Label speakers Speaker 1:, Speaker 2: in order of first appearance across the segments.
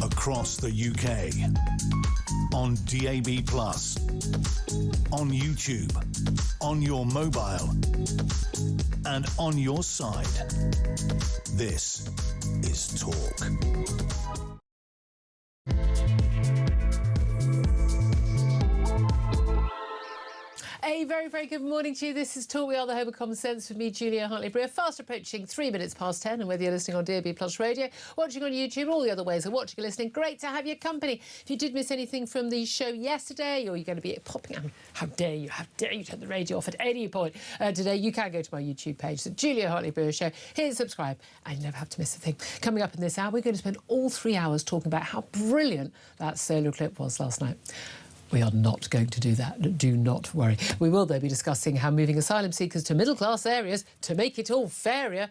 Speaker 1: across the UK, on DAB+, on YouTube, on your mobile, and on your side. This is Talk.
Speaker 2: A very, very good morning to you. This is Talk. We are the home of common sense with me, Julia Hartley-Brewer. Fast approaching 3 minutes past 10, and whether you're listening on DAB+ radio, watching on YouTube, all the other ways of watching and listening, great to have your company. If you did miss anything from the show yesterday, or you're going to be popping, how dare you turn the radio off at any point today, you can go to my YouTube page, the Julia Hartley-Brewer Show, hit subscribe, and you never have to miss a thing. Coming up in this hour, we're going to spend all 3 hours talking about how brilliant that solar clip was last night. We are not going to do that. Do not worry. We will, though, be discussing how moving asylum seekers to middle-class areas to make it all fairer,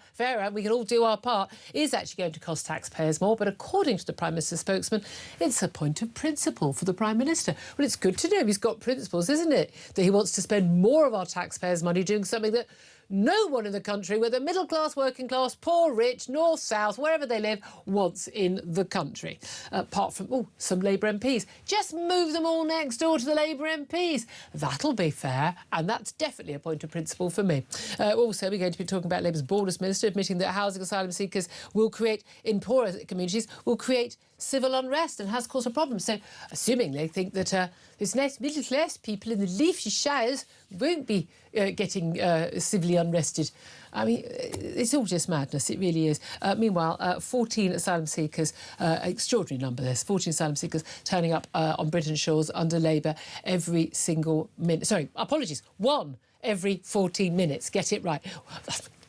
Speaker 2: we can all do our part, is actually going to cost taxpayers more. But according to the Prime Minister's spokesman, it's a point of principle for the Prime Minister. Well, it's good to know he's got principles, isn't it? That he wants to spend more of our taxpayers' money doing something that no one in the country, whether middle class, working class, poor, rich, north, south, wherever they live, wants in the country. Apart from, some Labour MPs. Just move them all next door to the Labour MPs. That'll be fair, and that's definitely a point of principle for me. Also, we're going to be talking about Labour's Borders Minister admitting that housing asylum seekers will create, in poorer communities, will create civil unrest and has caused a problem. So, assuming they think that these nice middle-class people in the leafy shires won't be getting civilly unrested. I mean, it's all just madness, it really is. Meanwhile, 14 asylum seekers, extraordinary number this, 14 asylum seekers turning up on Britain's shores under Labour every single minute. Sorry, apologies, 1 every 14 minutes. Get it right.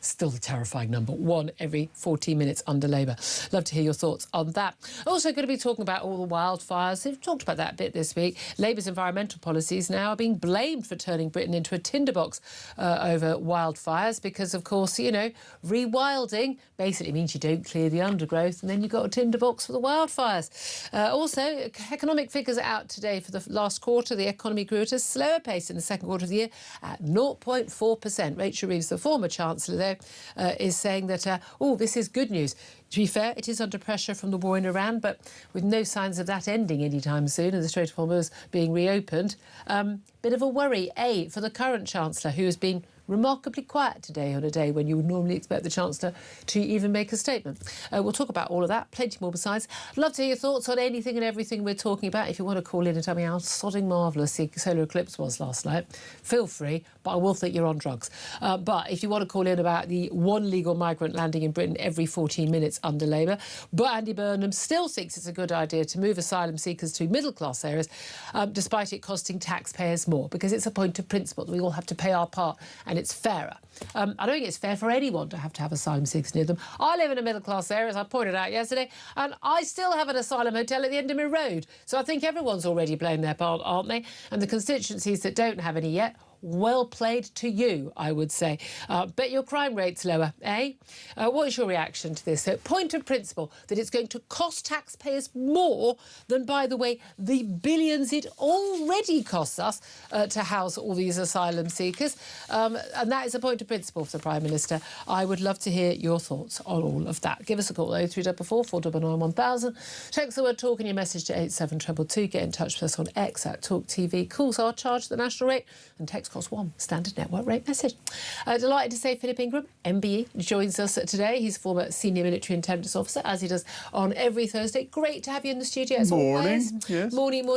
Speaker 2: Still a terrifying number, 1 every 14 minutes under Labour. Love to hear your thoughts on that. Also going to be talking about all the wildfires. We've talked about that a bit this week. Labour's environmental policies now are being blamed for turning Britain into a tinderbox over wildfires because, of course, you know, rewilding basically means you don't clear the undergrowth and then you've got a tinderbox for the wildfires. Also, economic figures are out today for the last quarter. The economy grew at a slower pace in the second quarter of the year at 0.4%. Rachel Reeves, the former Chancellor, though, is saying that, this is good news. To be fair, it is under pressure from the war in Iran, but with no signs of that ending anytime soon and the Strait of Hormuz being reopened. Bit of a worry, for the current Chancellor, who has been remarkably quiet today on a day when you would normally expect the Chancellor to even make a statement. We'll talk about all of that, plenty more besides. Love to hear your thoughts on anything and everything we're talking about. If you want to call in and tell me how sodding marvellous the solar eclipse was last night, feel free, but I will think you're on drugs. But if you want to call in about the one legal migrant landing in Britain every 14 minutes under Labour, but Andy Burnham still thinks it's a good idea to move asylum seekers to middle-class areas, despite it costing taxpayers more, because it's a point of principle that we all have to pay our part, and it's fairer. I don't think it's fair for anyone to have asylum seekers near them. I live in a middle-class area, as I pointed out yesterday, and I still have an asylum hotel at the end of my road. So I think everyone's already playing their part, aren't they? And the constituencies that don't have any yet, well played to you, I would say. Bet your crime rate's lower, eh? What is your reaction to this? Point of principle that it's going to cost taxpayers more than, by the way, the billions it already costs us to house all these asylum seekers. And that is a point of principle for the Prime Minister. I would love to hear your thoughts on all of that. Give us a call, 0344 499 1000. Text the word talk in your message to 87222. Get in touch with us on X at talkTV. Calls are charged at the national rate and text cost 1 standard network rate message. Delighted to say Philip Ingram, MBE, joins us today. He's former senior military intelligence officer, as he does on every Thursday. Great to have you in the studio as always.
Speaker 3: Yes.
Speaker 2: Morning.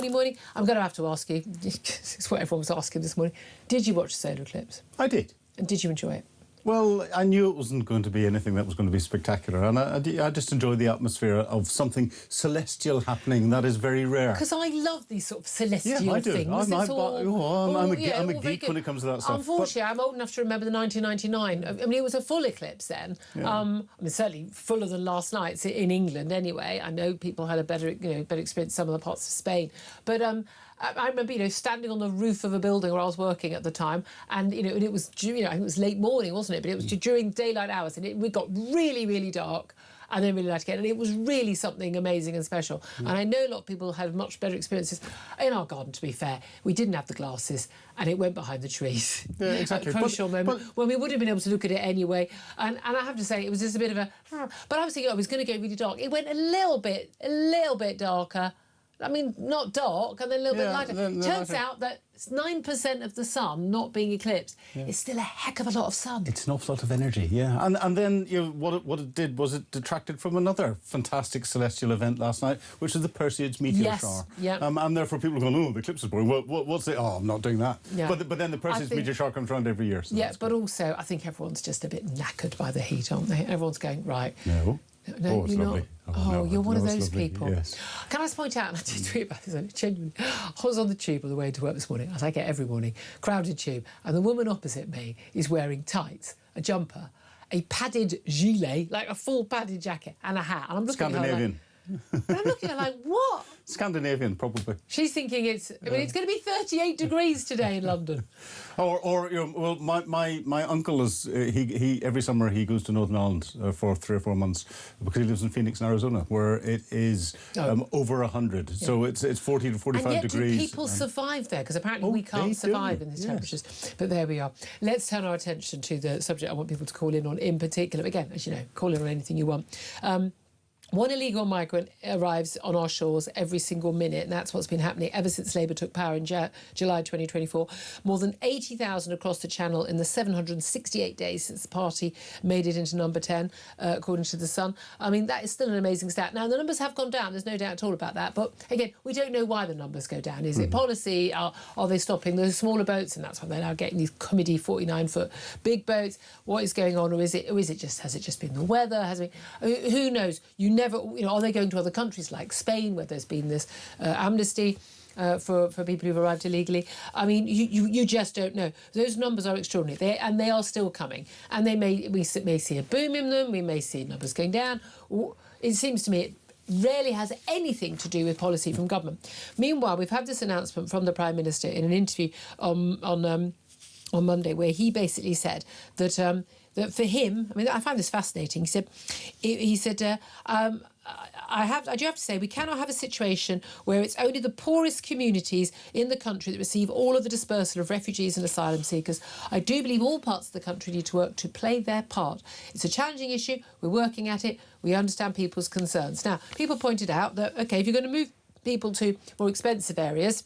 Speaker 2: I'm going to have to ask you, it's what everyone was asking this morning, did you watch the solar eclipse?
Speaker 3: I did.
Speaker 2: And did you enjoy it?
Speaker 3: Well, I knew it wasn't going to be anything that was going to be spectacular, and I just enjoyed the atmosphere of something celestial happening. That is very rare.
Speaker 2: Because I love these sort of celestial
Speaker 3: yeah, I do.
Speaker 2: things.
Speaker 3: I'm a geek when it comes to that stuff.
Speaker 2: Unfortunately, I'm old enough to remember the 1999. I mean, it was a full eclipse then. Yeah. I mean, certainly fuller than last night's in England anyway. I know people had a better experience in some of the parts of Spain. But I remember, standing on the roof of a building where I was working at the time, and, and it was, I think it was late morning, wasn't it? But it was during daylight hours, and it got really, really dark. and then really liked it again. And it was really something amazing and special. And I know a lot of people had much better experiences in our garden, to be fair. We didn't have the glasses and it went behind the trees.
Speaker 3: Yeah, exactly.
Speaker 2: At a crucial moment when we would have been able to look at it anyway. And I have to say, it was just a bit of a... But I was thinking, it was going to go really dark. It went a little bit darker. I mean, not dark, and then a little bit lighter. Turns out that 9% of the sun not being eclipsed is still a heck of a lot of sun.
Speaker 3: It's an awful lot of energy, yeah. And then what it did was it detracted from another fantastic celestial event last night, which was the Perseids meteor shower.
Speaker 2: Yeah.
Speaker 3: And therefore people are going, oh, the eclipse is boring. What's it? Oh, I'm not doing that.
Speaker 2: Yeah.
Speaker 3: But then the Perseids meteor shower comes around every year. So
Speaker 2: but also I think everyone's just a bit knackered by the heat, aren't they? Everyone's going, right.
Speaker 3: No.
Speaker 2: No,
Speaker 3: it's
Speaker 2: you're
Speaker 3: lovely.
Speaker 2: not. You're one of those
Speaker 3: lovely.
Speaker 2: people.
Speaker 3: Yes.
Speaker 2: Can I just point out, and I did tweet about this, genuinely, I was on the tube on the way to work this morning, as I get every morning, crowded tube, and the woman opposite me is wearing tights, a jumper, a padded gilet, like a full padded jacket, and a hat. And I'm looking
Speaker 3: Scandinavian.
Speaker 2: at her like, I'm looking at her like, what?
Speaker 3: Scandinavian, probably.
Speaker 2: She's thinking it's going to be 38 degrees today in London.
Speaker 3: Well, my uncle is he every summer he goes to Northern Ireland for 3 or 4 months because he lives in Phoenix, in Arizona, where it is over 100. Yeah. So it's 40 to 45
Speaker 2: and yet
Speaker 3: degrees.
Speaker 2: Do people survive there? Because apparently we can't survive in these temperatures. But there we are. Let's turn our attention to the subject I want people to call in on in particular. Again, as you know, call in on anything you want. One illegal migrant arrives on our shores every single minute, and that's what's been happening ever since Labour took power in July 2024. More than 80,000 across the Channel in the 768 days since the party made it into number 10, according to The Sun. I mean, that is still an amazing stat. Now, the numbers have gone down. There's no doubt at all about that. But, again, we don't know why the numbers go down. Is it policy? Are they stopping the smaller boats? And that's why they're now getting these comedy 49-foot big boats. What is going on? Or has it just been the weather? Who knows? Are they going to other countries like Spain, where there's been this amnesty for people who've arrived illegally? I mean, you just don't know. Those numbers are extraordinary, they are still coming. And we may see a boom in them, we may see numbers going down. It seems to me it rarely has anything to do with policy from government. Meanwhile, we've had this announcement from the Prime Minister in an interview on Monday, where he basically said that for him, I mean, I find this fascinating. He said, I do have to say, we cannot have a situation where it's only the poorest communities in the country that receive all of the dispersal of refugees and asylum seekers. I do believe all parts of the country need to work to play their part. It's a challenging issue. We're working at it. We understand people's concerns. Now, people pointed out that, OK, if you're going to move people to more expensive areas,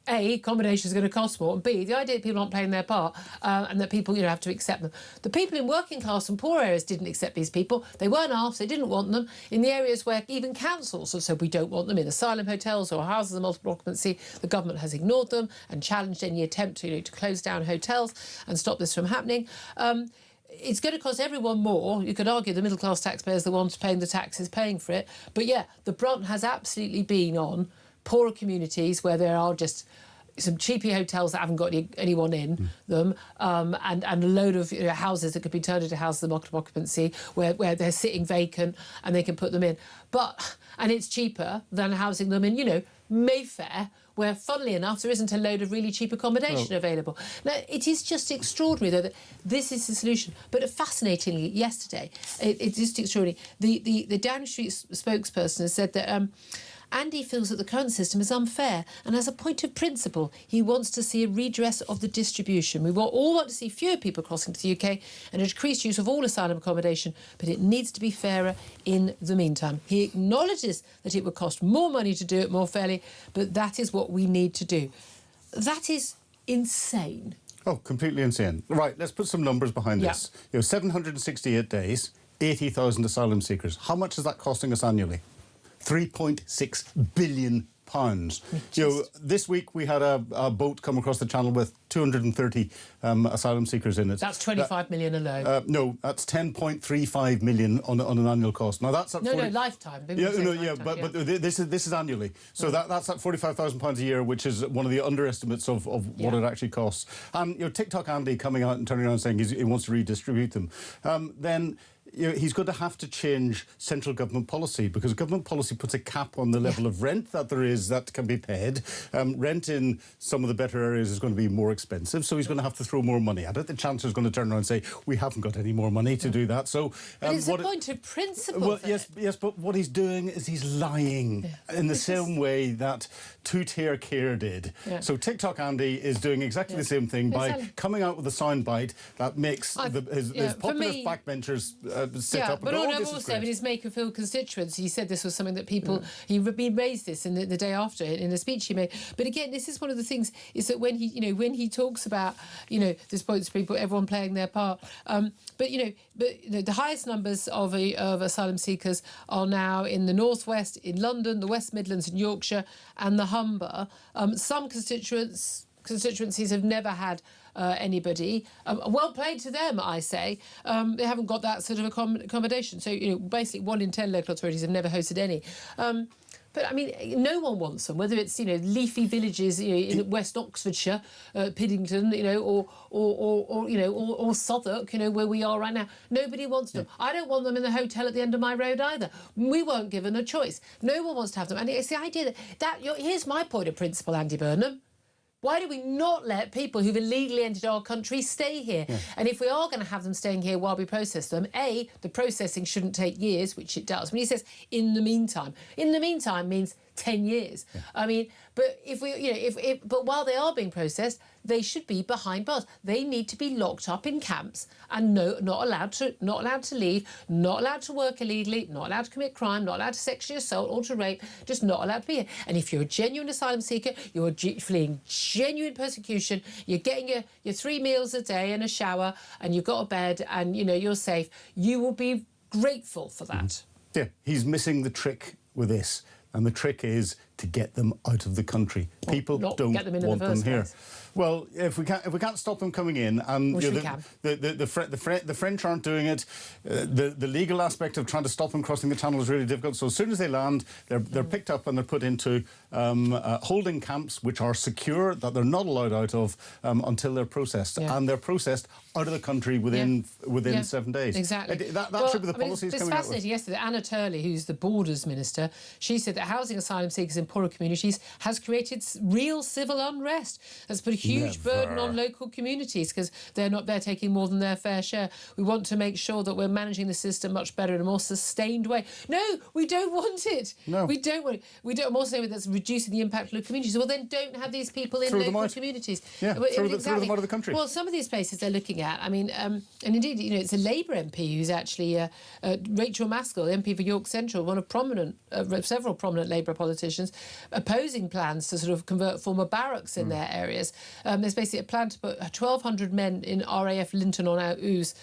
Speaker 2: A, accommodation is going to cost more, and B, the idea that people aren't playing their part and that people have to accept them. The people in working class and poor areas didn't accept these people. They weren't asked, they didn't want them. In the areas where even councils have said we don't want them, in asylum hotels or houses of multiple occupancy, the government has ignored them and challenged any attempt to close down hotels and stop this from happening. It's going to cost everyone more. You could argue the middle-class taxpayers, the ones paying the taxes, paying for it. But, yeah, the brunt has absolutely been on poorer communities where there are just some cheapy hotels that haven't got anyone in them, and a load of houses that could be turned into houses of multiple occupancy where they're sitting vacant and they can put them in. And it's cheaper than housing them in, Mayfair, where, funnily enough, there isn't a load of really cheap accommodation available. Now, it is just extraordinary, though, that this is the solution. But fascinatingly, yesterday, it's just extraordinary. The Downing Street spokesperson has said that Andy feels that the current system is unfair, and as a point of principle, he wants to see a redress of the distribution. We all want to see fewer people crossing to the UK and a decreased use of all asylum accommodation, but it needs to be fairer in the meantime. He acknowledges that it would cost more money to do it more fairly, but that is what we need to do. That is insane.
Speaker 3: Oh, completely insane. Right, let's put some numbers behind this. 768 days, 80,000 asylum seekers. How much is that costing us annually? £3.6 billion. This week we had a boat come across the channel with 230 asylum seekers in it.
Speaker 2: That's 25 million alone.
Speaker 3: No, that's 10.35 million on an annual cost. Now that's at
Speaker 2: lifetime.
Speaker 3: But this is annually. So that's at £45,000 a year, which is one of the underestimates of what it actually costs. And TikTok Andy coming out and turning around saying he wants to redistribute them. Then he's going to have to change central government policy, because government policy puts a cap on the level of rent that there is that can be paid. Rent in some of the better areas is going to be more expensive, so he's going to have to throw more money at it. The Chancellor's going to turn around and say, we haven't got any more money to do that. So,
Speaker 2: but it's a point of principle.
Speaker 3: Well, yes, but what he's doing is he's lying in the same way that two-tier care did. Yeah. So TikTok Andy is doing exactly the same thing by coming out with a soundbite that makes his populist backbenchers sit up and
Speaker 2: but
Speaker 3: go,
Speaker 2: I've also, in his Makerfield constituency, he said this was something that people, he raised this in the day after in a speech he made. But again, this is one of the things, is that when he talks about, this points to people, everyone playing their part, but the highest numbers of asylum seekers are now in the northwest, in London, the West Midlands and Yorkshire, and the Humber. Some constituencies have never had anybody. Well played to them, I say. They haven't got that sort of accommodation. So, basically 1 in 10 local authorities have never hosted any. But I mean, no one wants them. Whether it's leafy villages in West Oxfordshire, Piddington, or Southwark, where we are right now. Nobody wants them. I don't want them in the hotel at the end of my road either. We weren't given a choice. No one wants to have them. And it's the idea that here's my point of principle, Andy Burnham. Why do we not let people who've illegally entered our country stay here? Yeah. And if we are going to have them staying here while we process them, A, the processing shouldn't take years, which it does. When he says in the meantime means 10 years. Yeah. I mean, but but while they are being processed, they should be behind bars. They need to be locked up in camps and not allowed to leave, not allowed to work illegally, not allowed to commit crime, not allowed to sexually assault or to rape, just not allowed to be here. And if you're a genuine asylum seeker, you're fleeing genuine persecution, you're getting your 3 meals a day and a shower, and you've got a bed, and you're safe, you will be grateful for that.
Speaker 3: Yeah, he's missing the trick with this. And the trick is to get them out of the country. People don't want them here. Well, if we can't stop them coming in, and the French aren't doing it, the legal aspect of trying to stop them crossing the channel is really difficult. So as soon as they land, they're picked up and they're put into holding camps, which are secure, that they're not allowed out of until they're processed, and they're processed out of the country within 7 days.
Speaker 2: Exactly.
Speaker 3: That should be the policies coming out.
Speaker 2: It's fascinating. Yesterday, Anna Turley, who's the Borders Minister, she said that housing asylum seekers in poorer communities has created real civil unrest. That's put a huge burden on local communities because they're taking more than their fair share. We want to make sure that we're managing the system much better in a more sustained way. No, we don't want it. No. We don't want it. I'm also saying that's reducing the impact on the communities. Well, then don't have these people in local communities.
Speaker 3: Yeah, throw them out of the country.
Speaker 2: Well, some of these places they're looking at, I mean, and indeed, it's a Labour MP who's actually Rachel Maskell, MP for York Central, one of several prominent Labour politicians, opposing plans to sort of convert former barracks in their areas. There's basically a plan to put 1,200 men in RAF Linton-on-Ouse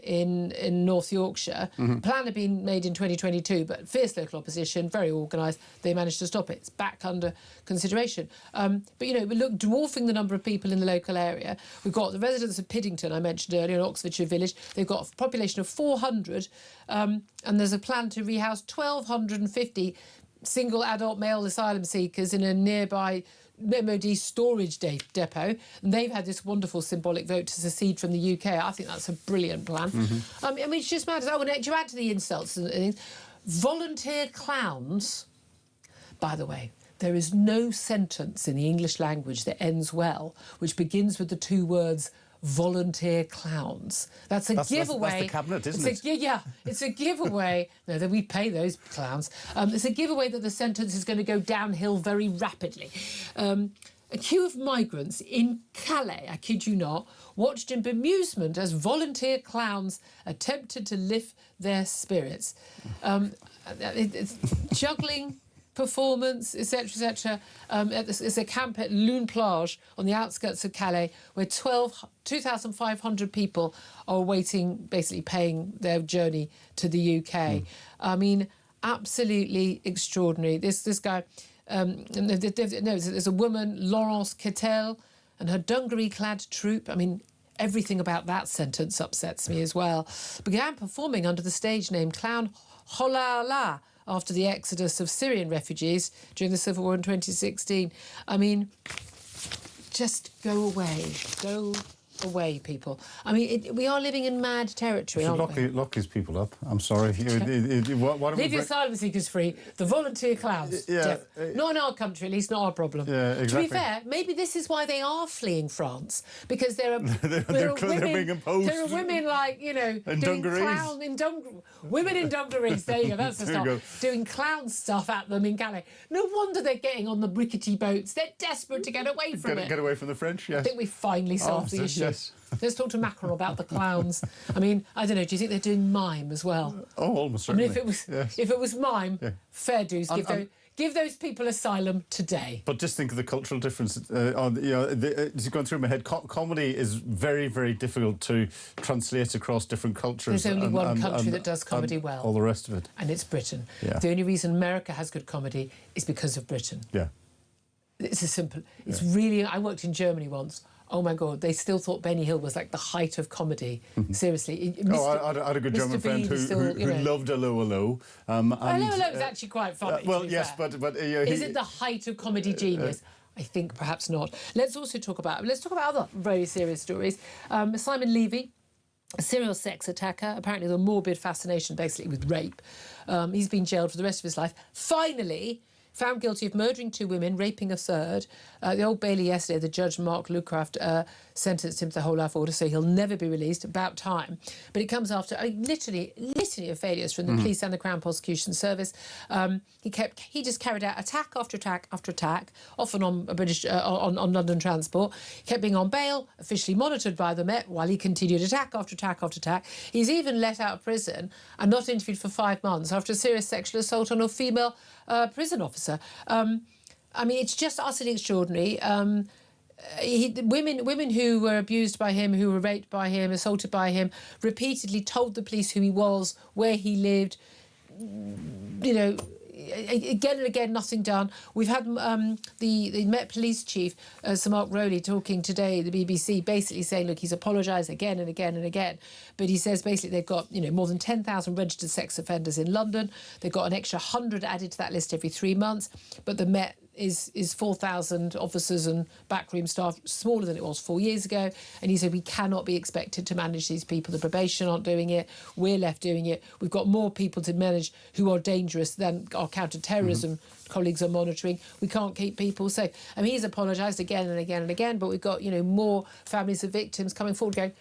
Speaker 2: in North Yorkshire. Plan had been made in 2022, but fierce local opposition, very organised, they managed to stop it. It's back under consideration. But, we look dwarfing the number of people in the local area. We've got the residents of Piddington, I mentioned earlier, an Oxfordshire village. They've got a population of 400, and there's a plan to rehouse 1,250 single adult male asylum seekers in a nearby MOD storage depot. And they've had this wonderful symbolic vote to secede from the UK. I think that's a brilliant plan. I mean, it's just mad. To add to the insults and things, volunteer clowns, by the way, there is no sentence in the English language that ends well, which begins with the 2 words volunteer clowns. That's a giveaway.
Speaker 3: That's the cabinet, isn't it?
Speaker 2: It's a giveaway. No, that we pay those clowns. It's a giveaway that the sentence is going to go downhill very rapidly. A queue of migrants in Calais, I kid you not, watched in bemusement as volunteer clowns attempted to lift their spirits. It's juggling, performance, etc., It's a camp at Lune Plage on the outskirts of Calais, where 2,500 people are waiting, basically paying their journey to the UK. I mean, absolutely extraordinary. This guy, there's a woman, Laurence Kettel, and her dungaree-clad troupe. I mean, everything about that sentence upsets me as well. Began performing under the stage name Clown Holala, after the exodus of Syrian refugees during the Civil War in 2016. I mean, just go away. Go away, people. I mean, we are living in mad territory, aren't we?
Speaker 3: Lock these people up. I'm sorry.
Speaker 2: Leave your asylum seekers free. The volunteer clowns.
Speaker 3: Yeah,
Speaker 2: not in our country, at least not our problem.
Speaker 3: Yeah, exactly.
Speaker 2: To be fair, maybe this is why they are fleeing France, because there are
Speaker 3: they're being imposed.
Speaker 2: There are women like, you know,
Speaker 3: in
Speaker 2: doing
Speaker 3: dungarees.
Speaker 2: women in dungarees. There you go. That's the start. Doing clown stuff at them in Calais. No wonder they're getting on the rickety boats. They're desperate to get away from it.
Speaker 3: Get away from the French. Yes.
Speaker 2: I think we finally solved the issue.
Speaker 3: Yes.
Speaker 2: Let's talk to Macron about the clowns. I mean, I don't know. Do you think they're doing mime as well?
Speaker 3: Oh, almost certainly.
Speaker 2: I mean, if it was mime, fair dues. Give those people asylum today.
Speaker 3: But just think of the cultural difference. It's going through my head. Comedy is very, very difficult to translate across different cultures.
Speaker 2: There's only one country that does comedy well.
Speaker 3: All the rest of it.
Speaker 2: And it's Britain.
Speaker 3: Yeah.
Speaker 2: The only reason America has good comedy is because of Britain.
Speaker 3: Yeah.
Speaker 2: It's as simple. It's really... I worked in Germany once. Oh, my God, they still thought Benny Hill was like the height of comedy. Seriously.
Speaker 3: I had a good German friend who loved Hello, Hello.
Speaker 2: Hello, Hello is actually quite funny.
Speaker 3: Well, yes, but
Speaker 2: is it the height of comedy genius? I think perhaps not. Let's talk about other very serious stories. Simon Levy, a serial sex attacker, apparently with a morbid fascination basically with rape. He's been jailed for the rest of his life. Finally... found guilty of murdering 2 women, raping a third. The Old Bailey yesterday, the judge, Mark Lucraft, sentenced him to the whole life order, so he'll never be released. About time. But it comes after a litany of failures from the police and the Crown Prosecution Service. He just carried out attack after attack after attack, often on on London transport. He kept being on bail, officially monitored by the Met, while he continued attack after attack after attack. He's even let out of prison and not interviewed for 5 months after a serious sexual assault on a female prison officer. I mean, it's just utterly extraordinary. Women who were abused by him, who were raped by him, assaulted by him, repeatedly told the police who he was, where he lived. You know, again and again, nothing done. We've had the Met Police Chief, Sir Mark Rowley, talking today at the BBC, basically saying, look, he's apologised again and again and again. But he says basically they've got, you know, more than 10,000 registered sex offenders in London. They've got an extra 100 added to that list every 3 months. But the Met is 4,000 officers and backroom staff, smaller than it was 4 years ago. And he said we cannot be expected to manage these people. The probation aren't doing it. We're left doing it. We've got more people to manage who are dangerous than our counter-terrorism colleagues are monitoring. We can't keep people safe. I mean, he's apologised again and again and again, but we've got, you know, more families of victims coming forward going,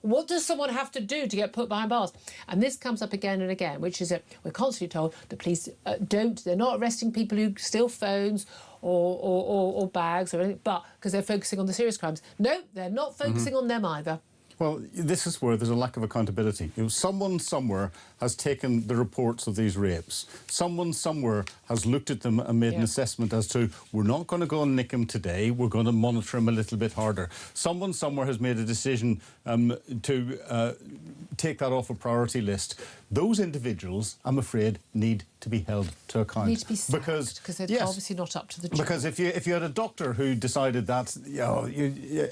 Speaker 2: what does someone have to do to get put behind bars? And this comes up again and again, which is that we're constantly told the police they're not arresting people who steal phones or bags or anything, but because they're focusing on the serious crimes. No, they're not focusing on them either.
Speaker 3: Well, this is where there's a lack of accountability. You know, someone somewhere has taken the reports of these rapes. Someone somewhere has looked at them and made an assessment as to, we're not going to go and nick him today, we're going to monitor him a little bit harder. Someone somewhere has made a decision to take that off a priority list. Those individuals, I'm afraid, need to be held to account.
Speaker 2: Need to be sacked, because they're obviously not up to the job.
Speaker 3: Because if you had a doctor who decided that, you know,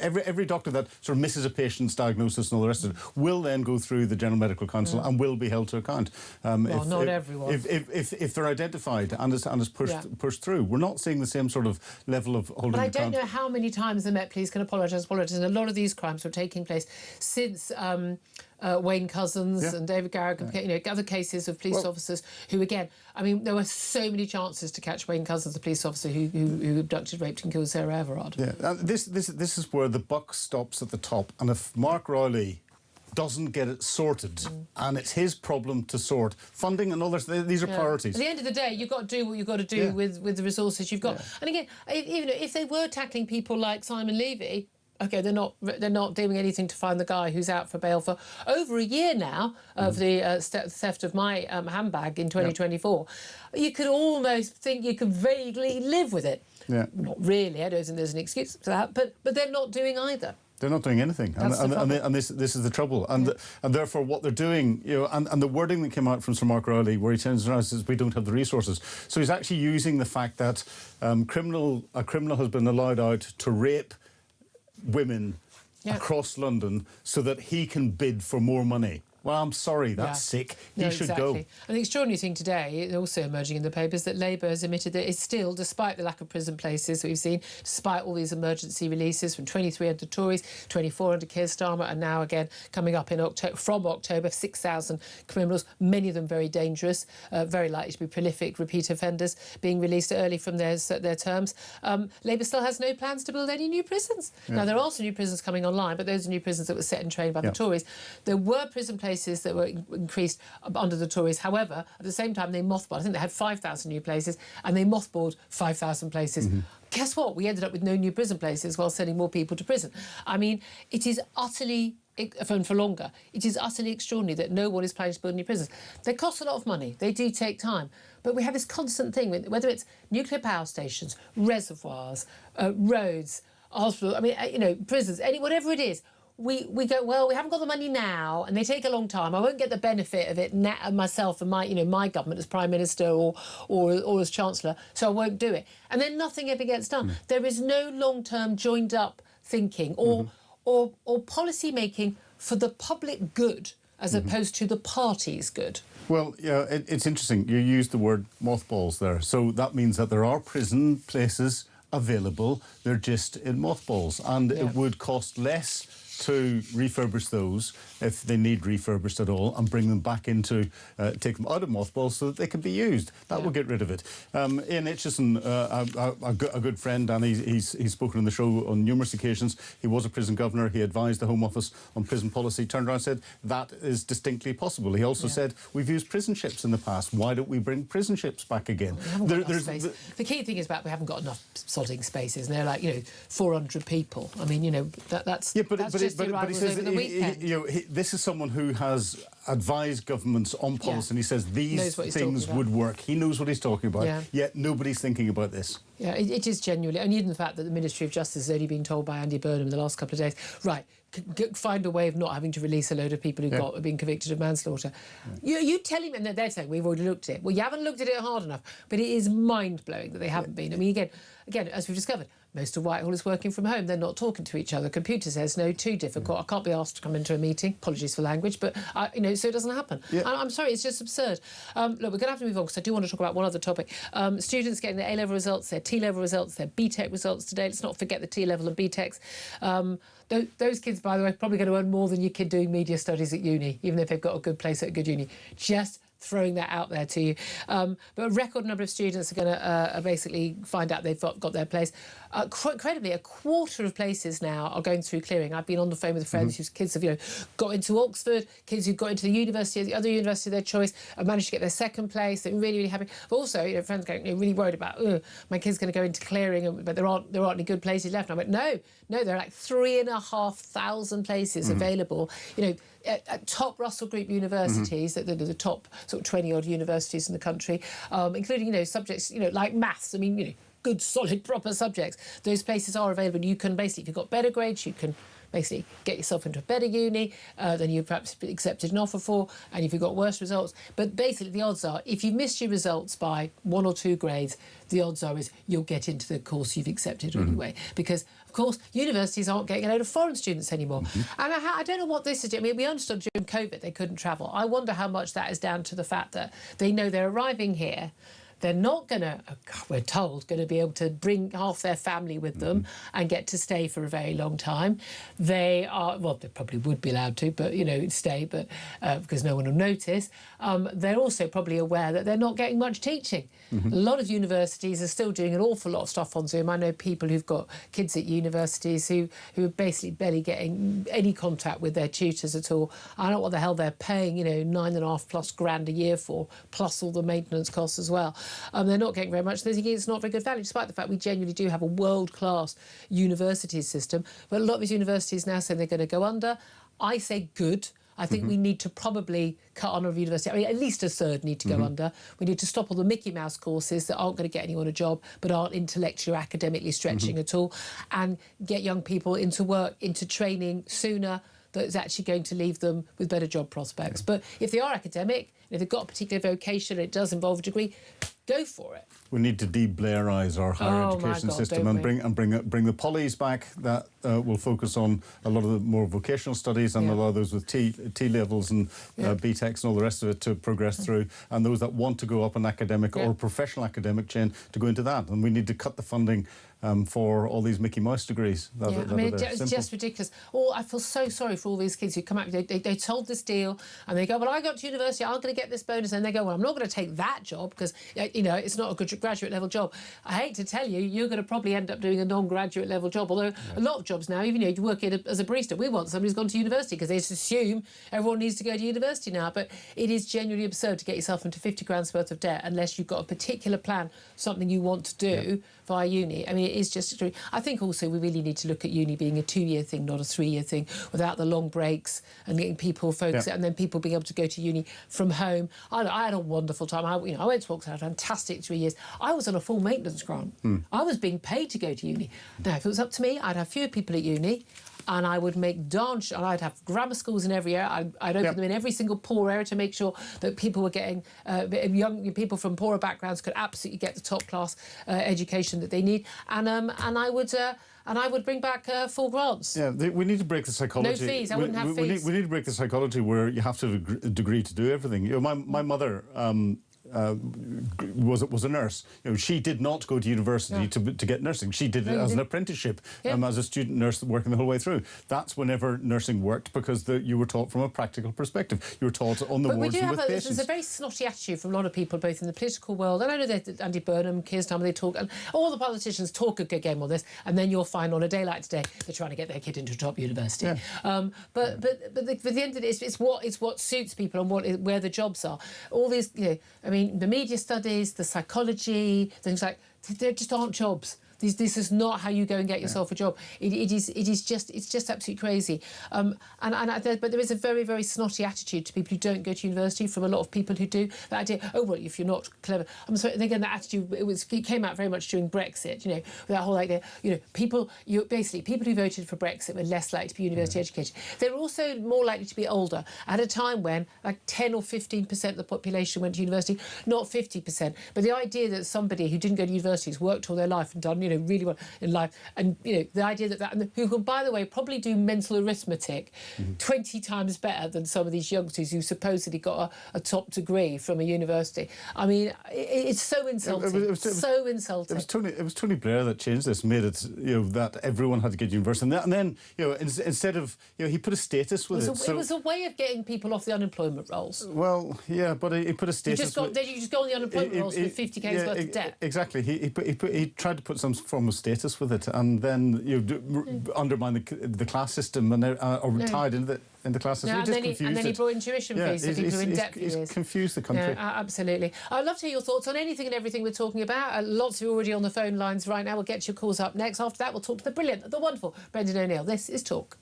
Speaker 3: every doctor that sort of misses a patient's diagnosis and all the rest of it will then go through the General Medical Council and will be held to account.
Speaker 2: Well, not everyone.
Speaker 3: If they're identified and is pushed through, we're not seeing the same sort of level of holding account.
Speaker 2: But I don't know how many times the Met Police can apologise. And a lot of these crimes were taking place since Wayne Couzens and David Garrick, you know, other cases of police officers who, again, I mean, there were so many chances to catch Wayne Couzens, the police officer who abducted, raped and killed Sarah Everard.
Speaker 3: Yeah, this is where the buck stops at the top. And if Mark Rowley doesn't get it sorted, and it's his problem to sort, funding and others, these are priorities. At
Speaker 2: the end of the day, you've got to do what you've got to do with the resources you've got. And again, even if they were tackling people like Simon Levy, OK, they're not doing anything to find the guy who's out for bail for over a year now of the theft of my handbag in 2024. You could almost think you could vaguely live with it.
Speaker 3: Yeah.
Speaker 2: Not really. I don't think there's an excuse for that. But they're not doing either.
Speaker 3: They're not doing anything, and this is the trouble, and therefore what they're doing, you know, and the wording that came out from Sir Mark Rowley, where he turns around and says we don't have the resources. So he's actually using the fact that a criminal has been allowed out to rape women across London so that he can bid for more money. Well, I'm sorry, that's sick. He should go.
Speaker 2: And the extraordinary thing today, also emerging in the papers, that Labour has admitted that it's still, despite the lack of prison places that we've seen, despite all these emergency releases from 23 under Tories, 24 under Keir Starmer, and now again coming up in October, from October, 6,000 criminals, many of them very dangerous, very likely to be prolific repeat offenders, being released early from their terms. Labour still has no plans to build any new prisons. Now, there are also new prisons coming online, but those are new prisons that were set and trained by the Tories. There were prison places that were increased under the Tories. However, at the same time, they mothballed. I think they had 5,000 new places, and they mothballed 5,000 places. Guess what? We ended up with no new prison places while sending more people to prison. I mean, it is utterly, and for longer, it is utterly extraordinary that no one is planning to build new prisons. They cost a lot of money. They do take time. But we have this constant thing, whether it's nuclear power stations, reservoirs, roads, hospitals, I mean, you know, prisons, whatever it is, we go, well, we haven't got the money now, and they take a long time. I won't get the benefit of it myself and my government as Prime Minister or as Chancellor, so I won't do it. And then nothing ever gets done. There is no long-term joined-up thinking or policy making for the public good as opposed to the party's good.
Speaker 3: Well, yeah, it's interesting. You used the word mothballs there. So that means that there are prison places available. They're just in mothballs, and it would cost less to refurbish those if they need refurbished at all, and bring them back into, take them out of mothballs so that they can be used. That will get rid of it. Ian Itchison, a good friend, and he's spoken on the show on numerous occasions. He was a prison governor. He advised the Home Office on prison policy. Turned around and said that is distinctly possible. He also said we've used prison ships in the past. Why don't we bring prison ships back again?
Speaker 2: The key thing is we haven't got enough sodding spaces, and they're like 400 people. I mean, that's
Speaker 3: but he says this is someone who has advised governments on policy, and he says these things would work. He knows what he's talking about, yet nobody's thinking about this.
Speaker 2: Yeah, it is genuinely, and even the fact that the Ministry of Justice has only been told by Andy Burnham in the last couple of days, right, find a way of not having to release a load of people who have been convicted of manslaughter. You tell him, and they're saying, we've already looked at it. Well, you haven't looked at it hard enough, but it is mind-blowing that they haven't been. I mean, again, as we've discovered, most of Whitehall is working from home. They're not talking to each other. Computer says no, too difficult. I can't be asked to come into a meeting. Apologies for language, but so it doesn't happen. I'm sorry, it's just absurd. Look, we're going to have to move on because I do want to talk about one other topic. Students getting their A-level results, their T-level results, their BTEC results today. Let's not forget the T-level and BTECs. Those kids, by the way, are probably going to earn more than your kid doing media studies at uni, even if they've got a good place at a good uni. Just throwing that out there to you. But a record number of students are going to basically find out they've got their place. Incredibly, a quarter of places now are going through clearing. I've been on the phone with friends whose kids have got into Oxford, kids who've got into the other university of their choice, have managed to get their second place. They're really, really happy. But also, friends going really worried about, my kid's going to go into clearing, but there aren't any good places left. And I went, no, there are like 3,500 places available. At top Russell Group universities, the top sort of 20-odd universities in the country, including subjects like maths. I mean, good, solid, proper subjects. Those places are available. You can basically, if you've got better grades, you can basically get yourself into a better uni than you've perhaps accepted an offer for, and if you've got worse results. But basically, the odds are, if you've missed your results by 1 or 2 grades, the odds are you'll get into the course you've accepted anyway. Because, of course, universities aren't getting a load of foreign students anymore. And I don't know what this is. I mean, we understood during COVID they couldn't travel. I wonder how much that is down to the fact that they know they're arriving here. They're not going to, we're told, going to be able to bring half their family with them and get to stay for a very long time. They probably would be allowed to, but, stay, but because no one will notice. They're also probably aware that they're not getting much teaching. A lot of universities are still doing an awful lot of stuff on Zoom. I know people who've got kids at universities who are basically barely getting any contact with their tutors at all. I don't know what the hell they're paying, 9.5+ grand a year for, plus all the maintenance costs as well. They're not getting very much. They're thinking it's not very good value, despite the fact we genuinely do have a world-class university system. But a lot of these universities now say they're going to go under. I say good. I think we need to probably cut on a university. I mean, at least a third need to go under. We need to stop all the Mickey Mouse courses that aren't going to get anyone a job, but aren't intellectually or academically stretching at all, and get young people into work, into training sooner. That's actually going to leave them with better job prospects. But if they are academic, if they've got a particular vocation and it does involve a degree, go for it.
Speaker 3: We need to de-Blairise our higher education system and bring the polys back that will focus on a lot of the more vocational studies and a lot of those with T levels and BTECs and all the rest of it to progress through, and those that want to go up an academic or professional academic chain to go into that. And we need to cut the funding for all these Mickey Mouse degrees.
Speaker 2: It's just ridiculous. I feel so sorry for all these kids who come out. They told this deal, and they go, "Well, I got to university, I'm going to get this bonus," and they go, "Well, I'm not going to take that job because it's not a good graduate level job." I hate to tell you, you're going to probably end up doing a non-graduate level job. Although a lot of jobs now, even you work as a barista, we want somebody who's gone to university because they just assume everyone needs to go to university now. But it is genuinely absurd to get yourself into 50 grand's worth of debt unless you've got a particular plan, something you want to do via uni. I mean, it is just true. I think also we really need to look at uni being a 2-year thing, not a 3-year thing, without the long breaks and getting people focused and then people being able to go to uni from home. I had a wonderful time. I went to Oxford, had a fantastic 3 years. I was on a full maintenance grant. I was being paid to go to uni. Now, if it was up to me, I'd have fewer people at uni, and I would make darn sure, and I'd have grammar schools in every area. I'd open them in every single poor area to make sure that people were getting, young people from poorer backgrounds could absolutely get the top class education that they need. And I would bring back full grants.
Speaker 3: Yeah, we need to break the psychology.
Speaker 2: No fees. I wouldn't have fees.
Speaker 3: We need to break the psychology where you have to have a degree to do everything. My mother was a nurse. She did not go to university to get nursing. She did it as an apprenticeship, as a student nurse working the whole way through. That's whenever nursing worked, because you were taught from a practical perspective. You were taught on the wards and with patients.
Speaker 2: There's a very snotty attitude from a lot of people, both in the political world, and I know that Andy Burnham, Keir Starmer, they talk, and all the politicians talk a good game on this, and then you'll find on a day like today they're trying to get their kid into a top university. But at the end of it, it's what suits people and where the jobs are. All these, the media studies, the psychology, things like, there just aren't jobs. This is not how you go and get yourself a job. It's just absolutely crazy. But there is a very, very snotty attitude to people who don't go to university from a lot of people who do. That idea, if you're not clever. I'm sorry. And again, that attitude it came out very much during Brexit. With that whole idea. People who voted for Brexit were less likely to be university educated. They were also more likely to be older at a time when 10 or 15% of the population went to university, not 50%. But the idea that somebody who didn't go to university has worked all their life and done really well in life, and the idea that who can, by the way, probably do mental arithmetic 20 times better than some of these youngsters who supposedly got a top degree from a university. I mean, it's so insulting. So insulting.
Speaker 3: It was Tony Blair that changed this, made it that everyone had to get to university, and then instead of he put a status with it.
Speaker 2: It was a way of getting people off the unemployment rolls.
Speaker 3: Well, yeah, but he put a status.
Speaker 2: You just go on the unemployment rolls with 50k's worth of debt.
Speaker 3: Exactly. He tried to put some form of status with it, and then undermine the class system or tied into the class system.
Speaker 2: And then he brought in tuition fees for people who are in debt for years.
Speaker 3: He's confused the country.
Speaker 2: Yeah, absolutely. I'd love to hear your thoughts on anything and everything we're talking about. Lots of you already on the phone lines right now. We'll get your calls up next. After that, we'll talk to the brilliant, the wonderful Brendan O'Neill. This is Talk.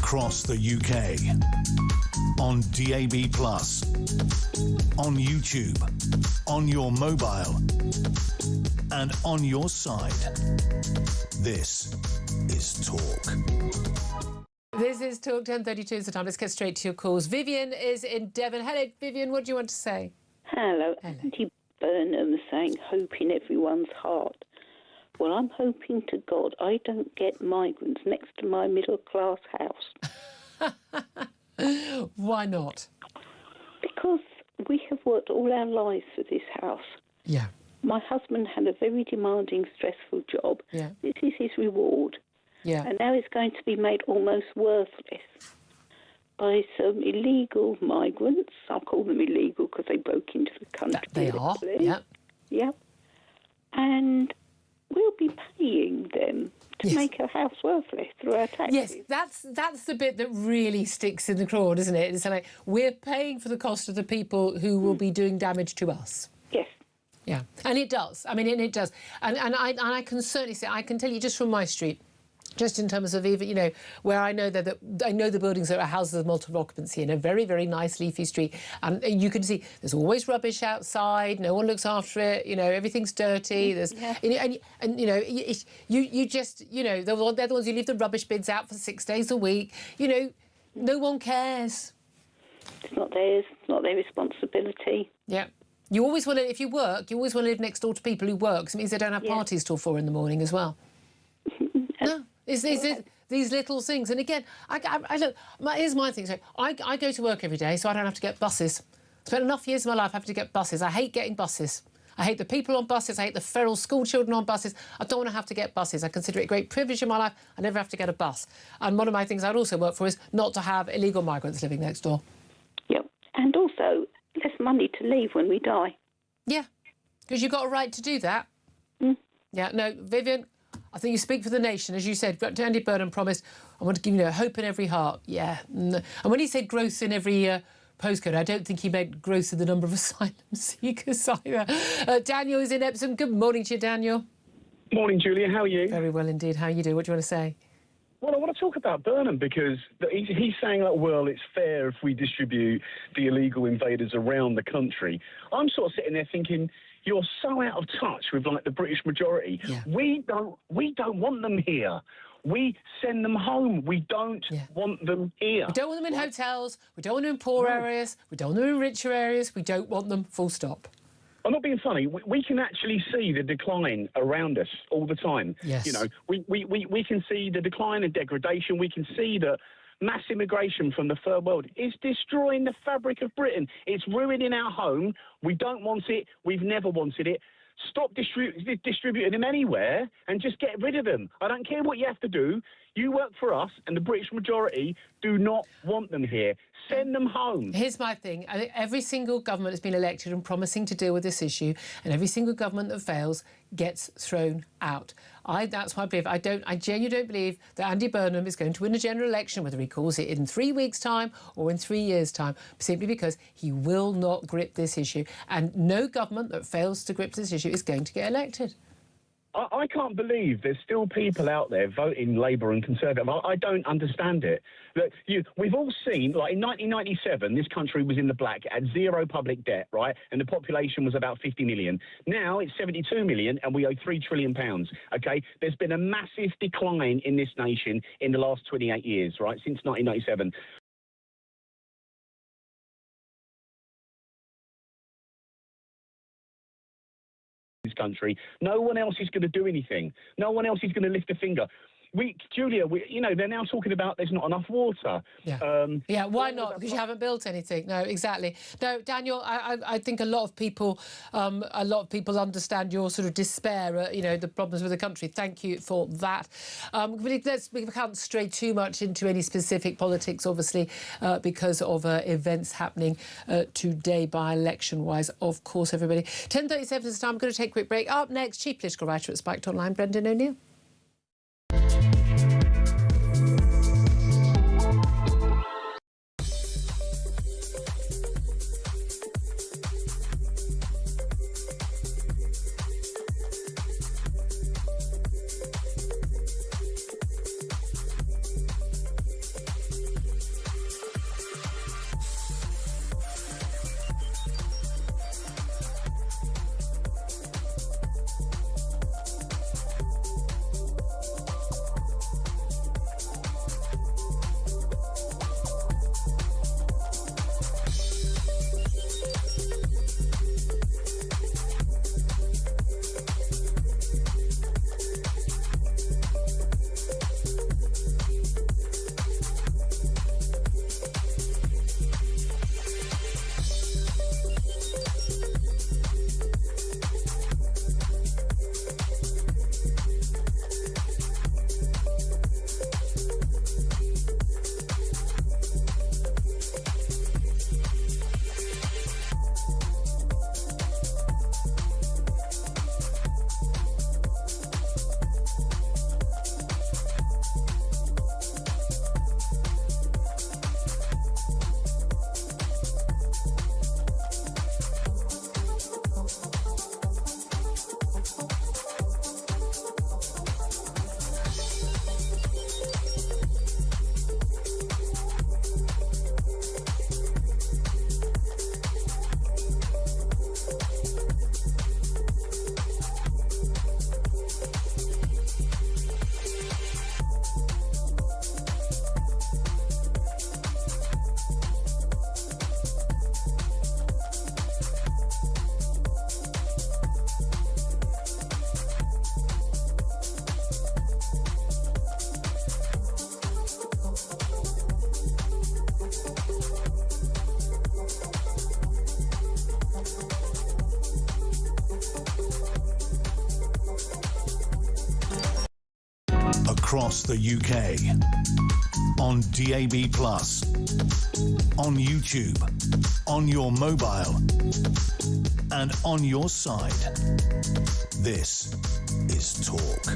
Speaker 1: across the UK. On DAB+, on YouTube, on your mobile, and on your side. This is Talk.
Speaker 2: This is Talk 10:32 is the time. Let's get straight to your calls. Vivian is in Devon. Hello, Vivian. What do you want to say?
Speaker 4: Hello. Andy Burnham saying, hope in everyone's heart. Well, I'm hoping to God I don't get migrants next to my middle-class house.
Speaker 2: Why not?
Speaker 4: Because we have worked all our lives for this house.
Speaker 2: Yeah.
Speaker 4: My husband had a very demanding, stressful job.
Speaker 2: Yeah.
Speaker 4: This is his reward.
Speaker 2: Yeah.
Speaker 4: And now it's going to be made almost worthless by some illegal migrants. I'll call them illegal because they broke into the country.
Speaker 2: They are, yeah.
Speaker 4: Yeah. And we'll be paying them to make our house worthless through our taxes.
Speaker 2: Yes, that's the bit that really sticks in the craw, isn't it? It's like we're paying for the cost of the people who will be doing damage to us.
Speaker 4: Yes.
Speaker 2: Yeah, and it does. I mean, it does. And I can certainly say, I can tell you just from my street, just in terms of even, you know, where I know that I know the buildings that are houses of multiple occupancy in a very, very nice leafy street. And you can see there's always rubbish outside. No one looks after it. You know, everything's dirty. There's, and you know, you just, you know, they're the ones who leave the rubbish bins out for 6 days a week. You know, no one cares.
Speaker 4: It's not theirs. It's not their responsibility.
Speaker 2: Yeah. You always want to, if you work, you always want to live next door to people who work. 'Cause it means they don't have parties till 4 in the morning as well. No. It's these little things. And again, I look, here's my thing. So I go to work every day, so I don't have to get buses. I spent enough years of my life having to get buses. I hate getting buses. I hate the people on buses. I hate the feral school children on buses. I don't want to have to get buses. I consider it a great privilege in my life. I never have to get a bus. And one of my things I'd also work for is not to have illegal migrants living next door.
Speaker 4: Yep. And also, less money to leave when we die.
Speaker 2: Yeah, because you've got a right to do that.
Speaker 4: Mm.
Speaker 2: Yeah, no, Vivian, I think you speak for the nation. As you said, Andy Burnham promised, I want to give you hope in every heart. Yeah. And when he said growth in every postcode, I don't think he meant growth in the number of asylum seekers either. Daniel is in Epsom. Good morning to you, Daniel.
Speaker 5: Morning, Julia. How are you?
Speaker 2: Very well indeed. How are you doing? What do you want to say?
Speaker 5: Well, I want to talk about Burnham because he's saying that, well, it's fair if we distribute the illegal invaders around the country. I'm sort of sitting there thinking, you're so out of touch with, like, the British majority. Yeah. We don't want them here. We send them home. We don't want them here.
Speaker 2: We don't want them in hotels. We don't want them in poor areas. We don't want them in richer areas. We don't want them, full stop.
Speaker 5: I'm not being funny. We can actually see the decline around us all the time.
Speaker 2: Yes.
Speaker 5: You know, we can see the decline and degradation. We can see that mass immigration from the third world is destroying the fabric of Britain. It's ruining our home. We don't want it. We've never wanted it. Stop distributing them anywhere and just get rid of them. I don't care what you have to do. You work for us, and the British majority do not want them here. Send them home.
Speaker 2: Here's my thing. I think every single government has been elected and promising to deal with this issue, and every single government that fails gets thrown out. That's my belief. I genuinely don't believe that Andy Burnham is going to win a general election, whether he calls it in 3 weeks' time or in 3 years' time, simply because he will not grip this issue. And no government that fails to grip this issue is going to get elected.
Speaker 5: I can't believe there's still people out there voting Labour and Conservative. I don't understand it. Look, we've all seen, like in 1997, this country was in the black, it had zero public debt, right? And the population was about 50 million. Now it's 72 million and we owe £3 trillion, OK? There's been a massive decline in this nation in the last 28 years, right, since 1997. Country, no one else is going to do anything. No one else is going to lift a finger. Julia, you know, they're now talking about there's not enough water.
Speaker 2: Yeah. Why not? Because you haven't built anything. No, exactly. No, Daniel, I think a lot of people understand your sort of despair at, you know, the problems with the country. Thank you for that. We can't stray too much into any specific politics, obviously, because of events happening today, by-election-wise, of course, everybody. 10:37 is the time. I'm going to take a quick break. Up next, chief political writer at Spiked Online, Brendan O'Neill.
Speaker 1: across the UK. On DAB+, on YouTube, on your mobile, and on your side. This is Talk.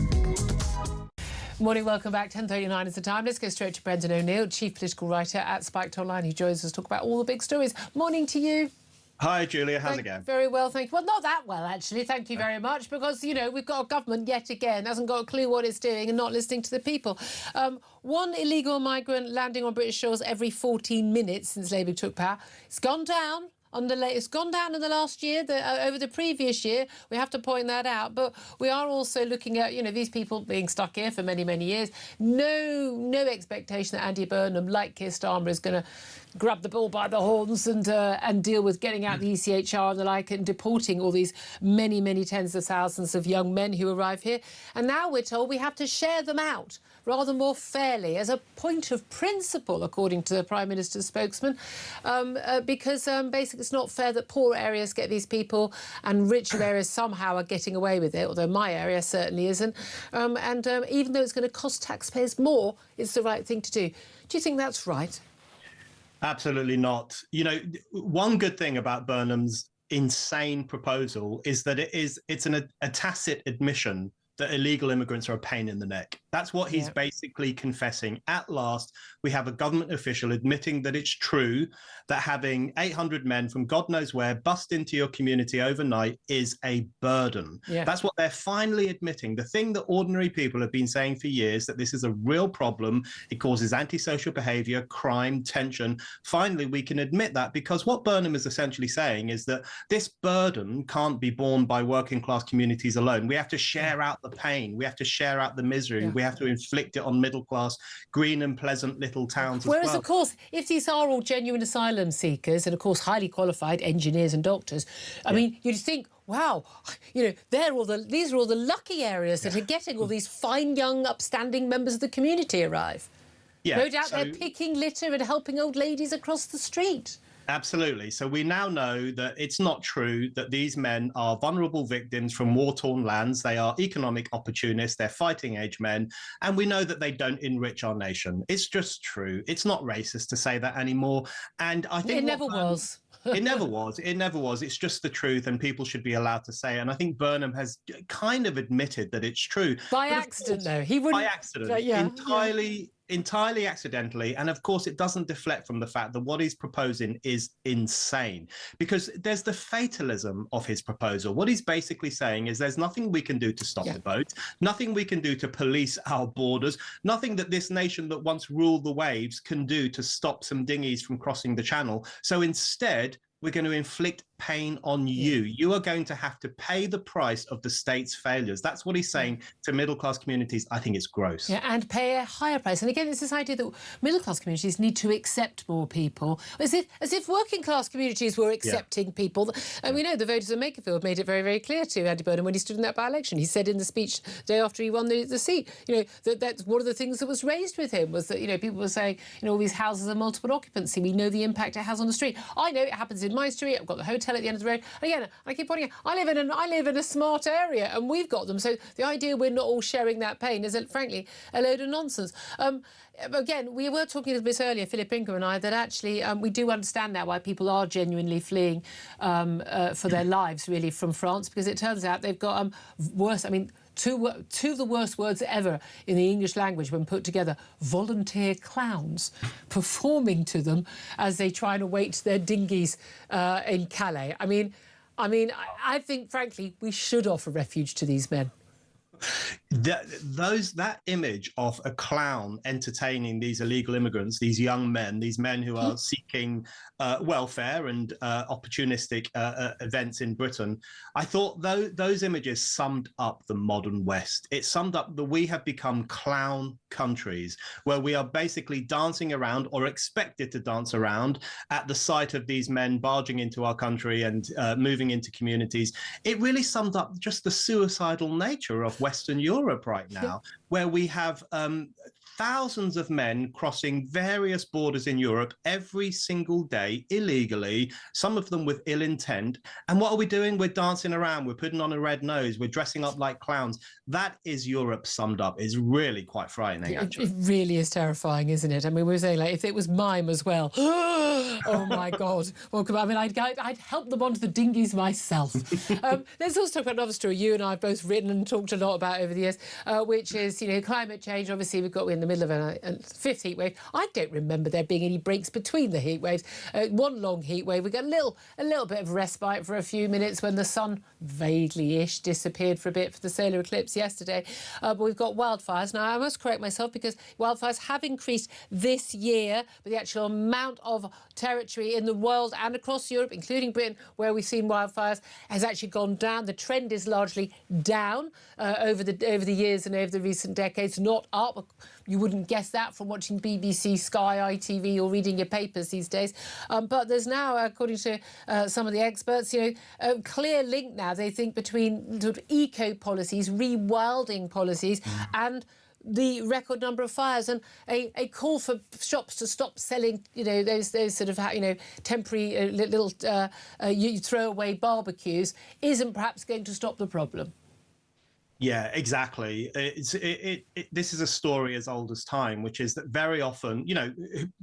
Speaker 2: Morning, welcome back. 10:39 is the time. Let's go straight to Brendan O'Neill, Chief Political Writer at Spiked Online, who joins us to talk about all the big stories. Morning to you.
Speaker 6: Hi, Julia. How's it going?
Speaker 2: Very well, thank you. Well, not that well, actually. Thank you very much, because, you know, we've got a government yet again hasn't got a clue what it's doing and not listening to the people. One illegal migrant landing on British shores every 14 minutes since Labour took power. It's gone down. It's gone down in the last year, over the previous year. We have to point that out. But we are also looking at, you know, these people being stuck here for many, many years. No expectation that Andy Burnham, like Keir Starmer, is going to grab the bull by the horns and deal with getting out the ECHR and the like and deporting all these many, many tens of thousands of young men who arrive here. And now we're told we have to share them out rather more fairly as a point of principle, according to the Prime Minister's spokesman, because basically it's not fair that poor areas get these people and richer areas somehow are getting away with it, although my area certainly isn't. Even though it's going to cost taxpayers more, it's the right thing to do. Do you think that's right?
Speaker 6: Absolutely not. You know, one good thing about Burnham's insane proposal is that it's a tacit admission that illegal immigrants are a pain in the neck. That's what he's basically confessing. At last, we have a government official admitting that it's true that having 800 men from God knows where bust into your community overnight is a burden. Yeah. That's what they're finally admitting. The thing that ordinary people have been saying for years, that this is a real problem. It causes antisocial behavior, crime, tension. Finally, we can admit that, because what Burnham is essentially saying is that this burden can't be borne by working class communities alone. We have to share out the pain. We have to share out the misery. We have to inflict it on middle class, green and pleasant little towns.
Speaker 2: Whereas,
Speaker 6: as well.
Speaker 2: Of course, if these are all genuine asylum seekers and, of course, highly qualified engineers and doctors, I mean, you'd think, wow, you know, these are all the lucky areas that are getting all these fine, young, upstanding members of the community arrive. Yeah, no doubt they're picking litter and helping old ladies across the street.
Speaker 6: Absolutely. So we now know that it's not true that these men are vulnerable victims from war-torn lands. They are economic opportunists. They're fighting-age men. And we know that they don't enrich our nation. It's just true. It's not racist to say that anymore. And I think
Speaker 2: it never was.
Speaker 6: It never was. It never was. It's just the truth, and people should be allowed to say it. And I think Burnham has kind of admitted that it's true.
Speaker 2: By accident, though. He wouldn't...
Speaker 6: By accident. Entirely accidentally. And of course, it doesn't deflect from the fact that what he's proposing is insane, because there's the fatalism of his proposal. What he's basically saying is there's nothing we can do to stop the boat, nothing we can do to police our borders, nothing that this nation that once ruled the waves can do to stop some dinghies from crossing the channel. So instead, we're going to inflict pain on you. You are going to have to pay the price of the state's failures. That's what he's saying to middle-class communities. I think it's gross.
Speaker 2: Yeah, and pay a higher price. And again, it's this idea that middle-class communities need to accept more people, as if working-class communities were accepting people. And we know the voters of Makerfield made it very, very clear to Andy Burnham when he stood in that by-election. He said in the speech the day after he won the seat, you know, that's one of the things that was raised with him was that, you know, people were saying, you know, all these houses are multiple occupancy. We know the impact it has on the street. I know it happens in my street. I've got the hotel at the end of the road. And again, I keep pointing out, I live in a smart area, and we've got them. So the idea we're not all sharing that pain is, frankly, a load of nonsense. Again, we were talking a bit earlier, Philip Ingram and I, that actually we do understand now why people are genuinely fleeing for their lives, really, from France, because it turns out they've got worse. I mean, two of the worst words ever in the English language when put together: volunteer clowns performing to them as they try and await their dinghies in Calais. I think, frankly, we should offer refuge to these men.
Speaker 6: That image of a clown entertaining these illegal immigrants, these young men, these men who are seeking welfare and opportunistic events in Britain, I thought those images summed up the modern West. It summed up that we have become clown countries, where we are basically dancing around, or expected to dance around, at the sight of these men barging into our country and moving into communities. It really summed up just the suicidal nature of Western Europe right now, where we have thousands of men crossing various borders in Europe every single day illegally, some of them with ill intent. And what are we doing? We're dancing around, we're putting on a red nose, we're dressing up like clowns. That is Europe summed up. It's really quite frightening, actually.
Speaker 2: It really is terrifying, isn't it? I mean, we were saying, like, if it was mime as well, oh my God. Well, I mean, I'd help them onto the dinghies myself. Let's also talk about another story you and I have both written and talked a lot about over the years, which is, you know, climate change. Obviously, we're in the middle of a fifth heat wave. I don't remember there being any breaks between the heat waves. One long heat wave, we got a little bit of respite for a few minutes when the sun vaguely-ish disappeared for a bit for the solar eclipse yesterday. But we've got wildfires. Now, I must correct myself because wildfires have increased this year, but the actual amount of territory in the world and across Europe, including Britain, where we've seen wildfires, has actually gone down. The trend is largely down over the years and over the recent decades, not up. You wouldn't guess that from watching BBC, Sky, ITV, or reading your papers these days. But there's now, according to some of the experts, you know, a clear link now, they think, between sort of eco policies, rewilding policies, and the record number of fires, and a call for shops to stop selling, you know, those sort of, you know, temporary little throwaway barbecues isn't perhaps going to stop the problem.
Speaker 6: Yeah, exactly. This is a story as old as time, which is that very often, you know,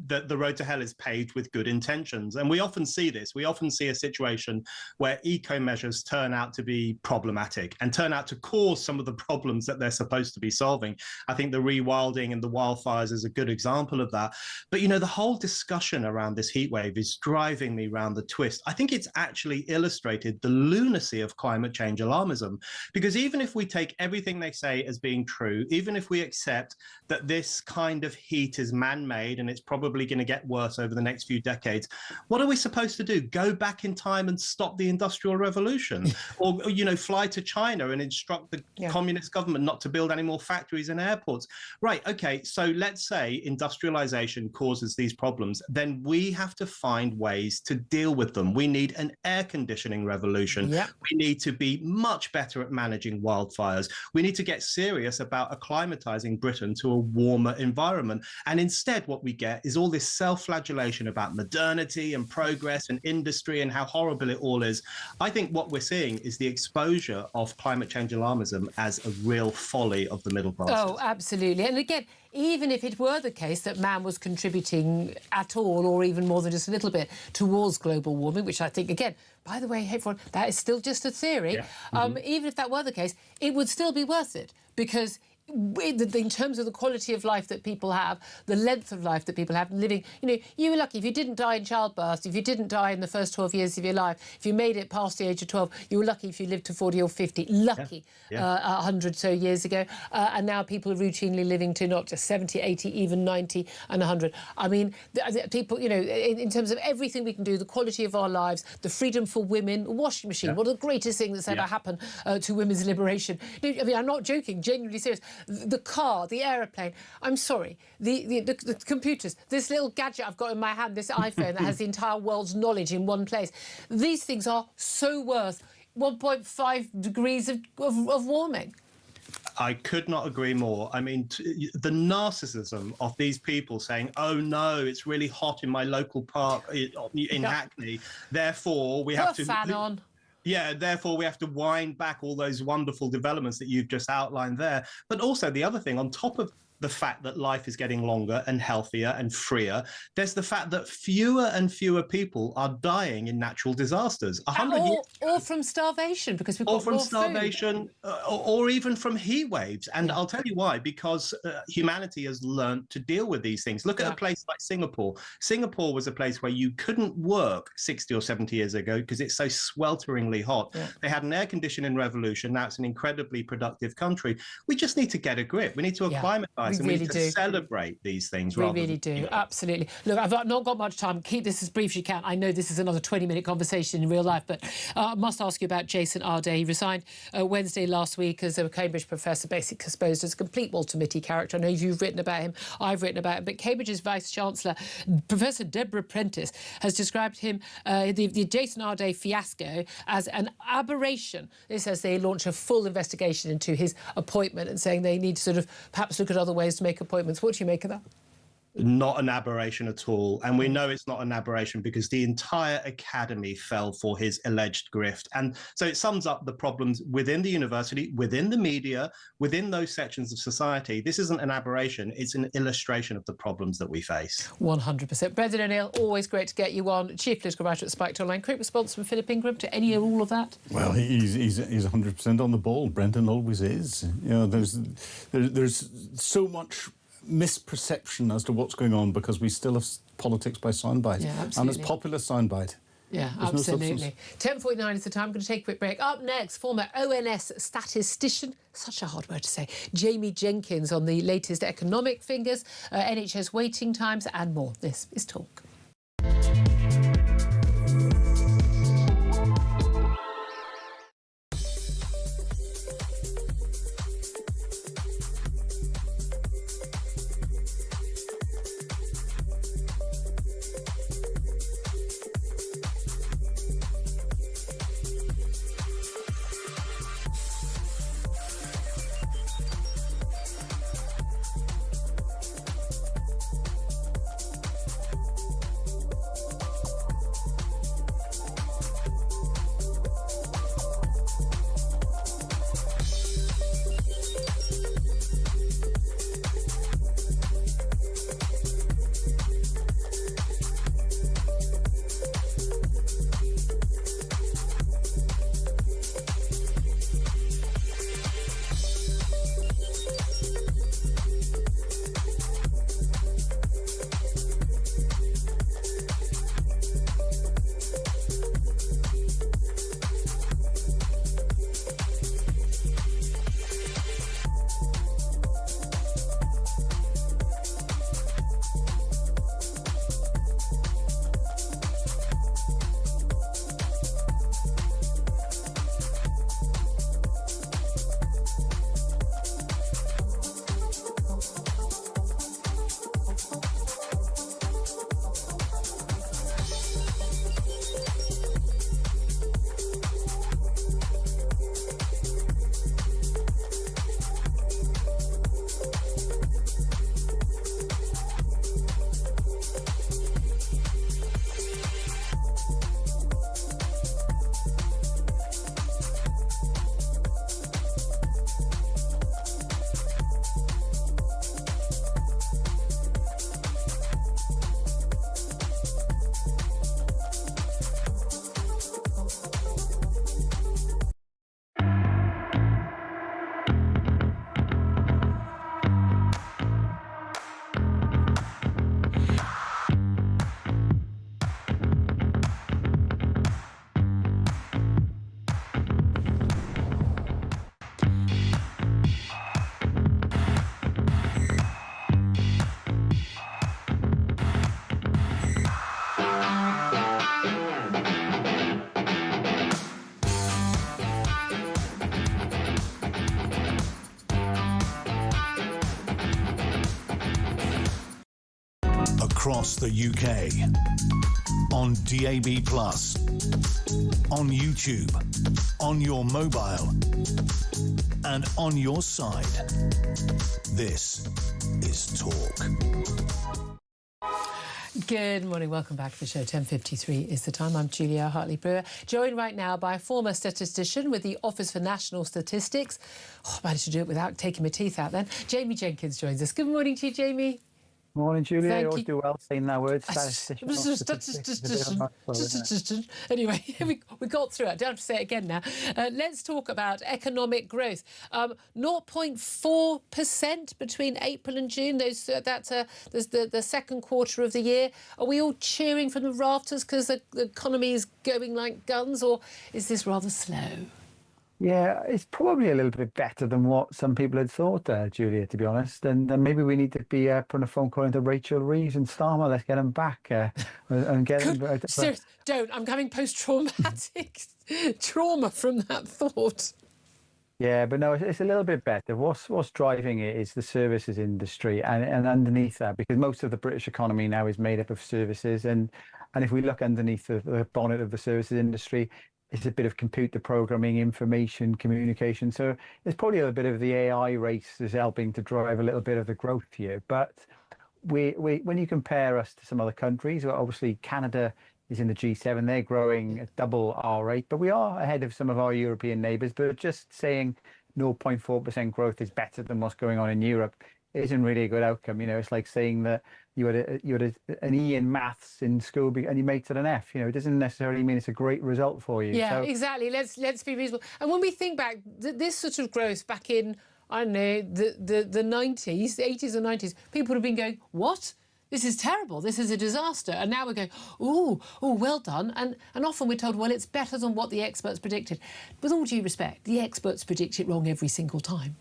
Speaker 6: the road to hell is paved with good intentions. And we often see this. We often see a situation where eco measures turn out to be problematic and turn out to cause some of the problems that they're supposed to be solving. I think the rewilding and the wildfires is a good example of that. But, you know, the whole discussion around this heat wave is driving me round the twist. I think it's actually illustrated the lunacy of climate change alarmism, because even if we take everything they say as being true, even if we accept that this kind of heat is man-made and it's probably going to get worse over the next few decades, what are we supposed to do? Go back in time and stop the Industrial Revolution? Or, you know, fly to China and instruct the communist government not to build any more factories and airports? Right, okay, so let's say industrialization causes these problems, then we have to find ways to deal with them. We need an air conditioning revolution. We need to be much better at managing wildfires. We need to get serious about acclimatizing Britain to a warmer environment. And instead, what we get is all this self-flagellation about modernity and progress and industry and how horrible it all is. I think what we're seeing is the exposure of climate change alarmism as a real folly of the middle class.
Speaker 2: Oh, absolutely. And again, even if it were the case that man was contributing at all, or even more than just a little bit, towards global warming, which I think, again, by the way, everyone, that is still just a theory. Even if that were the case, it would still be worth it, because in terms of the quality of life that people have, the length of life that people have living, you know, you were lucky if you didn't die in childbirth, if you didn't die in the first 12 years of your life, if you made it past the age of 12, you were lucky if you lived to 40 or 50, lucky 100 so years ago. And now people are routinely living to not just 70, 80, even 90 and 100. I mean, people, you know, in terms of everything we can do, the quality of our lives, the freedom for women, a washing machine, one of the greatest things that's ever happened to women's liberation. I mean, I'm not joking, genuinely serious. The car, the aeroplane, I'm sorry, the computers, this little gadget I've got in my hand, this iPhone that has the entire world's knowledge in one place. These things are so worth 1.5 degrees of warming.
Speaker 6: I could not agree more. I mean, the narcissism of these people saying, oh, no, it's really hot in my local park in Hackney, therefore we have to...
Speaker 2: Put a fan on.
Speaker 6: Yeah, therefore we have to wind back all those wonderful developments that you've just outlined there. But also the other thing, on top of the fact that life is getting longer and healthier and freer, there's the fact that fewer and fewer people are dying in natural disasters.
Speaker 2: Or from starvation, because we've got
Speaker 6: or from
Speaker 2: more
Speaker 6: starvation, or even from heat waves. And I'll tell you why, because humanity has learned to deal with these things. Look at a place like Singapore. Singapore was a place where you couldn't work 60 or 70 years ago because it's so swelteringly hot. They had an air conditioning revolution. Now it's an incredibly productive country. We just need to get a grip. We need to acclimatise. We need to celebrate these things. We really do,
Speaker 2: absolutely. Look, I've not got much time. Keep this as brief as you can. I know this is another 20-minute conversation in real life, but I must ask you about Jason Ardern. He resigned Wednesday last week as a Cambridge professor, basically exposed as a complete Walter Mitty character. I know you've written about him, I've written about him, but Cambridge's Vice-Chancellor, Professor Deborah Prentice, has described him, the Jason Ardern fiasco, as an aberration. This says they launch a full investigation into his appointment and saying they need to sort of perhaps look at other ways ways to make appointments. What do you make of that?
Speaker 6: Not an aberration at all. And we know it's not an aberration because the entire academy fell for his alleged grift. And so it sums up the problems within the university, within the media, within those sections of society. This isn't an aberration. It's an illustration of the problems that we face.
Speaker 2: 100%. Brendan O'Neill, always great to get you on. Chief Political Writer at Spiked Online. Quick response from Philip Ingram to any or all of that?
Speaker 3: Well, he's 100% on the ball. Brendan always is. You know, there's so much misperception as to what's going on because we still have politics by soundbite, and it's populist soundbite.
Speaker 2: Yeah,
Speaker 3: There's
Speaker 2: absolutely. 10:49 is the time. I'm going to take a quick break. Up next, former ONS statistician, such a hard word to say, Jamie Jenkins on the latest economic figures, NHS waiting times and more. This is Talk.
Speaker 1: Across the UK, on DAB+, on YouTube, on your mobile, and on your side. This is Talk.
Speaker 2: Good morning, welcome back to the show. 10:53 is the time. I'm Julia Hartley-Brewer, joined right now by a former statistician with the Office for National Statistics. Oh, I managed to do it without taking my teeth out then. Jamie Jenkins joins us. Good morning to you, Jamie.
Speaker 7: Morning, Julia.
Speaker 2: Thank
Speaker 7: you always
Speaker 2: you.
Speaker 7: do well saying that word.
Speaker 2: Anyway, we got through it. I don't have to say it again now. Let's talk about economic growth. 0.4% between April and June. That's the second quarter of the year. Are we all cheering from the rafters because the economy is going like guns, or is this rather slow?
Speaker 7: Yeah, it's probably a little bit better than what some people had thought, Julia, to be honest. And maybe we need to be putting a phone call into Rachel Reeves and Starmer. Let's get them back and get them.
Speaker 2: Seriously, don't. I'm having post-traumatic trauma from that thought.
Speaker 7: Yeah, but no, it's a little bit better. What's driving it is the services industry, and underneath that, because most of the British economy now is made up of services, and if we look underneath the bonnet of the services industry, It's a bit of computer programming, information, communication. So there's probably a little bit of the AI race is helping to drive a little bit of the growth here. But when you compare us to some other countries, well, obviously Canada is in the G7, they're growing at double our rate, but we are ahead of some of our European neighbours. But just saying 0.4% growth is better than what's going on in Europe isn't really a good outcome. It's like saying that you had an E in maths in school and you made it an F. It doesn't necessarily mean it's a great result for you.
Speaker 2: Yeah, exactly. Let's be reasonable. And when we think back, this sort of growth back in, I don't know, the 90s, the 80s and 90s, people would have been going, what? This is terrible. This is a disaster. And now we're going, oh, well done. And often we're told, well, it's better than what the experts predicted. With all due respect, the experts predict it wrong every single time.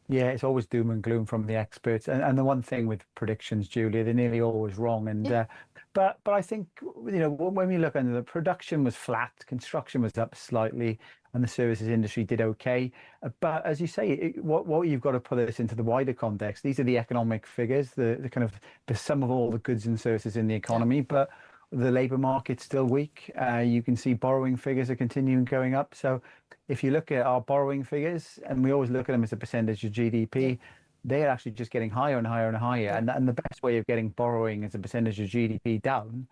Speaker 7: Yeah, it's always doom and gloom from the experts. And the one thing with predictions, Julia, they're nearly always wrong. And but I think, when we look under the production was flat, construction was up slightly, and the services industry did okay. But as you say, what you've got to put this into the wider context. These are the economic figures, the kind of the sum of all the goods and services in the economy. But the labour market's still weak. You can see borrowing figures are continuing going up. So if you look at our borrowing figures, and we always look at them as a percentage of GDP, they're actually just getting higher and higher and higher. And the best way of getting borrowing as a percentage of GDP down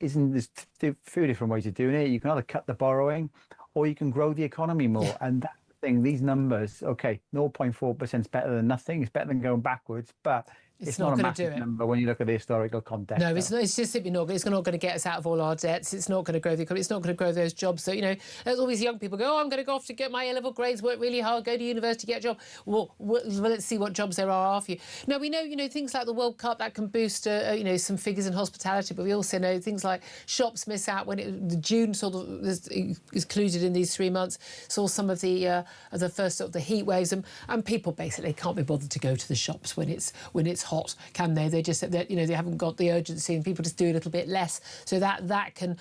Speaker 7: there's a few different ways of doing it. You can either cut the borrowing or you can grow the economy more. Yeah. And that thing, these numbers, okay, 0.4% is better than nothing. It's better than going backwards, but it's not a massive number when you look at the historical context.
Speaker 2: No, it's not. It's just simply not. It's not going to get us out of all our debts. It's not going to grow the economy. It's not going to grow those jobs. So, there's always young people go, I'm going to go off to get my A-level grades, work really hard, go to university, get a job. Well, let's see what jobs there are after you. Now, we know, things like the World Cup, that can boost, some figures in hospitality, but we also know things like shops miss out when the June sort of is included in these 3 months, saw some of the first sort of the heat waves, and people basically can't be bothered to go to the shops when it's hot, can they? They just they haven't got the urgency, and people just do a little bit less. So that can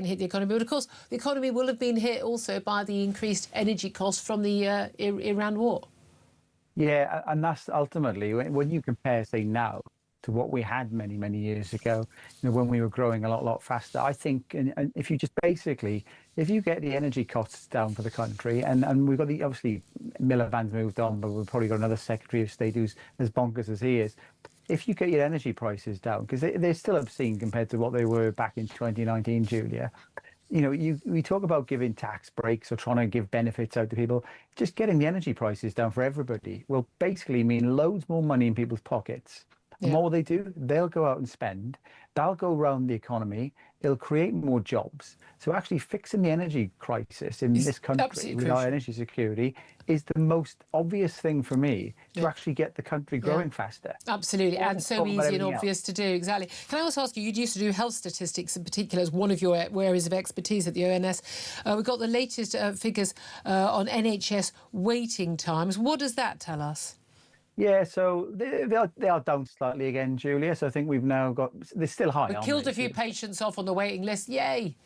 Speaker 2: hit the economy. But of course, the economy will have been hit also by the increased energy costs from the Iran war. Yeah,
Speaker 7: and that's ultimately when you compare, say, now to what we had many, many years ago, when we were growing a lot faster. I think, and if you just basically, if you get the energy costs down for the country, and we've got obviously Miliband's moved on, but we've probably got another Secretary of State who's as bonkers as he is. If you get your energy prices down, because they're still obscene compared to what they were back in 2019, Julia. We talk about giving tax breaks or trying to give benefits out to people. Just getting the energy prices down for everybody will basically mean loads more money in people's pockets. And what will they do? They'll go out and spend. That'll go around the economy. It'll create more jobs. So actually fixing the energy crisis in this country with our energy security is the most obvious thing for me to actually get the country growing faster.
Speaker 2: Absolutely, and so easy and obvious to do, exactly. Can I also ask you, you used to do health statistics in particular as one of your areas of expertise at the ONS. We've got the latest figures on NHS waiting times. What does that tell us?
Speaker 7: Yeah, so they are down slightly again, Julia. So I think we've now got, they're still high.
Speaker 2: We've killed a few patients off on the waiting list. Yay!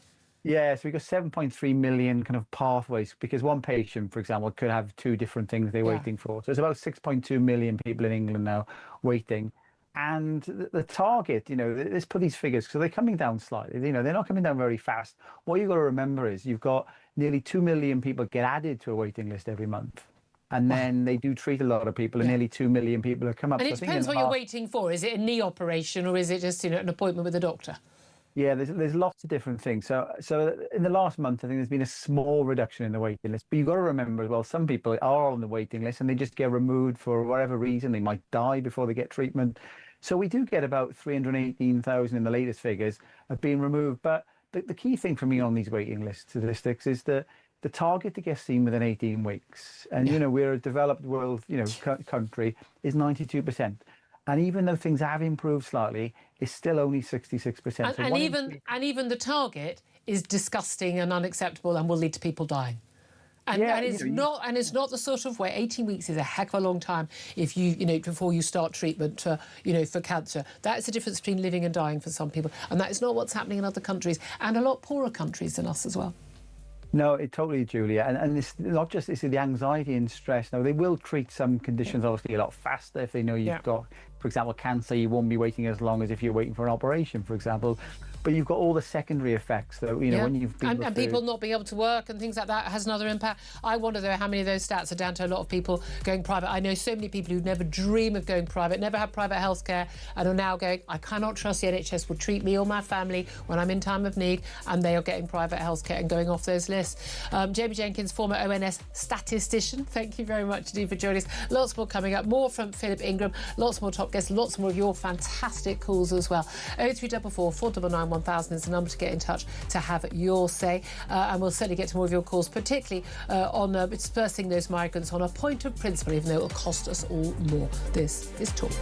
Speaker 7: Yeah, so we've got 7.3 million kind of pathways, because one patient, for example, could have two different things they're waiting for. So it's about 6.2 million people in England now waiting. And the target, let's put these figures, so they're coming down slightly. They're not coming down very fast. What you've got to remember is you've got nearly 2 million people get added to a waiting list every month. And then they do treat a lot of people, and nearly 2 million people have come up.
Speaker 2: And it depends what you're waiting for. Is it a knee operation, or is it just an appointment with a doctor?
Speaker 7: Yeah, there's lots of different things. So in the last month, I think there's been a small reduction in the waiting list. But you've got to remember as well, some people are on the waiting list and they just get removed for whatever reason. They might die before they get treatment. So we do get about 318,000 in the latest figures have been removed. But the key thing for me on these waiting list statistics is that the target to get seen within 18 weeks, and we're a developed world, country, is 92%. And even though things have improved slightly, it's still only 66%.
Speaker 2: And even the target is disgusting and unacceptable, and will lead to people dying. And it's not the sort of way. 18 weeks is a heck of a long time if before you start treatment for cancer. That's the difference between living and dying for some people, and that is not what's happening in other countries, and a lot poorer countries than us as well.
Speaker 7: No, totally, Julia. And it's not just the anxiety and stress. Now, they will treat some conditions obviously a lot faster if they know you've got, for example, cancer. You won't be waiting as long as if you're waiting for an operation, for example. but you've got all the secondary effects. So, you know, when you've been
Speaker 2: and people not being able to work and things like that has another impact. I wonder, though, how many of those stats are down to a lot of people going private. I know so many people who never dream of going private, never had private healthcare, and are now going, I cannot trust the NHS will treat me or my family when I'm in time of need, and they are getting private healthcare and going off those lists. Jamie Jenkins, former ONS statistician, thank you very much indeed for joining us. Lots more coming up, more from Philip Ingram, lots more top guests, lots more of your fantastic calls as well. 0344 499 1000 is the number to get in touch to have your say, and we'll certainly get to more of your calls, particularly on dispersing those migrants on a point of principle, even though it will cost us all more. This is Talk.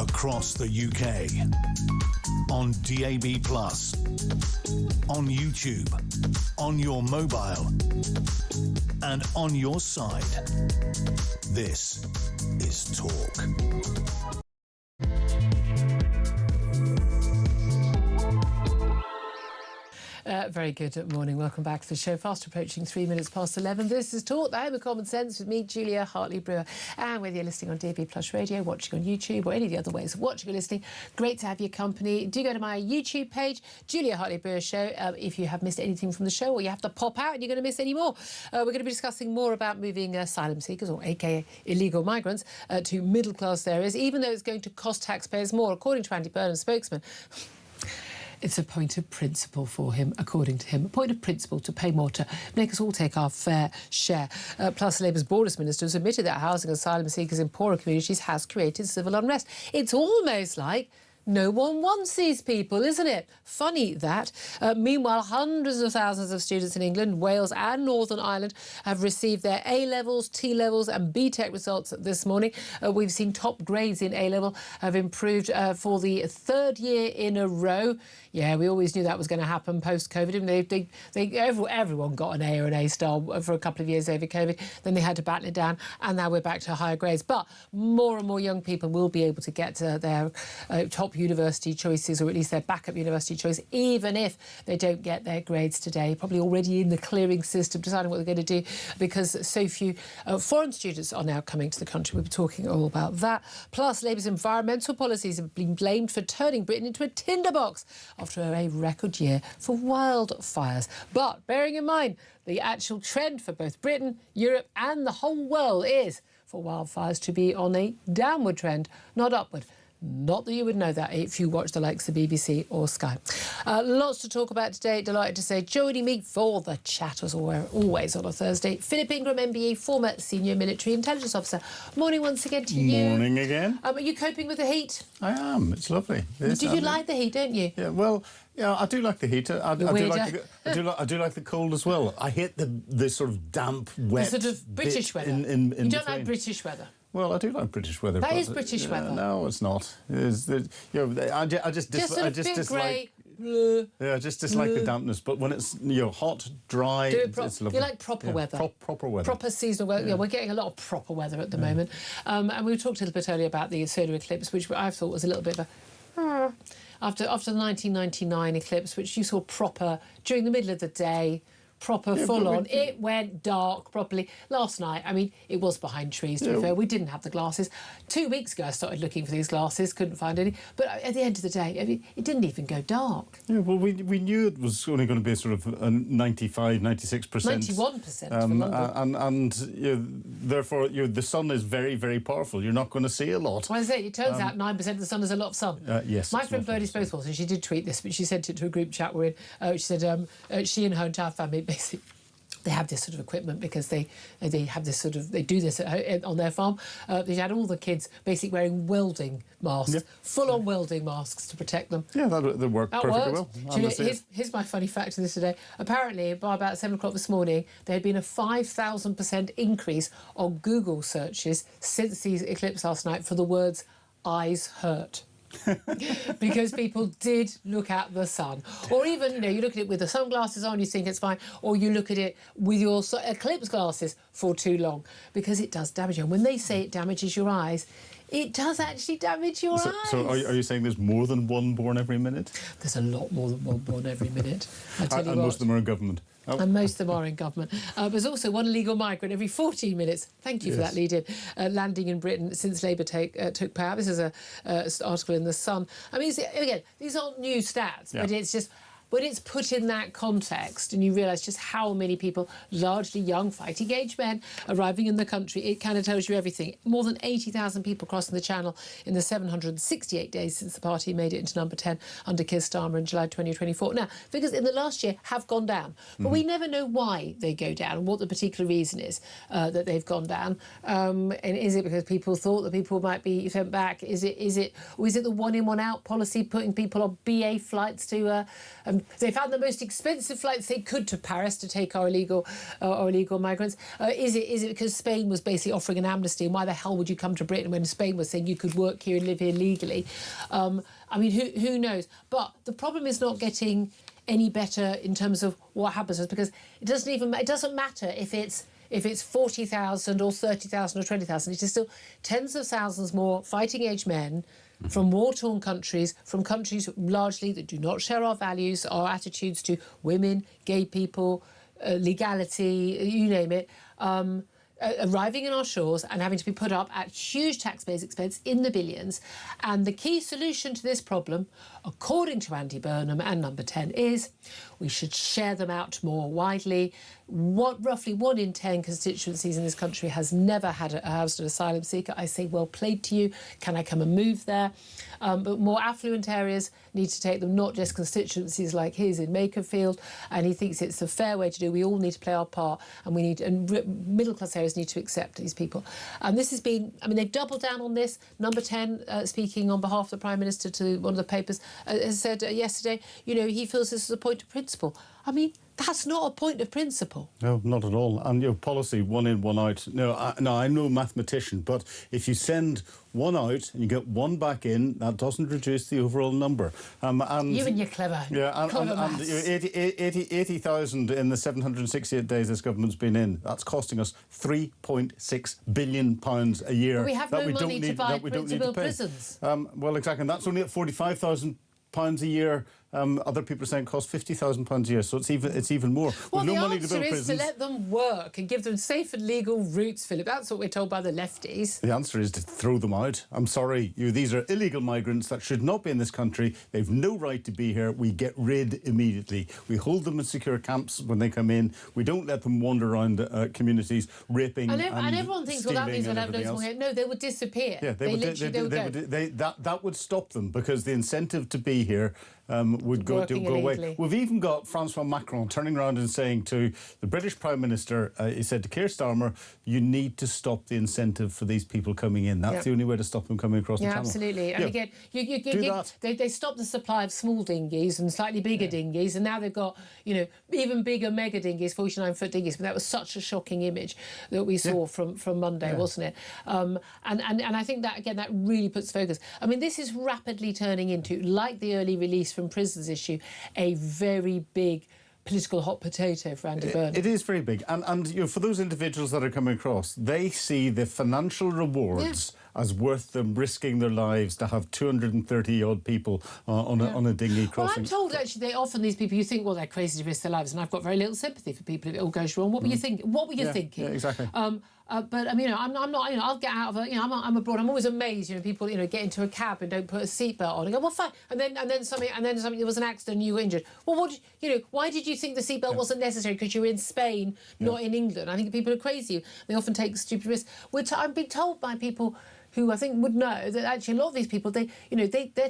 Speaker 1: Across the UK, on DAB+, on YouTube, on your mobile, and on your side. This is Talk.
Speaker 2: Very good morning. Welcome back to the show. Fast approaching 3 minutes past 11. This is Talk, the home of common sense, with me, Julia Hartley-Brewer. And whether you're listening on DAB Plus Radio, watching on YouTube, or any of the other ways of watching or listening, great to have your company. Do go to my YouTube page, Julia Hartley-Brewer Show, if you have missed anything from the show, or you have to pop out and you're going to miss any more. We're going to be discussing more about moving asylum seekers, or aka illegal migrants, to middle-class areas, even though it's going to cost taxpayers more, according to Andy Burnham, spokesman. It's a point of principle for him, according to him. A point of principle to pay more, to make us all take our fair share. Plus, Labour's Borders Minister has admitted that housing asylum seekers in poorer communities has created civil unrest. It's almost like no one wants these people, isn't it? Funny that. Meanwhile, hundreds of thousands of students in England, Wales and Northern Ireland have received their A-levels, T-levels and BTEC results this morning. We've seen top grades in A-level have improved for the third year in a row. Yeah, we always knew that was going to happen post-COVID. Everyone got an A or an A-star for a couple of years over COVID. Then they had to batten it down, and now we're back to higher grades. But more and more young people will be able to get to their top university choices, or at least their backup university choice, even if they don't get their grades today. Probably already in the clearing system, deciding what they're going to do, because so few foreign students are now coming to the country. We'll be talking all about that. Plus, Labour's environmental policies have been blamed for turning Britain into a tinderbox after a record year for wildfires. But bearing in mind, the actual trend for both Britain, Europe and the whole world is for wildfires to be on a downward trend, not upward. Not that you would know that if you watch the likes of BBC or Sky. Lots to talk about today. Delighted to say joining me for the chat, as always on a Thursday, Philip Ingram, MBE, former senior military intelligence officer. Morning once again to you.
Speaker 3: Morning again.
Speaker 2: Are you coping with the heat?
Speaker 3: I am. It's lovely.
Speaker 2: Did you like the heat, don't you?
Speaker 3: Yeah, well, yeah, I do like the heat. I do like the cold as well. I hate the sort of damp, wet,
Speaker 2: the sort of British weather.
Speaker 3: In
Speaker 2: you don't like British weather?
Speaker 3: Well, I do like British weather.
Speaker 2: That is British weather.
Speaker 3: No, it's not. I just dislike. Yeah, I just dislike the dampness. But when it's hot, dry, it's lovely.
Speaker 2: You like proper weather.
Speaker 3: Proper weather.
Speaker 2: Proper seasonal weather. Yeah, we're getting a lot of proper weather at the moment. And we talked a little bit earlier about the solar eclipse, which I thought was a little bit of a after the 1999 eclipse, which you saw proper during the middle of the day. Proper full on. It went dark properly. Last night, I mean, it was behind trees, to be fair. We didn't have the glasses. 2 weeks ago, I started looking for these glasses, couldn't find any. But at the end of the day, I mean, it didn't even go dark.
Speaker 3: Yeah, well, we knew it was only going to be sort of a 95, 96%.
Speaker 2: 91% for London.
Speaker 3: And therefore, the sun is very, very powerful. You're not going to see a lot.
Speaker 2: Well, it turns out 9% of the sun is a lot of sun.
Speaker 3: Yes.
Speaker 2: My friend Bertie Spothwell, and she did tweet this, but she sent it to a group chat we're in. She said she and her entire family basically, they have this sort of equipment because they have this sort of, they do this on their farm. They had all the kids basically wearing welding masks, full-on welding masks to protect them.
Speaker 3: Yeah, that worked perfectly well.
Speaker 2: Here's my funny fact of this today. Apparently, by about 7 o'clock this morning, there had been a 5,000% increase on Google searches since the eclipse last night for the words "eyes hurt." Because people did look at the sun, or even you look at it with the sunglasses on, you think it's fine, or you look at it with your eclipse glasses for too long, because it does damage you. And when they say it damages your eyes, it does actually damage your eyes.
Speaker 3: So are you saying there's more than one born every minute?
Speaker 2: There's a lot more than one born every minute. I tell you
Speaker 3: and
Speaker 2: what.
Speaker 3: Most of them are in government.
Speaker 2: And most of them are in government. There's also one illegal migrant every 14 minutes. Thank you for that lead-in. Landing in Britain since Labour took power. This is an article in The Sun. I mean, again, these aren't new stats, but it's just... When it's put in that context and you realise just how many people, largely young fighting-age men, arriving in the country, it kind of tells you everything. More than 80,000 people crossing the Channel in the 768 days since the party made it into number 10 under Keir Starmer in July 2024. Now, figures in the last year have gone down, but we never know why they go down and what the particular reason is that they've gone down. And is it because people thought that people might be sent back? Is it the one-in, one-out policy, putting people on BA flights to... they found the most expensive flights they could to Paris to take our illegal migrants. Is it because Spain was basically offering an amnesty, and why the hell would you come to Britain when Spain was saying you could work here and live here legally? I mean, who knows? But the problem is not getting any better in terms of what happens, because it doesn't matter if it's 40,000 or 30,000 or 20,000. It is still tens of thousands more fighting-age men from war-torn countries, from countries largely that do not share our values, our attitudes to women, gay people, legality, you name it, arriving in our shores and having to be put up at huge taxpayers' expense in the billions. And the key solution to this problem, according to Andy Burnham and Number 10, is we should share them out more widely. Roughly 1 in 10 constituencies in this country has never had a housed an asylum seeker. I say, well played to you. Can I come and move there? But more affluent areas need to take them, not just constituencies like his in Makerfield. And he thinks it's a fair way to do. We all need to play our part, and middle-class areas need to accept these people. And this has been, I mean, they've doubled down on this. Number 10, speaking on behalf of the Prime Minister to one of the papers, has said yesterday, he feels this is a point of principle. I mean, that's not a point of principle.
Speaker 3: No, not at all. And your policy, one in, one out. No, I'm no mathematician, but if you send one out and you get one back in, that doesn't reduce the overall number. And
Speaker 2: You and your clever,
Speaker 3: and
Speaker 2: maths.
Speaker 3: 80,000 in the 768 days this government's been in. That's costing us £3.6 billion a year.
Speaker 2: But we have
Speaker 3: that
Speaker 2: no
Speaker 3: we
Speaker 2: money
Speaker 3: don't
Speaker 2: to
Speaker 3: need,
Speaker 2: buy
Speaker 3: that we don't need to pay.
Speaker 2: prisons.
Speaker 3: Well, exactly, and that's only at £45,000 a year. Other people are saying it costs £50,000 a year, so it's even more.
Speaker 2: Well,
Speaker 3: We've
Speaker 2: the
Speaker 3: no money to build
Speaker 2: answer is to
Speaker 3: prisons.
Speaker 2: let them work and give them safe and legal routes, Philip. That's what we're told by the lefties.
Speaker 3: The answer is to throw them out. I'm sorry, these are illegal migrants that should not be in this country. They've no right to be here. We get rid immediately. We hold them in secure camps when they come in. We don't let them wander around communities, raping and
Speaker 2: everyone thinks, well, that means we'll have loads more here. No, they would disappear.
Speaker 3: Yeah, they would go. That would stop them, because the incentive to be here would go away. We've even got Francois Macron turning around and saying to the British Prime Minister, he said to Keir Starmer, you need to stop the incentive for these people coming in. That's the only way to stop them coming across the channel.
Speaker 2: Absolutely. And again, they stopped the supply of small dinghies and slightly bigger dinghies, and now they've got, even bigger mega dinghies, 49-foot dinghies. But that was such a shocking image that we saw from Monday, wasn't it? And I think that, again, that really puts focus. I mean, this is rapidly turning into, like the early release from prisons issue, a very big political hot potato for Andy Burnham.
Speaker 3: It is very big. And for those individuals that are coming across, they see the financial rewards as worth them risking their lives to have 230-odd people on a dinghy crossing.
Speaker 2: Well, I'm told, actually, these people, you think, well, they're crazy to risk their lives, and I've got very little sympathy for people if it all goes wrong. What were you thinking? What were you thinking?
Speaker 3: Yeah, exactly.
Speaker 2: But I mean, I'm not. I'll get out of a. I'm abroad. I'm always amazed. People, get into a cab and don't put a seatbelt on. And go, well, fine. And then something. There was an accident. And you were injured. Well, why did you think the seatbelt wasn't necessary? Because you were in Spain, not in England. I think people are crazy. They often take stupid risks. I'm being told by people who I think would know that actually a lot of these people, they're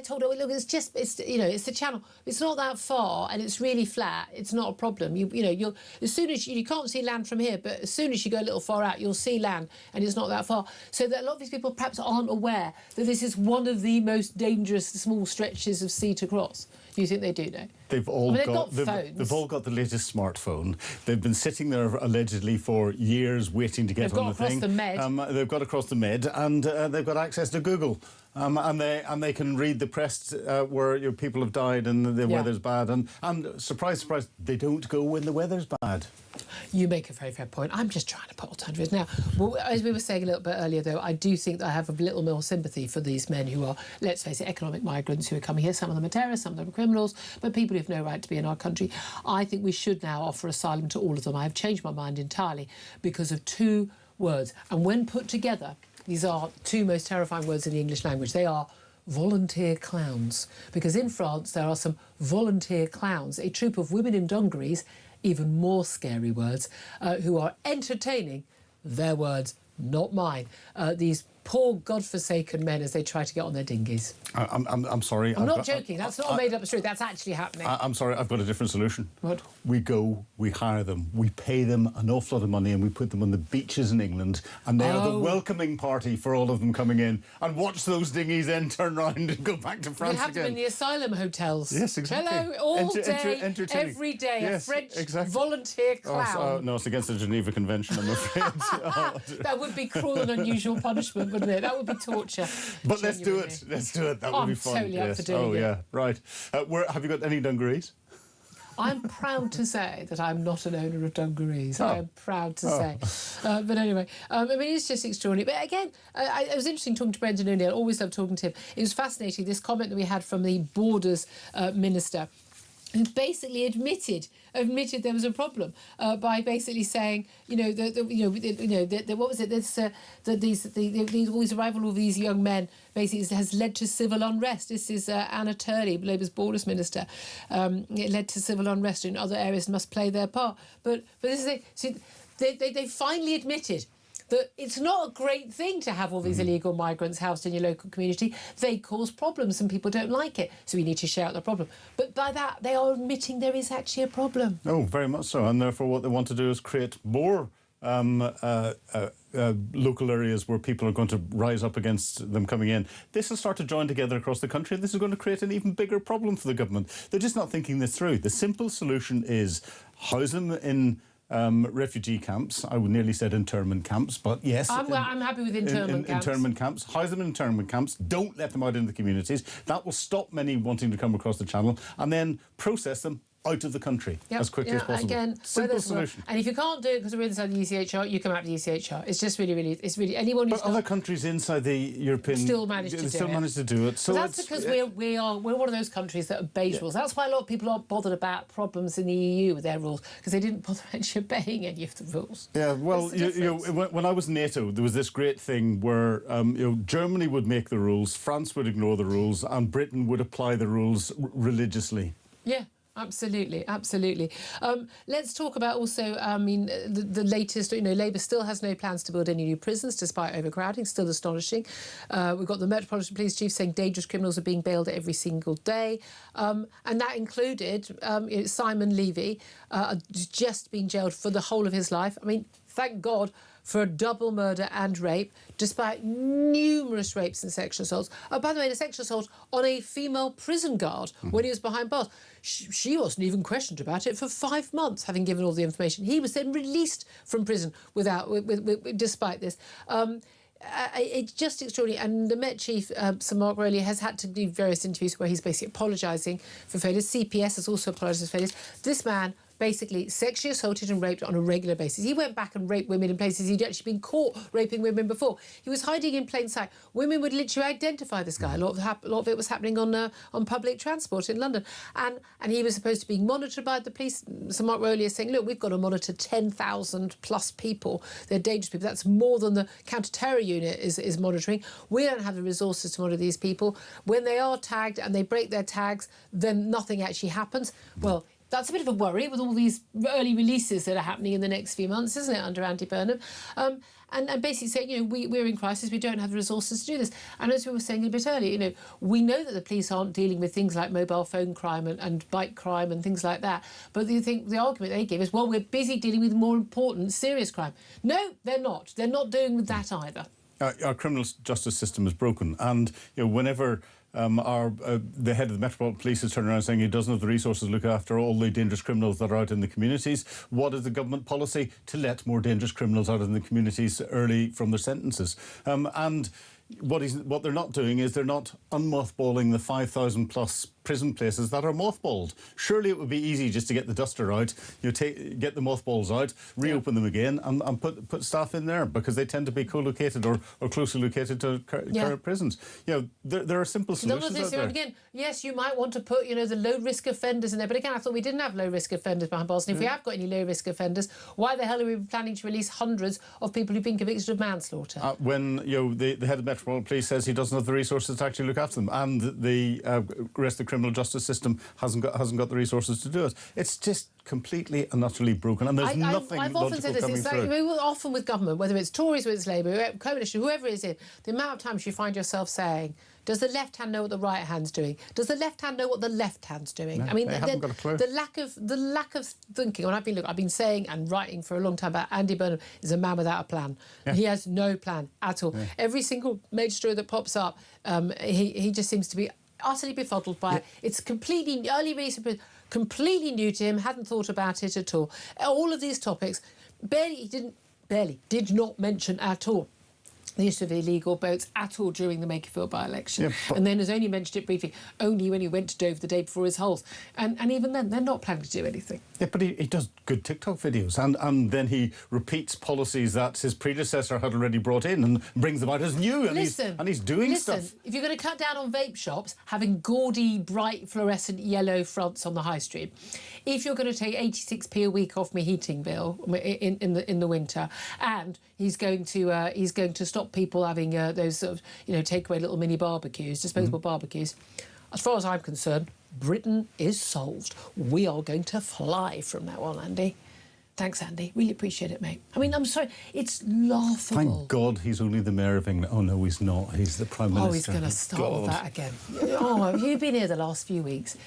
Speaker 2: told, oh, look, it's the channel. It's not that far and it's really flat. It's not a problem. As soon as you can't see land from here, but as soon as you go a little far out, you'll see land, and it's not that far. So that a lot of these people perhaps aren't aware that this is one of the most dangerous small stretches of sea to cross. Do you think they do know?
Speaker 3: They've all
Speaker 2: got phones.
Speaker 3: They've all got the latest smartphone. They've been sitting there allegedly for years waiting to get on the thing. They've got across the Med, and they've got access to Google. And they can read the press where people have died and the weather's bad. And surprise, surprise, they don't go when the weather's bad.
Speaker 2: You make a very fair point. I'm just trying to put alternatives. Now, as we were saying a little bit earlier, though, I do think that I have a little more sympathy for these men who are, let's face it, economic migrants who are coming here. Some of them are terrorists, some of them are criminals, but people who have no right to be in our country. I think we should now offer asylum to all of them. I have changed my mind entirely because of two words. And when put together, these are two most terrifying words in the English language. They are volunteer clowns. Because in France, there are some volunteer clowns, a troupe of women in dungarees, even more scary words, who are entertaining their words, not mine. These poor godforsaken men as they try to get on their dinghies.
Speaker 3: I'm sorry.
Speaker 2: I'm not joking. That's not a made-up truth. That's actually happening.
Speaker 3: I'm sorry. I've got a different solution.
Speaker 2: What?
Speaker 3: We go, we hire them, we pay them an awful lot of money, and we put them on the beaches in England, and they are the welcoming party for all of them coming in. And watch those dinghies then turn round and go back to France again.
Speaker 2: We have them in the asylum hotels.
Speaker 3: Yes, exactly.
Speaker 2: Hello, all day, every day. Yes, a French volunteer clown.
Speaker 3: No, it's against the Geneva Convention, I'm afraid.
Speaker 2: That would be cruel and unusual punishment, wouldn't it? That would be torture.
Speaker 3: But let's do it. Let's do it. That would be fun.
Speaker 2: I'm totally up for doing it.
Speaker 3: Oh, yeah, right. Have you got any dungarees?
Speaker 2: I'm proud to say that I'm not an owner of dungarees. I am proud to say. But anyway, I mean, it's just extraordinary. But again, it was interesting talking to Brendan O'Neill. Always love talking to him. It was fascinating, this comment that we had from the Borders Minister, who basically admitted there was a problem by basically saying, what was it? These arrival of these young men basically has led to civil unrest. This is Anna Turley, Labour's Borders Minister. It led to civil unrest, and other areas must play their part. But this is they finally admitted that it's not a great thing to have all these illegal migrants housed in your local community. They cause problems and people don't like it. So we need to share out the problem. But by that, they are admitting there is actually a problem.
Speaker 3: Oh, very much so. And therefore what they want to do is create more local areas where people are going to rise up against them coming in. This will start to join together across the country. This is going to create an even bigger problem for the government. They're just not thinking this through. The simple solution is house them in refugee camps. I would nearly said internment camps, but yes.
Speaker 2: I'm happy with internment camps.
Speaker 3: Internment camps. House them in internment camps. Don't let them out into the communities. That will stop many wanting to come across the channel, and then process them out of the country as quickly as possible.
Speaker 2: Again,
Speaker 3: simple solution.
Speaker 2: And if you can't do it because we're inside the ECHR, you come out of the ECHR. It's just really anyone who's
Speaker 3: But other countries inside the European
Speaker 2: still manage to do it.
Speaker 3: So
Speaker 2: that's because we're one of those countries that obeys rules. That's why a lot of people aren't bothered about problems in the EU with their rules, because they didn't bother actually obeying any of the rules.
Speaker 3: Yeah, well, when I was in NATO, there was this great thing where Germany would make the rules, France would ignore the rules, and Britain would apply the rules religiously.
Speaker 2: Yeah. Absolutely. Let's talk about also, the latest, Labour still has no plans to build any new prisons despite overcrowding, still astonishing. We've got the Metropolitan Police Chief saying dangerous criminals are being bailed every single day. And that included Simon Levy, just been jailed for the whole of his life. I mean, thank God for a double murder and rape, despite numerous rapes and sexual assaults. Oh, by the way, a sexual assault on a female prison guard when he was behind bars. She wasn't even questioned about it for 5 months, having given all the information. He was then released from prison despite this. It's just extraordinary. And the Met Chief, Sir Mark Rowley, has had to do various interviews where he's basically apologising for failures. CPS has also apologised for failures. This man basically sexually assaulted and raped on a regular basis. He went back and raped women in places he'd actually been caught raping women before. He was hiding in plain sight. Women would literally identify this guy. A lot of it was happening on public transport in London. And he was supposed to be monitored by the police. Sir Mark Rowley is saying, look, we've got to monitor 10,000 plus people. They're dangerous people. That's more than the counter-terror unit is monitoring. We don't have the resources to monitor these people. When they are tagged and they break their tags, then nothing actually happens. Well, that's a bit of a worry with all these early releases that are happening in the next few months, isn't it, under Andy Burnham? And basically saying, we're in crisis, we don't have the resources to do this. And as we were saying a bit earlier, we know that the police aren't dealing with things like mobile phone crime and bike crime and things like that. But the argument they give is, well, we're busy dealing with more important, serious crime. No, they're not. They're not doing with that either.
Speaker 3: Our criminal justice system is broken, and whenever the head of the Metropolitan Police is turning around saying he doesn't have the resources to look after all the dangerous criminals that are out in the communities, what is the government policy? To let more dangerous criminals out in the communities early from their sentences. And what they're not doing is they're not unmothballing the 5,000 plus prison places that are mothballed. Surely it would be easy just to get the duster out, get the mothballs out, reopen them again, and put staff in there, because they tend to be co-located or closely located to current prisons. There are simple solutions out there.
Speaker 2: Again, yes, you might want to put the low-risk offenders in there, but again, I thought we didn't have low-risk offenders behind bars, and if we have got any low-risk offenders, why the hell are we planning to release hundreds of people who've been convicted of manslaughter?
Speaker 3: When the head of the Metropolitan Police says he doesn't have the resources to actually look after them, and the rest of the criminal justice system hasn't got the resources to do it. It's just completely and utterly broken, and there's nothing
Speaker 2: I've
Speaker 3: logical
Speaker 2: often said this.
Speaker 3: coming through.
Speaker 2: Often with government, whether it's Tories, whether it's Labour, coalition, whoever it is in, the amount of times you find yourself saying, does the left hand know what the right hand's doing? Does the left hand know what the left hand's doing?
Speaker 3: No,
Speaker 2: I mean,
Speaker 3: they haven't got a clue.
Speaker 2: The lack of thinking. And I've been saying and writing for a long time about Andy Burnham is a man without a plan. Yeah. He has no plan at all. Yeah. Every single major story that pops up, he just seems to be utterly befuddled by it. It's completely early release, completely new to him. Hadn't thought about it at all. All of these topics, did not mention at all the issue of illegal boats at all during the Makerfield by-election. Yeah, and then has only mentioned it briefly, only when he went to Dover the day before his holes. And even then, they're not planning to do anything.
Speaker 3: Yeah, but he does good TikTok videos, and then he repeats policies that his predecessor had already brought in and brings them out as new, and he's doing stuff.
Speaker 2: If you're going to cut down on vape shops having gaudy, bright, fluorescent yellow fronts on the high street, if you're going to take 86p a week off my heating bill in the winter, and he's going to stop people having those sort of takeaway little mini barbecues, disposable barbecues, as far as I'm concerned, Britain is solved. We are going to fly from now on, Andy. Thanks, Andy. Really appreciate it, mate. I mean, I'm sorry, it's laughable.
Speaker 3: Thank God he's only the Mayor of England. Oh, no, he's not. He's the Prime Minister.
Speaker 2: Oh, he's going to start that again. Oh, have you been here the last few weeks?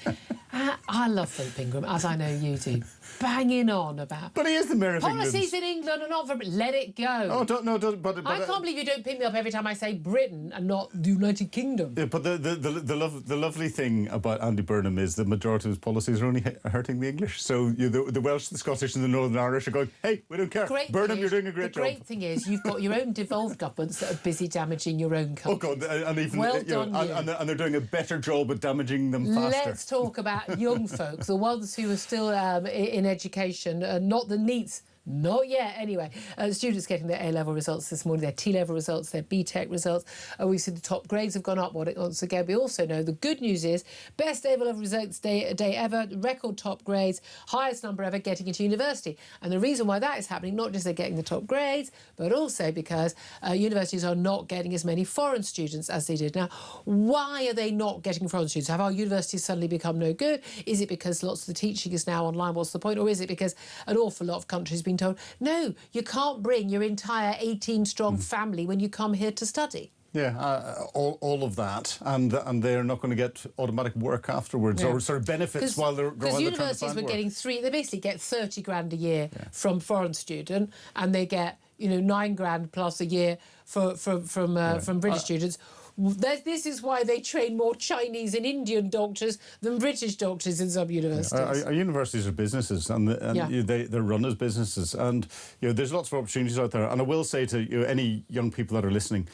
Speaker 2: I love Philip Ingram, as I know you do. Banging on about...
Speaker 3: But he is the mayor of England.
Speaker 2: Policies in England are not for... Let it go.
Speaker 3: Oh, don't. But
Speaker 2: I can't believe you don't pick me up every time I say Britain and not the United Kingdom.
Speaker 3: Yeah, but the lovely thing about Andy Burnham is the majority of his policies are only hurting the English. So the Welsh, the Scottish and the Northern Irish are going, hey, we don't care. Burnham, you're doing a great job.
Speaker 2: The great thing is you've got your own devolved governments that are busy damaging your own country.
Speaker 3: Oh, God. And even,
Speaker 2: well done,
Speaker 3: and they're doing a better job at damaging them faster.
Speaker 2: Let's talk about young folk, the ones who are still in education, not the NEETs. Not yet, anyway. Students getting their A-level results this morning, their T-level results, their B-Tech results. We've seen the top grades have gone up once again. We also know the good news is best A-level results day ever, record top grades, highest number ever getting into university. And the reason why that is happening, not just they're getting the top grades, but also because universities are not getting as many foreign students as they did. Now, why are they not getting foreign students? Have our universities suddenly become no good? Is it because lots of the teaching is now online? What's the point? Or is it because an awful lot of countries have been told, no, you can't bring your entire 18-strong family when you come here to study?
Speaker 3: Yeah, all of that, and they're not going to get automatic work afterwards or sort of benefits while they're
Speaker 2: because universities were getting they basically get 30 grand a year from foreign student, and they get 9 grand plus a year from British students. This is why they train more Chinese and Indian doctors than British doctors in some universities.
Speaker 3: Our universities are businesses, and they're run as businesses, and there's lots of opportunities out there. And I will say to any young people that are listening,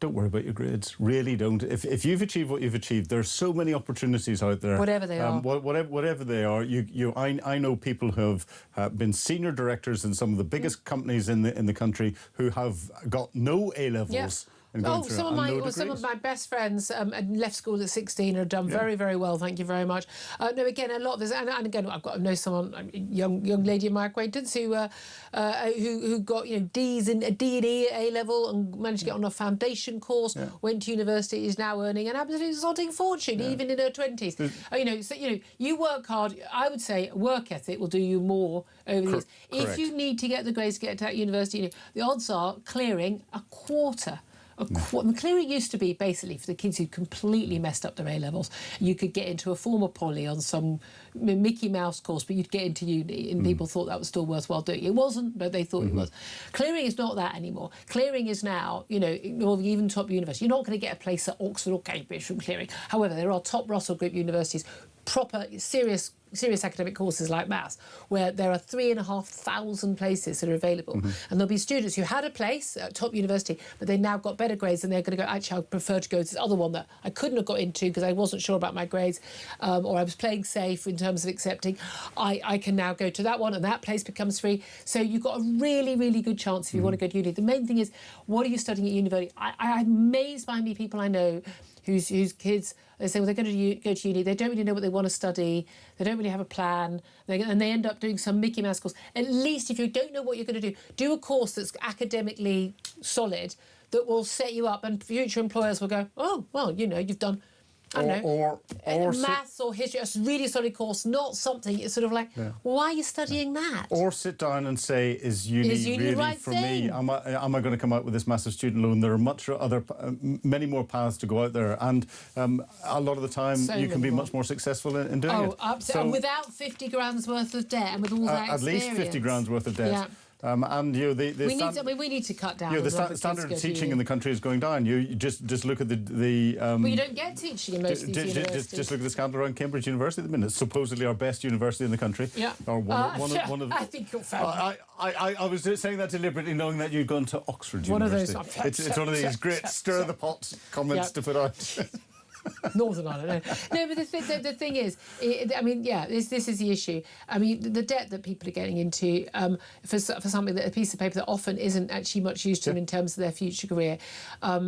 Speaker 3: don't worry about your grades. Really don't. If you've achieved what you've achieved, there's so many opportunities out there.
Speaker 2: Whatever they are.
Speaker 3: Whatever they are. I know people who have been senior directors in some of the biggest companies in the country who have got no A-levels.
Speaker 2: Yeah. Some of my best friends left school at 16 and have done very, very well. Thank you very much. Again, a lot of this, and again, I've got to know someone, a young lady in my acquaintance who got D's in a D and E A level and managed to get on a foundation course. Went to university, is now earning an absolute sodding fortune, even in her 20s. You work hard. I would say work ethic will do you more over the years. If you need to get the grades to get to university, the odds are clearing a quarter. Clearing used to be basically for the kids who completely messed up their A-levels. You could get into a former poly on some Mickey Mouse course, but you'd get into uni, and people thought that was still worthwhile doing. It wasn't, but they thought it was. Clearing is not that anymore. Clearing is now, even top university. You're not going to get a place at Oxford or Cambridge from clearing. However, there are top Russell Group universities, proper, serious academic courses like maths, where there are 3,500 places that are available. And there'll be students who had a place at top university, but they've now got better grades, and they're going to go, actually, I prefer to go to this other one that I couldn't have got into because I wasn't sure about my grades, or I was playing safe in terms of accepting. I can now go to that one, and that place becomes free. So you've got a really, really good chance if you want to go to uni. The main thing is, what are you studying at university? I'm amazed by how many people I know whose kids, they say, well, they're going to go to uni, they don't really know what they want to study, they don't really have a plan, and they end up doing some Mickey Mouse course. At least if you don't know what you're going to do a course that's academically solid that will set you up, and future employers will go, oh, well, you've done... or maths or history, a really solid course, not something it's sort of like, why are you studying that?
Speaker 3: Or sit down and say, is uni really
Speaker 2: right
Speaker 3: for
Speaker 2: thing?
Speaker 3: me? Am I going to come out with this massive student loan? There are many more paths to go out there, and a lot of the time you can be much more successful in doing it.
Speaker 2: Oh, absolutely. So, and without 50 grand's worth of debt, and with all that experience.
Speaker 3: At least 50 grand's worth of debt.
Speaker 2: Yeah.
Speaker 3: We
Speaker 2: need to cut down.
Speaker 3: The standard of teaching in the country is going down. You just look at the.
Speaker 2: Well, you don't get teaching in most of these universities.
Speaker 3: Just look at the scandal around Cambridge University at the minute. It's supposedly our best university in the country.
Speaker 2: Yeah.
Speaker 3: Or one of.
Speaker 2: I think you're fabulous.
Speaker 3: I was saying that deliberately, knowing that you'd gone to Oxford University. It's one of these great stir the pot comments to put out.
Speaker 2: Northern Ireland. No, but the thing is, this is the issue. I mean, the debt that people are getting into for something that a piece of paper that often isn't actually much use to them in terms of their future career. I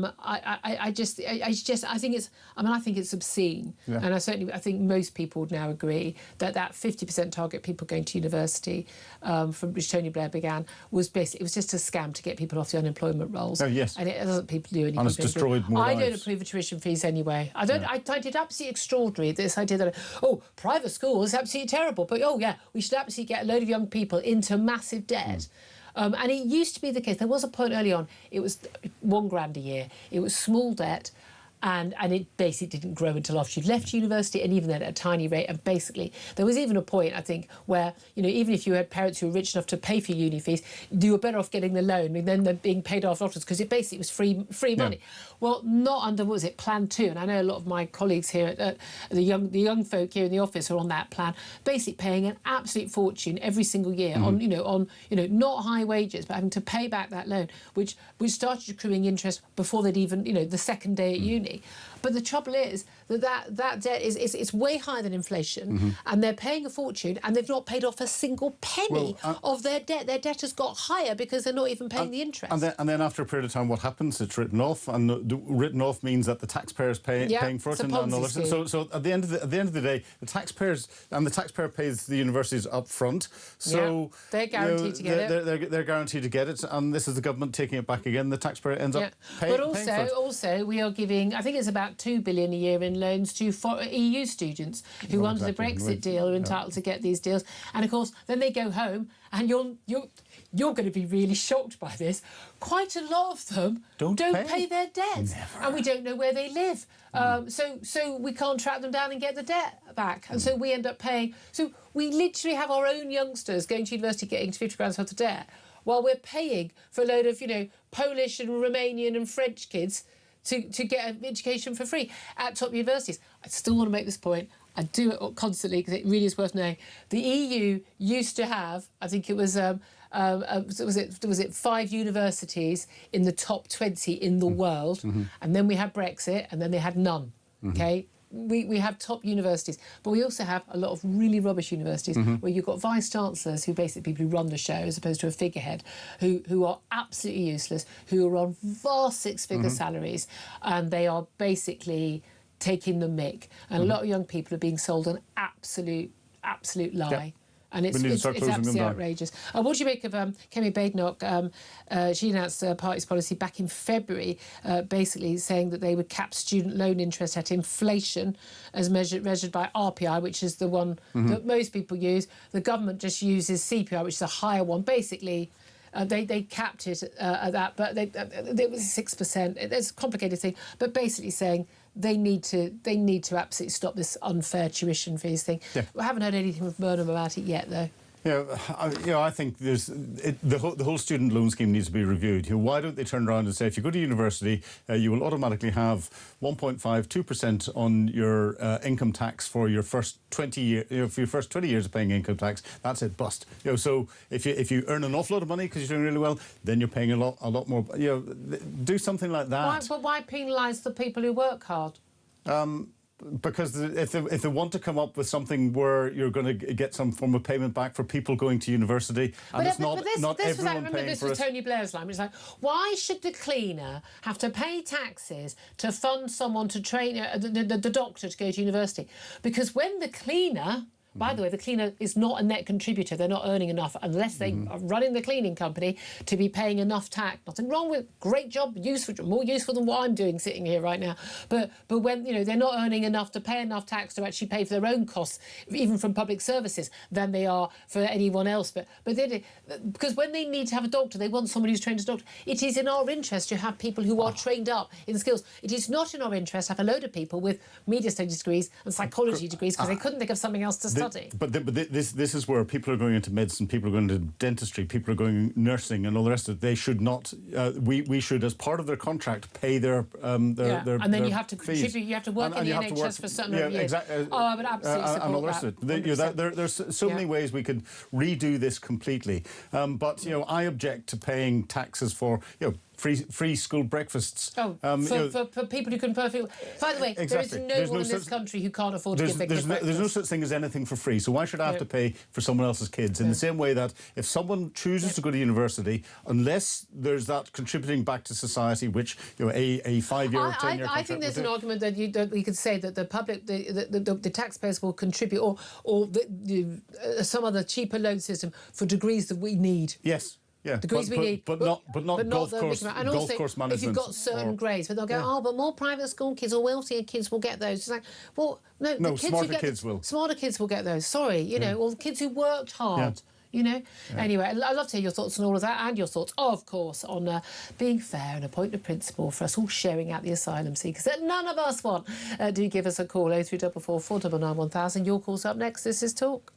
Speaker 2: think it's obscene, and I think most people would now agree that 50% target people going to university, from which Tony Blair began, was basically, it was just a scam to get people off the unemployment rolls.
Speaker 3: Oh yes,
Speaker 2: and it doesn't people do anything.
Speaker 3: And it's destroyed more lives.
Speaker 2: I don't approve of tuition fees anyway. I find it absolutely extraordinary, this idea that, private school is absolutely terrible, but we should absolutely get a load of young people into massive debt. And it used to be the case. There was a point early on, it was £1 grand a year. It was small debt. And it basically didn't grow until after you'd left university, and even then at a tiny rate. And basically, there was even a point, I think, where, you know, even if you had parents who were rich enough to pay for uni fees, you were better off getting the loan and then being paid off afterwards, because it basically was free money. Well, not under, what was it, Plan 2? And I know a lot of my colleagues here, the young folk here in the office are on that plan, basically paying an absolute fortune every single year on not high wages, but having to pay back that loan, which started accruing interest before they'd even, you know, the second day at uni. But the trouble is that debt is way higher than inflation, and they're paying a fortune, and they've not paid off a single penny of their debt. Their debt has got higher because they're not even paying the interest.
Speaker 3: And then after a period of time, what happens? It's written off, and written off means that the taxpayer's paying for it. So at the end of the day, the taxpayer pays the universities up front. So
Speaker 2: they're guaranteed to get it.
Speaker 3: They're guaranteed to get it, and this is the government taking it back again. The taxpayer ends up paying for it.
Speaker 2: But also we are giving, I think it's about $2 billion a year in loans to EU students who, under the Brexit deal, are entitled to get these deals. And of course, then they go home, and you're going to be really shocked by this. Quite a lot of them don't pay their debt, and we don't know where they live. So we can't track them down and get the debt back, and so we end up paying. So we literally have our own youngsters going to university getting 50 grand worth of debt, while we're paying for a load of, you know, Polish and Romanian and French kids to get an education for free at top universities. I still want to make this point. I do it constantly because it really is worth knowing. The EU used to have, I think it was, was it 5 universities in the top 20 in the world, and then we had Brexit, and then they had none. Okay. We have top universities, but we also have a lot of really rubbish universities where you've got vice-chancellors who basically people who run the show as opposed to a figurehead, who are absolutely useless, who are on vast six-figure salaries, and they are basically taking the mick. And a lot of young people are being sold an absolute lie.
Speaker 3: Yeah.
Speaker 2: And it's absolutely outrageous. What do you make of Kemi Badenoch? She announced the party's policy back in February, basically saying that they would cap student loan interest at inflation as measured by RPI, which is the one that most people use. The government just uses CPI, which is a higher one. Basically, they capped it at that, but it was 6%. It's a complicated thing, but basically saying they need to absolutely stop this unfair tuition fees thing. Yeah. We haven't heard anything from Burnham about it yet, though.
Speaker 3: I think the whole student loan scheme needs to be reviewed. Why don't they turn around and say, if you go to university, you will automatically have 1.52% on your income tax for your first 20 years. For your first 20 years of paying income tax, that's it, bust. So if you earn an awful lot of money because you're doing really well, then you're paying a lot more. Do something like that.
Speaker 2: Why penalise the people who work hard?
Speaker 3: Because if they want to come up with something where you're going to get some form of payment back for people going to university, and it's not everyone paying for it.
Speaker 2: This was Tony Blair's line. It's like, why should the cleaner have to pay taxes to fund someone to train the doctor to go to university? Because when the cleaner... By the way, the cleaner is not a net contributor. They're not earning enough unless they are running the cleaning company to be paying enough tax. Nothing wrong with great job, more useful than what I'm doing sitting here right now. But when they're not earning enough to pay enough tax to actually pay for their own costs, even from public services, than they are for anyone else. But because when they need to have a doctor, they want somebody who's trained as a doctor. It is in our interest to have people who are trained up in skills. It is not in our interest to have a load of people with media studies degrees and psychology degrees because they couldn't think of something else to study.
Speaker 3: But this is where people are going into medicine, people are going into dentistry, people are going nursing, and all the rest of it. They should not. We should, as part of their contract, pay their
Speaker 2: and then
Speaker 3: their
Speaker 2: you have to
Speaker 3: fees.
Speaker 2: contribute. You have to work in the NHS for a certain number of years.
Speaker 3: Exactly.
Speaker 2: I would absolutely support
Speaker 3: and all the rest of it. There's so many ways we could redo this completely. But I object to paying taxes for free school breakfasts.
Speaker 2: For people who can perfectly... By the way,
Speaker 3: exactly.
Speaker 2: There is no one in this country who can't afford to give their kids breakfast.
Speaker 3: There's no such thing as anything for free, so why should I have to pay for someone else's kids? In the same way that if someone chooses to go to university, unless there's that contributing back to society, which a 5-year or 10-year contract...
Speaker 2: I think there's an argument that we could say that the public, the taxpayers will contribute, or some other cheaper loan system for degrees that we need.
Speaker 3: Yes. Yeah,
Speaker 2: degrees we need,
Speaker 3: but not golf course management.
Speaker 2: If you've got certain grades, but they'll go, but more private school kids or wealthier kids will get those. It's like, well, no, the kids
Speaker 3: smarter kids will.
Speaker 2: Smarter kids will get those. Sorry, or the kids who worked hard. you know. Anyway, I'd love to hear your thoughts on all of that, and your thoughts, of course, on being fair and a point of principle for us all sharing out the asylum seekers that none of us want. Do give us a call, 0344 499 1000. Your call's up next. This is Talk.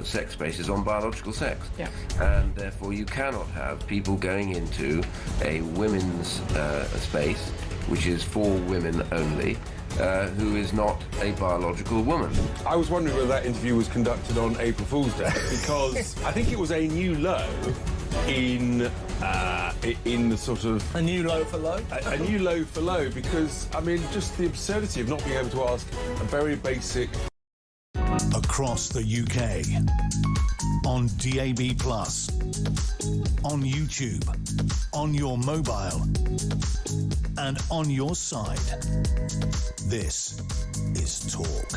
Speaker 8: Sex spaces on biological sex.
Speaker 2: Yeah.
Speaker 8: And therefore you cannot have people going into a women's space, which is for women only, who is not a biological woman.
Speaker 9: I was wondering whether that interview was conducted on April Fool's Day, because I think it was a new low in the sort of...
Speaker 10: A new low for low?
Speaker 9: A new low for low, because, I mean, just the absurdity of not being able to ask a very basic...
Speaker 1: Across the UK, on DAB+, on YouTube, on your mobile, and on your side. This is Talk.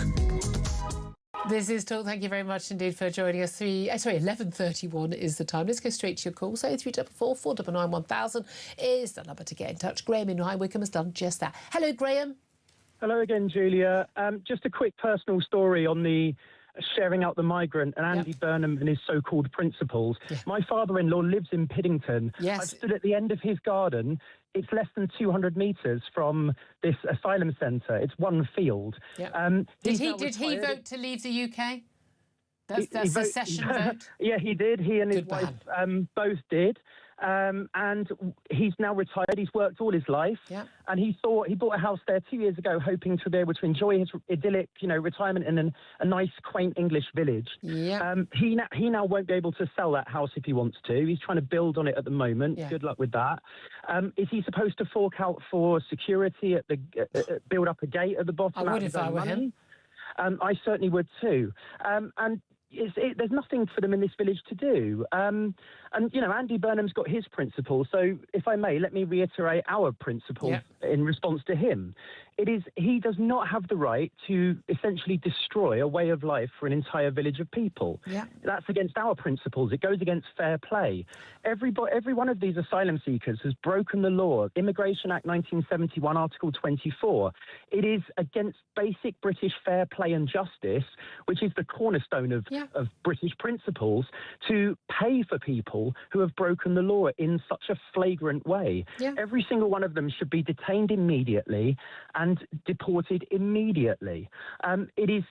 Speaker 2: This is Talk. Thank you very much indeed for joining us. 11:31 is the time. Let's go straight to your call. So 0344 499 1000 is the number to get in touch. Graham in High Wycombe has done just that. Hello, Graham.
Speaker 5: Hello again, Julia. Just a quick personal story on the sharing out the migrant and Andy Burnham and his so-called principles.
Speaker 2: Yeah.
Speaker 5: My father-in-law lives in Piddington.
Speaker 2: Yes.
Speaker 5: I've stood at the end of his garden. It's less than 200 metres from this asylum centre. It's one field.
Speaker 2: Yeah. Did he vote to leave the UK? That's the session vote?
Speaker 5: Yeah, he did. He and his wife both did. And he's now retired. He's worked all his life.
Speaker 2: Yeah.
Speaker 5: And he bought a house there 2 years ago, hoping to be able to enjoy his idyllic, retirement in a nice, quaint English village.
Speaker 2: Yeah.
Speaker 5: He now won't be able to sell that house if he wants to. He's trying to build on it at the moment.
Speaker 2: Yeah.
Speaker 5: Good luck with that. Is he supposed to fork out for security at the build up a gate at the bottom?
Speaker 2: I would if I were him.
Speaker 5: I certainly would too. And there's nothing for them in this village to do. And, Andy Burnham's got his principles. So, if I may, let me reiterate our principles in response to him. he does not have the right to essentially destroy a way of life for an entire village of people.
Speaker 2: Yeah.
Speaker 5: That's against our principles. It goes against fair play. Every one of these asylum seekers has broken the law. Immigration Act 1971, Article 24. It is against basic British fair play and justice, which is the cornerstone of British principles, to pay for people who have broken the law in such a flagrant way.
Speaker 2: Yeah.
Speaker 5: Every single one of them should be detained immediately and deported immediately. And these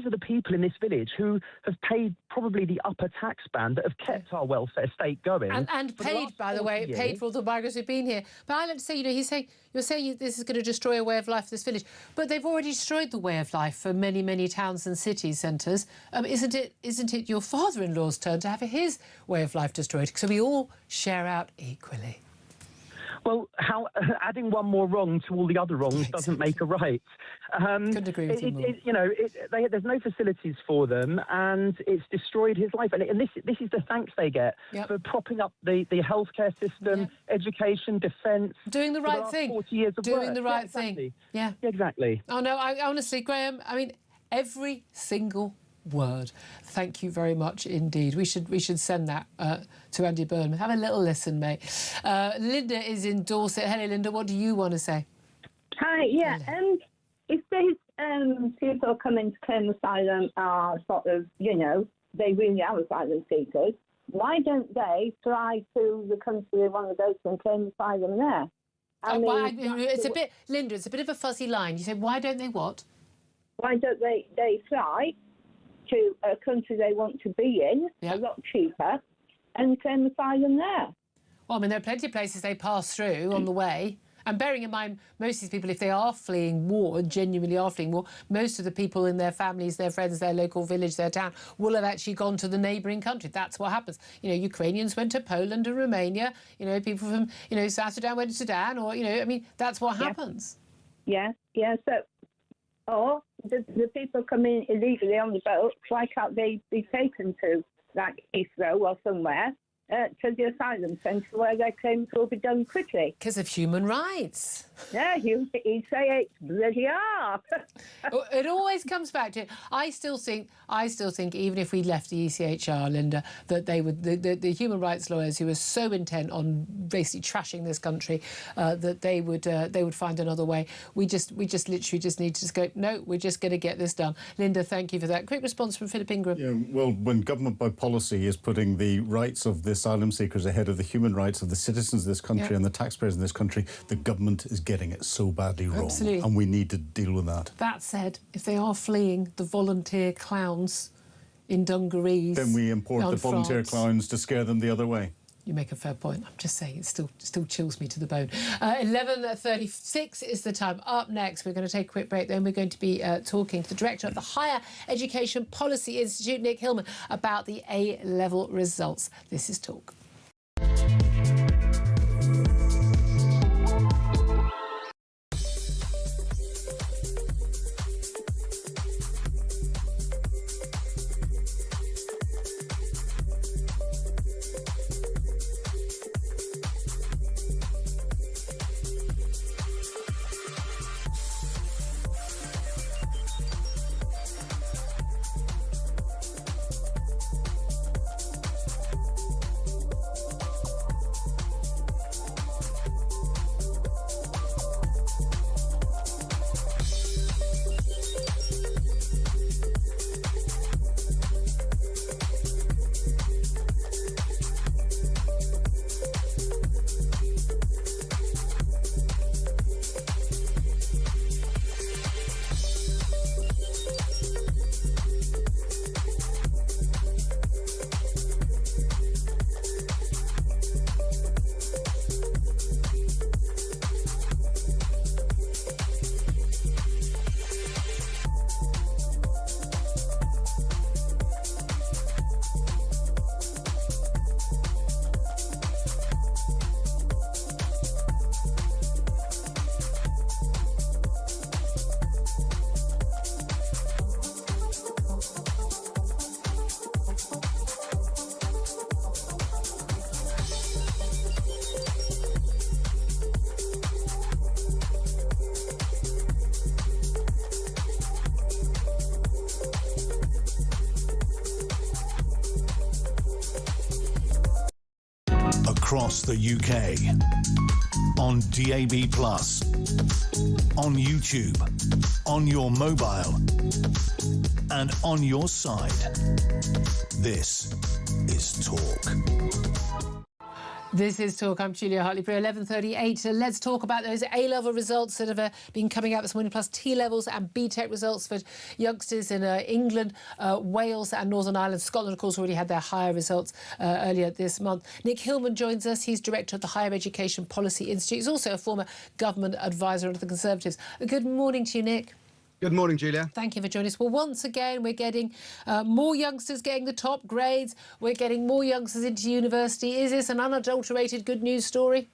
Speaker 5: are the people in this village who have paid probably the upper tax band that have kept our welfare state going.
Speaker 2: And paid, by the way, paid for all the migrants who've been here. But I like to say, you're saying this is going to destroy a way of life for this village, but they've already destroyed the way of life for many, many towns and city centres. Isn't it your father-in-law's turn to have his way of life destroyed? So we all share out equally.
Speaker 5: Well, adding one more wrong to all the other wrongs doesn't make a right.
Speaker 2: Couldn't agree with you more.
Speaker 5: There's no facilities for them, and it's destroyed his life. And this is the thanks they get for propping up the healthcare system, education, defence.
Speaker 2: Doing the right thing.
Speaker 5: 40 years of
Speaker 2: Doing
Speaker 5: work.
Speaker 2: the right thing. Yeah.
Speaker 5: Exactly.
Speaker 2: Oh, no, honestly, Graham, every single word. Thank you very much indeed. We should send that to Andy Burnham. Have a little listen, mate. Linda is in Dorset. Hello, Linda. What do you want to say?
Speaker 10: Hi. Yeah. If these people coming to claim asylum are sort of, they really are asylum seekers, why don't they fly to the country they want to go to and claim asylum there?
Speaker 2: Linda, it's a bit of a fuzzy line. You say, why don't they what?
Speaker 10: Why don't they fly to a country they want to be in, a lot cheaper, and claim asylum there?
Speaker 2: Well, there are plenty of places they pass through on the way. And bearing in mind, most of these people, if they are fleeing war, genuinely are fleeing war, most of the people in their families, their friends, their local village, their town, will have actually gone to the neighbouring country. That's what happens. Ukrainians went to Poland and Romania. People from, South Sudan went to Sudan, or, that's what happens.
Speaker 10: Yeah. So, or the people coming illegally on the boat, why can't they be taken to, like, Heathrow or somewhere, to the asylum centre where their claims will be done quickly?
Speaker 2: Because of human rights.
Speaker 10: Yeah, you say it's bloody are.
Speaker 2: It always comes back to it. I still think, even if we left the ECHR, Linda, that they would, the human rights lawyers who are so intent on basically trashing this country, that they would find another way. We just literally need to just go, no, we're just going to get this done. Linda, thank you for that. Quick response from Philip Ingram.
Speaker 3: Yeah, well, when government by policy is putting the rights of the asylum seekers ahead of the human rights of the citizens of this country and the taxpayers in this country, the government is getting it so badly wrong.
Speaker 2: Absolutely.
Speaker 3: And we need to deal with that.
Speaker 2: That said, if they are fleeing the volunteer clowns in dungarees,
Speaker 3: then we import the volunteer clowns to scare them the other way.
Speaker 2: You make a fair point. I'm just saying, it still chills me to the bone. 11:36 is the time. Up next, we're going to take a quick break. Then we're going to be talking to the director of the Higher Education Policy Institute, Nick Hillman, about the A-level results. This is Talk.
Speaker 1: Across the UK. On DAB+. On YouTube. On your mobile. And on your side. This is Talk.
Speaker 2: This is Talk. I'm Julia Hartley-Brewer, 11:38. Let's talk about those A-level results that have been coming out this morning, plus T-levels and B-Tech results for youngsters in England, Wales and Northern Ireland. Scotland, of course, already had their higher results earlier this month. Nick Hillman joins us. He's director of the Higher Education Policy Institute. He's also a former government advisor under the Conservatives. Good morning to you, Nick.
Speaker 11: Good morning, Julia.
Speaker 2: Thank you for joining us. Well, once again, we're getting more youngsters getting the top grades. We're getting more youngsters into university. Is this an unadulterated good news story?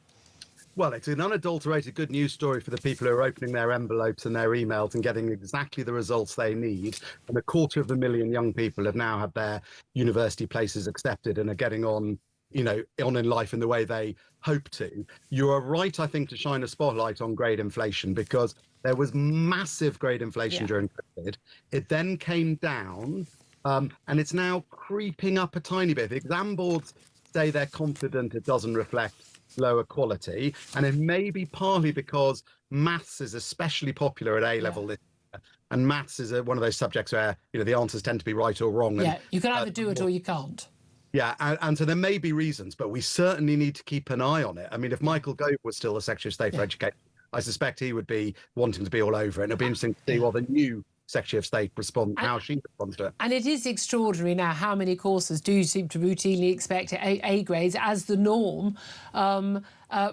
Speaker 11: Well, it's an unadulterated good news story for the people who are opening their envelopes and their emails and getting exactly the results they need. And 250,000 young people have now had their university places accepted and are getting on in life in the way they hope to. You are right, I think, to shine a spotlight on grade inflation, because there was massive grade inflation during COVID. It then came down, and it's now creeping up a tiny bit. The exam boards say they're confident it doesn't reflect lower quality, and it may be partly because maths is especially popular at A-level this year, and maths is one of those subjects where the answers tend to be right or wrong.
Speaker 2: Yeah,
Speaker 11: and,
Speaker 2: you can either do it or you can't.
Speaker 11: Yeah, and so there may be reasons, but we certainly need to keep an eye on it. I mean, if Michael Gove was still the Secretary of State for Education, I suspect he would be wanting to be all over it. And it'll be interesting to see what the new Secretary of State how she responds to it.
Speaker 2: And it is extraordinary now how many courses do seem to routinely expect A grades as the norm.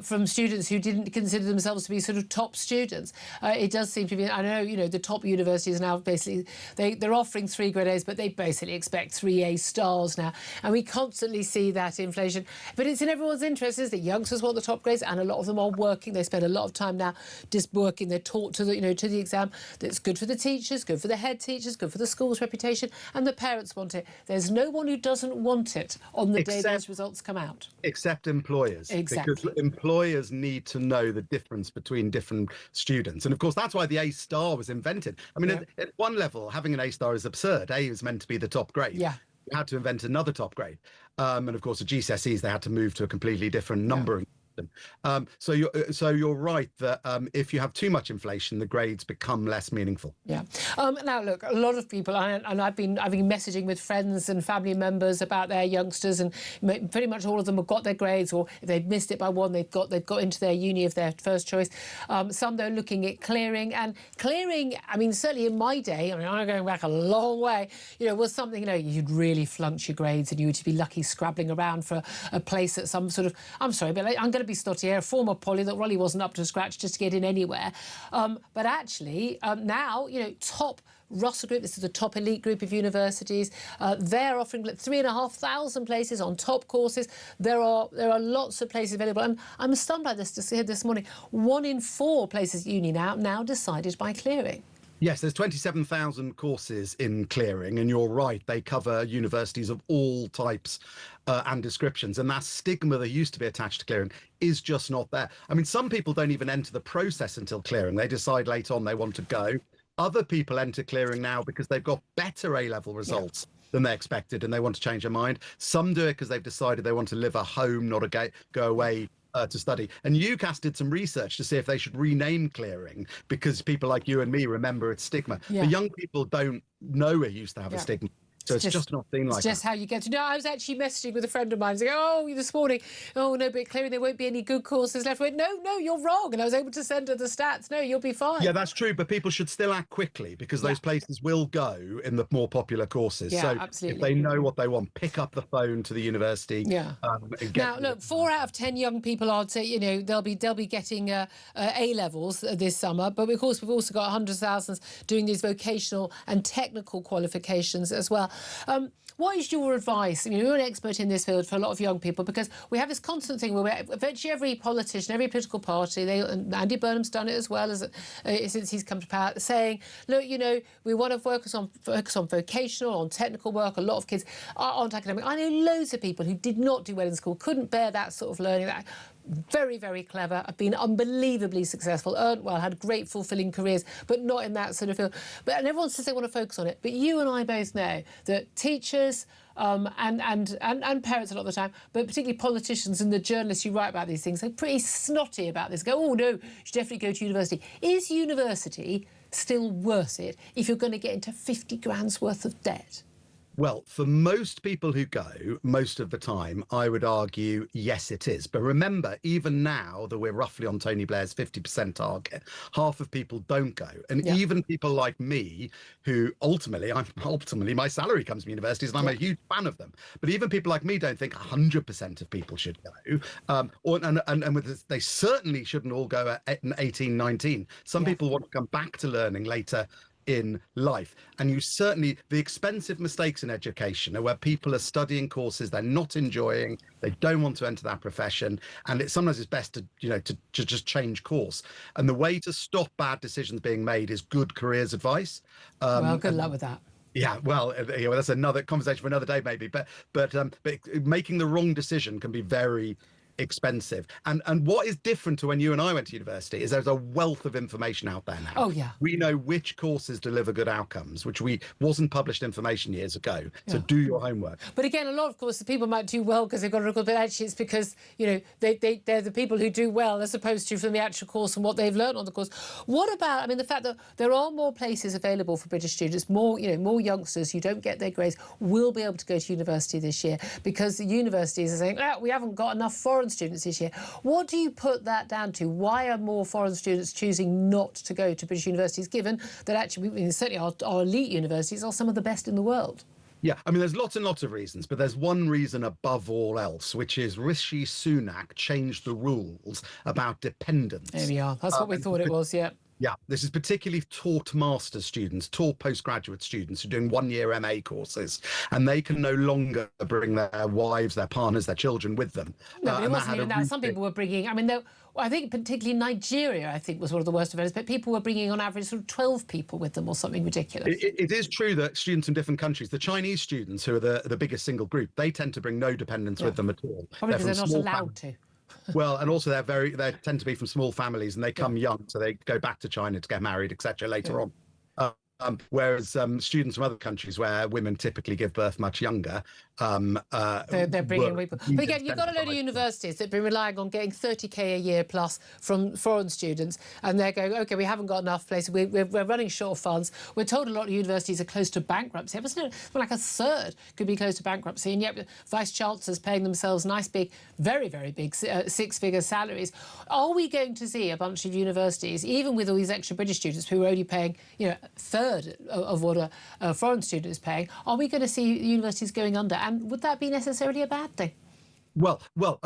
Speaker 2: From students who didn't consider themselves to be sort of top students. It does seem to be, I know, the top universities now basically, they're offering 3 grade A's, but they basically expect 3 A stars now. And we constantly see that inflation. But it's in everyone's interest, is that youngsters want the top grades, and a lot of them are working. They spend a lot of time now just working. They're taught to the exam. That's good for the teachers, good for the head teachers, good for the school's reputation, and the parents want it. There's no one who doesn't want it on the day those results come out.
Speaker 11: Except employers.
Speaker 2: Exactly.
Speaker 11: Because employers need to know the difference between different students. And of course, that's why the A star was invented. I mean, at one level, having an A star is absurd. A is meant to be the top grade.
Speaker 2: Yeah.
Speaker 11: You had to invent another top grade. And of course, at GCSEs, they had to move to a completely different numbering system. So you're right that if you have too much inflation, the grades become less meaningful.
Speaker 2: Yeah. Now, look, a lot of people, and I've been messaging with friends and family members about their youngsters, and pretty much all of them have got their grades, or if they've missed it by one, they've got into their uni of their first choice. Some, they're looking at clearing, and clearing, I mean, certainly in my day, I mean, I'm going back a long way, was something, you'd really flunked your grades and you would be lucky scrabbling around for a place at some sort of, I'm sorry, but I'm going to be snotty here, a former poly that really wasn't up to scratch just to get in anywhere. But actually, now, top Russell Group, this is the top elite group of universities. They're offering 3,500 places on top courses. There are lots of places available. And I'm stunned by this to see this morning. 1 in 4 places at uni now decided by clearing.
Speaker 11: Yes, there's 27,000 courses in clearing, and you're right, they cover universities of all types and descriptions, and that stigma that used to be attached to clearing is just not there. I mean, some people don't even enter the process until clearing. They decide later on they want to go. Other people enter clearing now because they've got better A-level results than they expected, and they want to change their mind. Some do it because they've decided they want to live at home, not go away to study. And UCAS did some research to see if they should rename clearing, because people like you and me remember its stigma. The young people don't know it used to have a stigma. So it's just not seen like that.
Speaker 2: It's just how you get to know. I was actually messaging with a friend of mine saying, this morning, no, but clearing there won't be any good courses left. I went, no, you're wrong. And I was able to send her the stats. No, you'll be fine.
Speaker 11: Yeah, that's true. But people should still act quickly, because those places will go in the more popular courses.
Speaker 2: Yeah,
Speaker 11: so
Speaker 2: absolutely.
Speaker 11: If they know what they want, pick up the phone to the university.
Speaker 2: Yeah. Now, look, 4 out of 10 young people, I'd say, they'll be getting A-levels this summer. But of course, we've also got hundreds of thousands doing these vocational and technical qualifications as well. What is your advice? I mean, you're an expert in this field for a lot of young people, because we have this constant thing where virtually every politician, every political party, and Andy Burnham's done it as well as since he's come to power, saying, look, we want to focus on vocational, on technical work. A lot of kids aren't academic. I know loads of people who did not do well in school, couldn't bear that sort of learning. very, very clever, have been unbelievably successful, earned well, had great fulfilling careers, but not in that sort of field. And everyone says they want to focus on it. But you and I both know that teachers and parents a lot of the time, but particularly politicians and the journalists who write about these things, they're pretty snotty about this. Go, oh no, you should definitely go to university. Is university still worth it if you're going to get into 50 grand's worth of debt?
Speaker 11: Well, for most people who go, most of the time, I would argue, yes, it is. But remember, even now that we're roughly on Tony Blair's 50% target, half of people don't go. And even people like me, who ultimately, my salary comes from universities and I'm a huge fan of them. But even people like me don't think 100% of people should go. They certainly shouldn't all go at 18, 19. Some people want to come back to learning later in life. And you certainly, the expensive mistakes in education are where people are studying courses they're not enjoying, they don't want to enter that profession, and sometimes it's best to just change course. And the way to stop bad decisions being made is good careers advice.
Speaker 2: Well, good luck with that.
Speaker 11: Yeah, well, that's another conversation for another day, maybe. But making the wrong decision can be very expensive. And what is different to when you and I went to university is there's a wealth of information out there now.
Speaker 2: Oh yeah.
Speaker 11: We know which courses deliver good outcomes, which wasn't published information years ago. So do your homework.
Speaker 2: But again, a lot of courses people might do well because they've got a record, but actually it's because they're the people who do well as opposed to from the actual course and what they've learned on the course. What about, I mean, the fact that there are more places available for British students, more youngsters who don't get their grades will be able to go to university this year because the universities are saying, we haven't got enough foreign students this year. What do you put that down to? Why are more foreign students choosing not to go to British universities, given that actually, certainly our elite universities are some of the best in the world?
Speaker 11: Yeah, I mean, there's lots and lots of reasons, but there's one reason above all else, which is Rishi Sunak changed the rules about dependence.
Speaker 2: There we are. That's what we thought it was, yeah.
Speaker 11: Yeah, this is particularly taught master's students, taught postgraduate students who are doing one-year MA courses, and they can no longer bring their wives, their partners, their children with them.
Speaker 2: No, but it wasn't even that. Some people were bringing, I think particularly Nigeria, I think, was one of the worst offenders, but people were bringing on average sort of 12 people with them or something ridiculous.
Speaker 11: It is true that students in different countries, the Chinese students, who are the biggest single group, they tend to bring no dependents with them at all.
Speaker 2: Probably because they're not allowed to.
Speaker 11: Well, and also they tend to be from small families and they come young, so they go back to China to get married, etc. later on. Whereas students from other countries where women typically give birth much younger,
Speaker 2: they're bringing people. But again, you've got a load of universities that have been relying on getting 30k a year plus from foreign students, and they're going, OK, we haven't got enough places, we're running short of funds. We're told a lot of universities are close to bankruptcy. Like a third could be close to bankruptcy, and yet vice-chancellors paying themselves nice, big, very, very big six-figure salaries. Are we going to see a bunch of universities, even with all these extra British students who are only paying, a third of what a foreign student is paying, are we going to see universities going under? And would that be necessarily a bad thing?
Speaker 11: Well,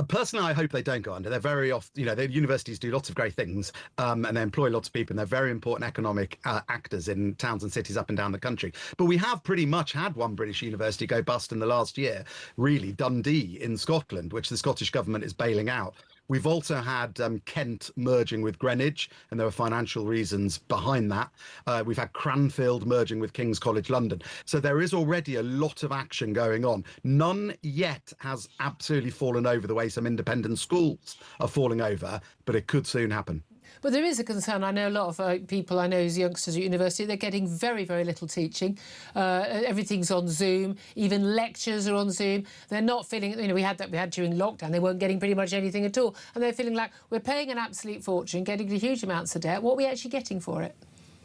Speaker 11: personally, I hope they don't go under. They're very often, the universities do lots of great things and they employ lots of people and they're very important economic actors in towns and cities up and down the country. But we have pretty much had one British university go bust in the last year, really, Dundee in Scotland, which the Scottish government is bailing out. We've also had Kent merging with Greenwich, and there were financial reasons behind that. We've had Cranfield merging with King's College London. So there is already a lot of action going on. None yet has absolutely fallen over the way some independent schools are falling over, but it could soon happen.
Speaker 2: But there is a concern. I know a lot of people I know as youngsters at university, they're getting very, very little teaching. Everything's on Zoom. Even lectures are on Zoom. They're not feeling, we had during lockdown, they weren't getting pretty much anything at all. And they're feeling like we're paying an absolute fortune, getting huge amounts of debt. What are we actually getting for it?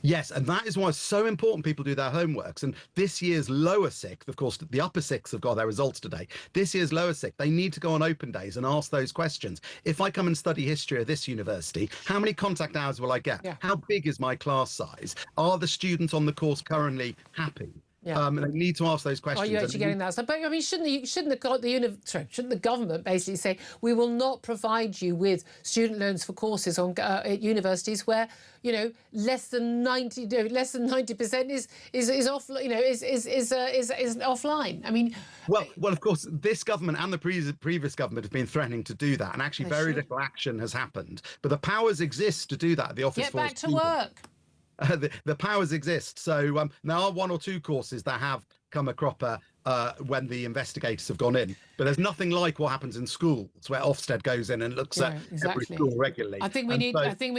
Speaker 11: Yes, and that is why it's so important people do their homeworks. And this year's lower sixth, of course, the upper sixth have got their results today. This year's lower sixth, they need to go on open days and ask those questions. If I come and study history at this university, how many contact hours will I get? Yeah. How big is my class size? Are the students on the course currently happy? Yeah. They need to ask those questions.
Speaker 2: Are you actually getting that? But I mean, shouldn't the government basically say we will not provide you with student loans for courses at universities where less than 90% is off is offline? I mean,
Speaker 11: well, of course, this government and the previous government have been threatening to do that, and actually very little action has happened. But the powers exist to do that at the Office.
Speaker 2: Get back to work.
Speaker 11: The powers exist. So there are one or two courses that have come a cropper when the investigators have gone in. But there's nothing like what happens in schools, where Ofsted goes in and looks at every school regularly.
Speaker 2: I think we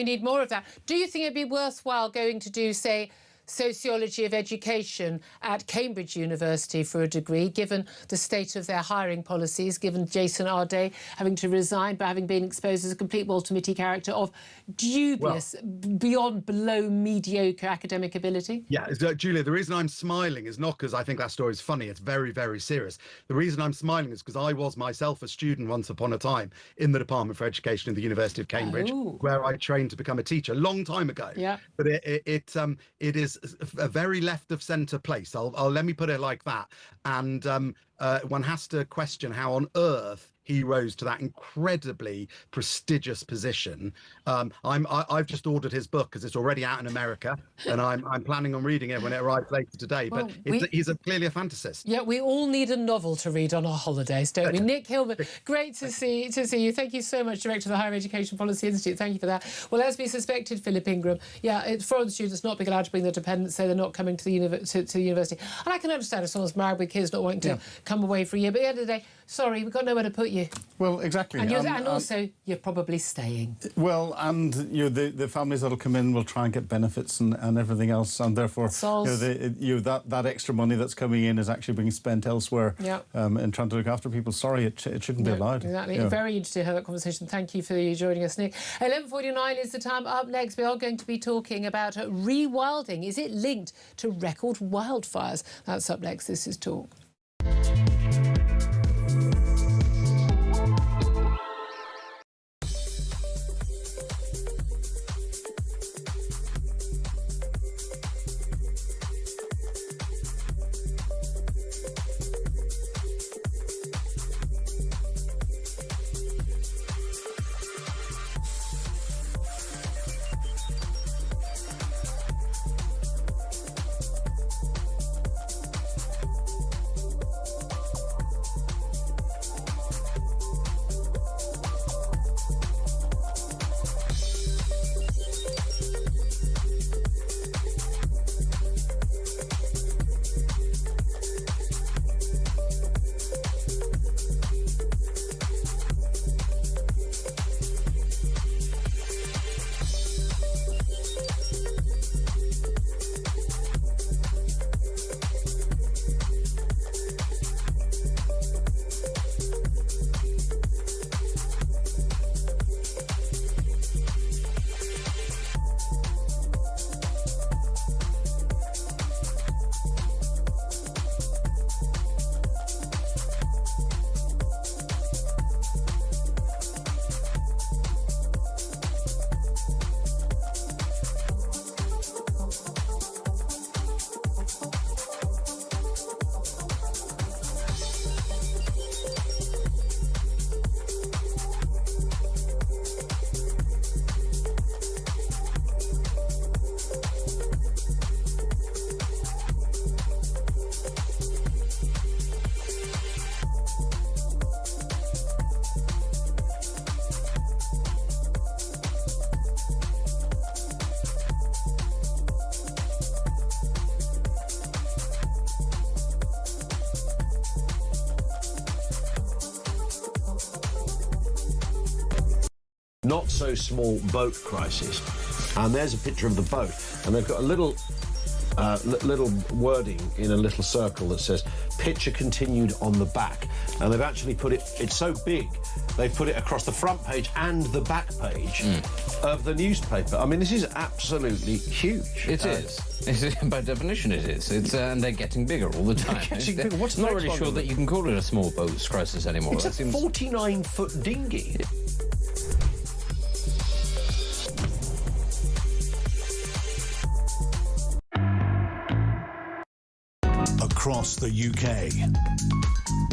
Speaker 2: need more of that. Do you think it'd be worthwhile going to do, say, sociology of education at Cambridge University for a degree, given the state of their hiring policies, given Jason Arday having to resign but having been exposed as a complete Walter-Mitty character of dubious, below mediocre academic ability?
Speaker 11: Yeah, Julia, the reason I'm smiling is not because I think that story is funny. It's very, very serious. The reason I'm smiling is because I was myself a student once upon a time in the Department for Education at the University of Cambridge, where I trained to become a teacher a long time ago. Yeah. But it is a very left of centre place. I'll let me put it like that. And one has to question how on earth he rose to that incredibly prestigious position. I've just ordered his book because it's already out in America, and I'm planning on reading it when it arrives later today. Well, but he's clearly a fantasist.
Speaker 2: Yeah, we all need a novel to read on our holidays, don't we? Nick Hillman, great to see you. Thank you so much, Director of the Higher Education Policy Institute. Thank you for that. Well, as we suspected, Philip Ingram, it's foreign students not being allowed to bring their dependents, so they're not coming to the university. And I can understand if someone's married with kids not wanting to come away for a year, but at the end of the day, sorry, we've got nowhere to put you.
Speaker 3: Well, exactly.
Speaker 2: And also, you're probably staying.
Speaker 3: Well, and the families that'll come in will try and get benefits and everything else, and therefore that extra money that's coming in is actually being spent elsewhere and trying to look after people. Sorry, it shouldn't be allowed.
Speaker 2: Exactly. Very interesting to have that conversation. Thank you for joining us, Nick. 11:49 is the time. Up next, we are going to be talking about rewilding. Is it linked to record wildfires? That's up next. This is Talk.
Speaker 12: Not so small boat crisis. And there's a picture of the boat, and they've got a little wording in a little circle that says picture continued on the back, and they've actually put it's so big they've put it across the front page and the back page of the newspaper. I mean, this is absolutely huge.
Speaker 13: It is. By definition it is. And they're getting bigger all the time.
Speaker 12: What's
Speaker 13: not really sure that you can call it a small boats crisis anymore.
Speaker 12: It's a 49-foot dinghy.
Speaker 1: Across the UK,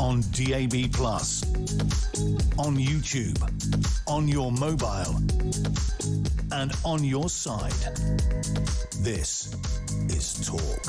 Speaker 1: on DAB+, on YouTube, on your mobile, and on your side. This is Talk.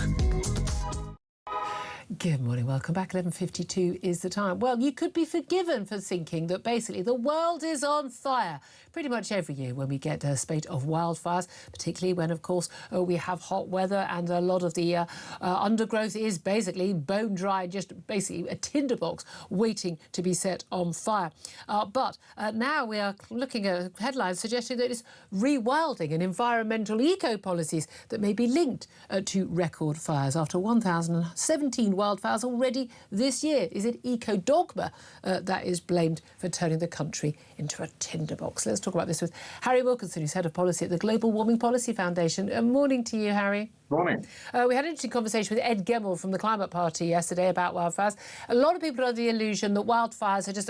Speaker 2: Good morning, welcome back. 11:52 is the time. Well, you could be forgiven for thinking that basically the world is on fire pretty much every year when we get a spate of wildfires, particularly when, of course, we have hot weather and a lot of the undergrowth is basically bone dry, just basically a tinderbox waiting to be set on fire. But now we are looking at headlines suggesting that it's rewilding and environmental eco-policies that may be linked to record fires after 1,017 wildfires already this year. Is it eco-dogma that is blamed for turning the country into a tinderbox? Let's talk about this with Harry Wilkinson, who's Head of Policy at the Global Warming Policy Foundation. Morning to you, Harry.
Speaker 14: Morning.
Speaker 2: We had an interesting conversation with Ed Gemmell from the Climate Party yesterday about wildfires. A lot of people are under the illusion that wildfires are just,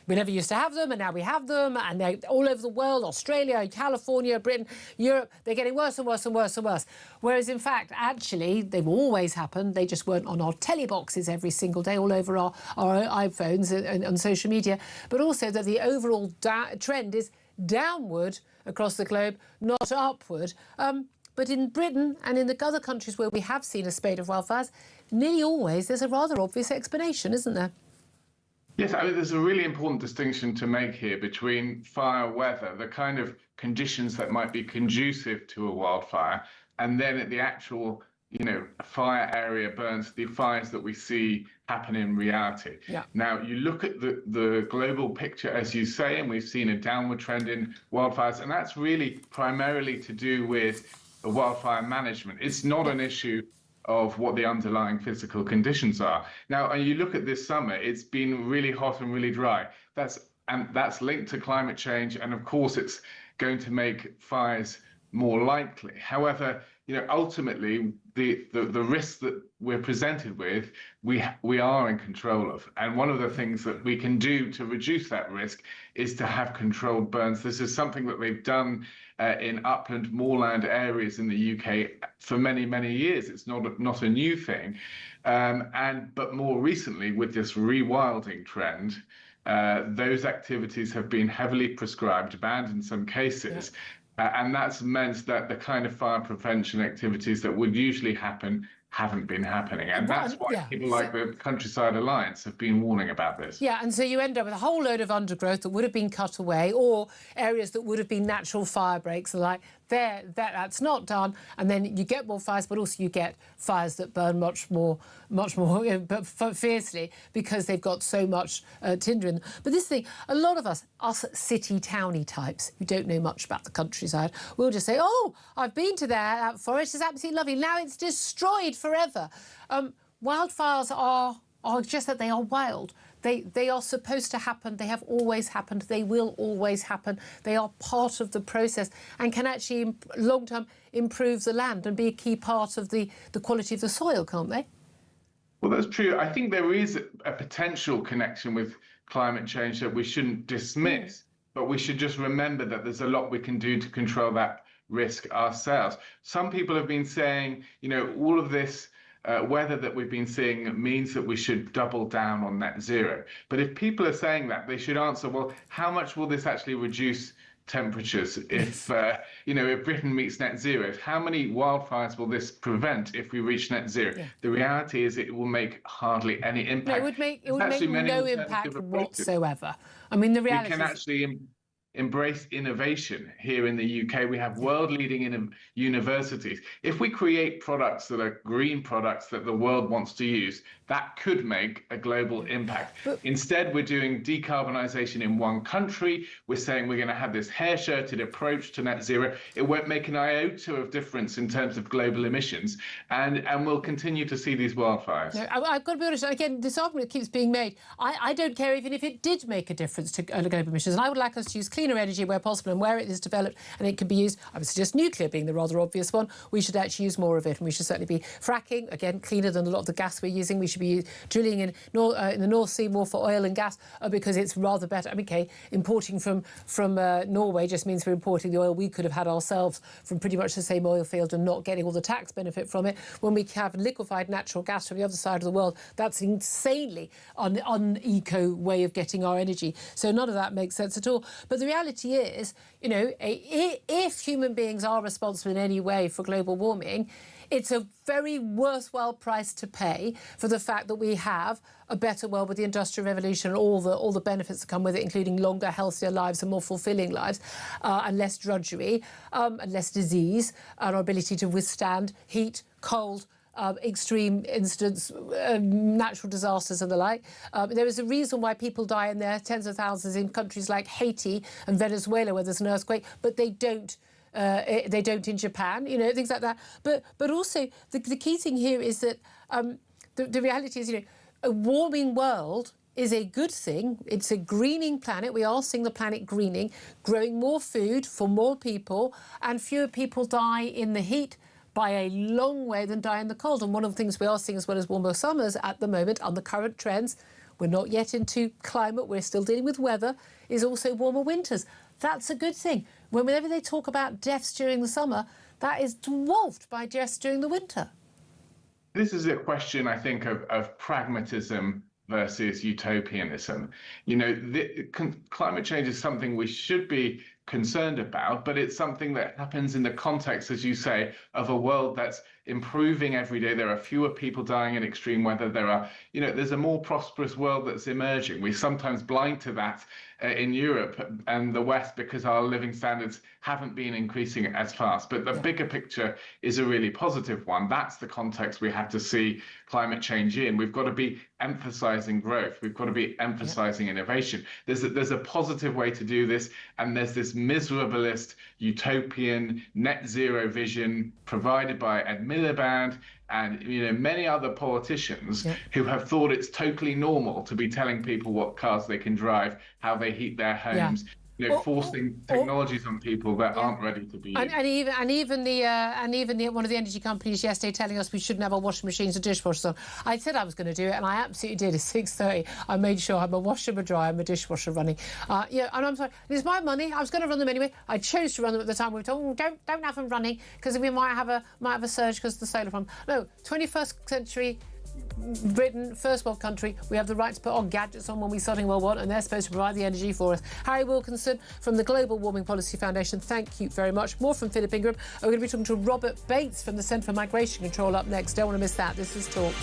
Speaker 2: we never used to have them and now we have them and they're all over the world, Australia, California, Britain, Europe, they're getting worse and worse and worse and worse. Whereas in fact, actually, they've always happened. They just weren't on our telly boxes every single day, all over our iPhones and social media, but also that the overall trend is downward across the globe, not upward. But in Britain and in the other countries where we have seen a spate of wildfires, nearly always there's a rather obvious explanation, isn't there?
Speaker 14: Yes, there's a really important distinction to make here between fire weather, the kind of conditions that might be conducive to a wildfire, and then the actual, fire area burns, the fires that we see happen in reality.
Speaker 2: Yeah.
Speaker 14: Now, you look at the global picture, as you say, and we've seen a downward trend in wildfires, and that's really primarily to do with wildfire management. It's not an issue of what the underlying physical conditions are. Now, you look at this summer, it's been really hot and really dry. That's linked to climate change, and of course it's going to make fires more likely. However, ultimately the risks that we're presented with, we are in control of. And one of the things that we can do to reduce that risk is to have controlled burns. This is something that they've done in upland moorland areas in the UK for many, many years. It's not a new thing. But more recently, with this rewilding trend, those activities have been heavily prescribed, banned in some cases. And that's meant that the kind of fire prevention activities that would usually happen haven't been happening. And that's why people like the Countryside Alliance have been warning about this.
Speaker 2: Yeah, and so you end up with a whole load of undergrowth that would have been cut away, or areas that would have been natural fire breaks, like that's not done, and then you get more fires, but also you get fires that burn much more fiercely because they've got so much tinder in them. But this thing, a lot of us city-towny types who don't know much about the countryside, will just say, oh, I've been to that forest, it's absolutely lovely, now it's destroyed forever. Wildfires are just that, they are wild. They are supposed to happen. They have always happened. They will always happen. They are part of the process and can actually, long-term, improve the land and be a key part of the quality of the soil, can't they?
Speaker 14: Well, that's true. I think there is a potential connection with climate change that we shouldn't dismiss, but we should just remember that there's a lot we can do to control that risk ourselves. Some people have been saying, all of this weather that we've been seeing means that we should double down on net zero. But if people are saying that, they should answer, well, how much will this actually reduce temperatures if Britain meets net zero? How many wildfires will this prevent if we reach net zero? Yeah. The reality is it will make hardly any impact.
Speaker 2: No, it would make no impact whatsoever. I mean, the reality
Speaker 14: we can actually embrace innovation here in the UK. We have world-leading universities. If we create products that are green products that the world wants to use, that could make a global impact. Instead, we're doing decarbonisation in one country. We're saying we're going to have this hair-shirted approach to net zero. It won't make an iota of difference in terms of global emissions, and we'll continue to see these wildfires.
Speaker 2: No, I've got to be honest, again, this argument keeps being made. I don't care even if it did make a difference to global emissions, and I would like us to use cleaner energy where possible, and where it is developed and it can be used, I would suggest nuclear being the rather obvious one, we should actually use more of it, and we should certainly be fracking, again, cleaner than a lot of the gas we're using. We should be drilling in the North Sea more for oil and gas because it's rather better. I mean, okay, importing from Norway just means we're importing the oil we could have had ourselves from pretty much the same oil field and not getting all the tax benefit from it. When we have liquefied natural gas from the other side of the world, that's insanely un-eco way of getting our energy. So none of that makes sense at all. But the reality is, if human beings are responsible in any way for global warming, It's a very worthwhile price to pay for the fact that we have a better world with the Industrial Revolution and all the benefits that come with it, including longer, healthier lives and more fulfilling lives, and less drudgery, and less disease, and our ability to withstand heat, cold, extreme incidents, natural disasters and the like. There is a reason why people die in their tens of thousands in countries like Haiti and Venezuela where there's an earthquake, but they don't in Japan, you know, things like that. But also the key thing here is that the reality is, you know, a warming world is a good thing. It's a greening planet. We are seeing the planet greening, growing more food for more people, and fewer people die in the heat by a long way than die in the cold. And one of the things we are seeing, as well as warmer summers at the moment, on the current trends, we're not yet into climate, we're still dealing with weather, is also warmer winters. That's a good thing. Whenever they talk about deaths during the summer, that is dwarfed by deaths during the winter.
Speaker 14: This is a question, I think, of pragmatism versus utopianism. You know, climate change is something we should be concerned about, but it's something that happens in the context, as you say, of a world that's improving every day. There are fewer people dying in extreme weather. There's a more prosperous world that's emerging. We're sometimes blind to that in Europe and the West because our living standards haven't been increasing as fast. But the bigger picture is a really positive one. That's the context we have to see climate change in. We've got to be emphasizing growth. We've got to be emphasizing innovation. There's a positive way to do this, and there's this miserabilist utopian net zero vision provided by Ed Miliband and many other politicians who have thought it's totally normal to be telling people what cars they can drive, how they heat their homes, forcing technologies on people that aren't ready to be used.
Speaker 2: And even one of the energy companies yesterday telling us we shouldn't have our washing machines and dishwashers on. I said I was going to do it, and I absolutely did. At 6:30, I made sure I had my washer, my dryer, and my dishwasher running. And I'm sorry, it's my money. I was going to run them anyway. I chose to run them at the time. We were told, don't have them running because we might have a surge because of the solar farm. No, 21st century Britain, first world country, we have the right to put our gadgets on when we suddenly want, and they're supposed to provide the energy for us. Harry Wilkinson from the Global Warming Policy Foundation, thank you very much. More from Philip Ingram. We're going to be talking to Robert Bates from the Centre for Migration Control up next. Don't want to miss that. This is Talk.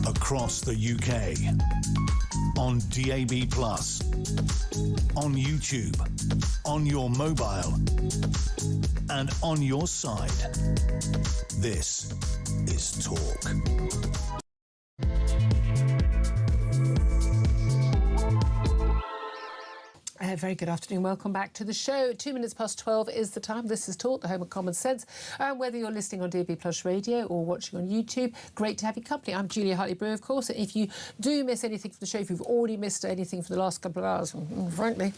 Speaker 1: Across the UK, on DAB+, on YouTube, on your mobile, and on your side. This is Talk.
Speaker 2: very good afternoon. Welcome back to the show. 2 minutes past 12 is the time. This is Talk, the home of common sense. Whether you're listening on DAB Plus Radio or watching on YouTube, great to have your company. I'm Julia Hartley-Brewer, of course. And if you do miss anything from the show, if you've already missed anything for the last couple of hours, frankly,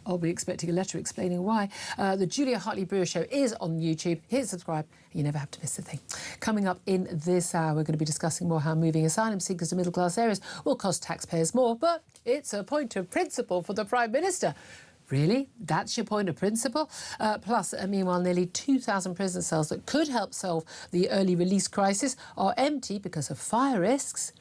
Speaker 2: I'll be expecting a letter explaining why. The Julia Hartley-Brewer Show is on YouTube. Hit subscribe. You never have to miss a thing. Coming up in this hour, we're going to be discussing more how moving asylum seekers to middle-class areas will cost taxpayers more, but it's a point of principle for the Prime Minister. Really? That's your point of principle? Plus, meanwhile, nearly 2,000 prison cells that could help solve the early release crisis are empty because of fire risks.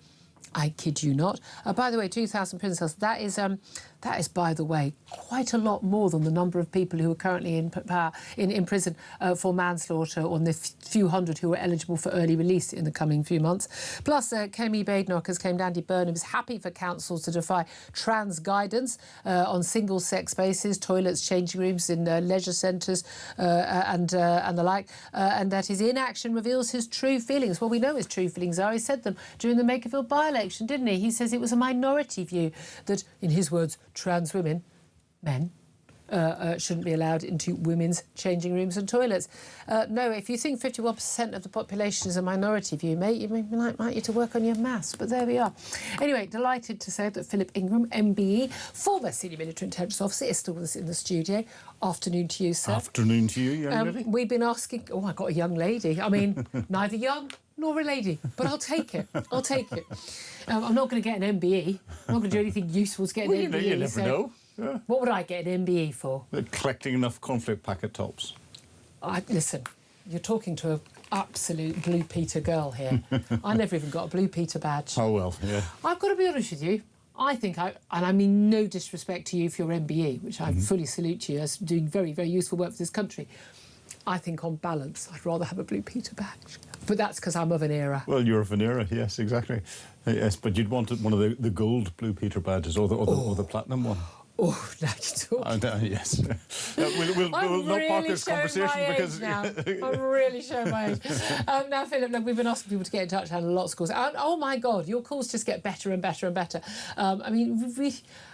Speaker 2: I kid you not. By the way, 2,000 prison cells, that is, by the way, quite a lot more than the number of people who are currently in prison for manslaughter, or the few hundred who are eligible for early release in the coming few months. Plus, Kemi Badenoch has claimed Andy Burnham is happy for councils to defy trans guidance on single-sex spaces, toilets, changing rooms in leisure centres and the like, and that his inaction reveals his true feelings. Well, we know his true feelings are. He said them during the Makerville by-election, didn't he? He says it was a minority view that, in his words, trans women, men, shouldn't be allowed into women's changing rooms and toilets. No, if you think 51% of the population is a minority view, mate, you might need to work on your maths, but there we are. Anyway, delighted to say that Philip Ingram, MBE, former Senior Military Intelligence Officer, is still with us in the studio. Afternoon to you, sir.
Speaker 3: Afternoon to you, young lady.
Speaker 2: We've been asking... Oh, I got a young lady. I mean, neither young nor a lady, but I'll take it. I'll take it. I'm not going to get an MBE. I'm not going to do anything useful to get an MBE.
Speaker 3: You never know. Yeah.
Speaker 2: What would I get an MBE for?
Speaker 3: Collecting enough conflict packet tops.
Speaker 2: Listen, you're talking to an absolute Blue Peter girl here. I never even got a Blue Peter badge.
Speaker 3: Oh, well, yeah.
Speaker 2: I've got to be honest with you. I think and I mean no disrespect to you for your MBE, which I fully salute you as doing very, very useful work for this country. I think on balance, I'd rather have a Blue Peter badge. But that's because I'm of an era.
Speaker 3: Well, you're of an era, yes, exactly. Yes, but you'd want one of the gold Blue Peter badges or the platinum one.
Speaker 2: Oh, now you're talking.
Speaker 3: Yes. We'll not park this conversation because...
Speaker 2: now. I'm really showing my age. Now, Philip, look, we've been asking people to get in touch, had a lot of calls. Oh, my God, your calls just get better and better and better. I mean,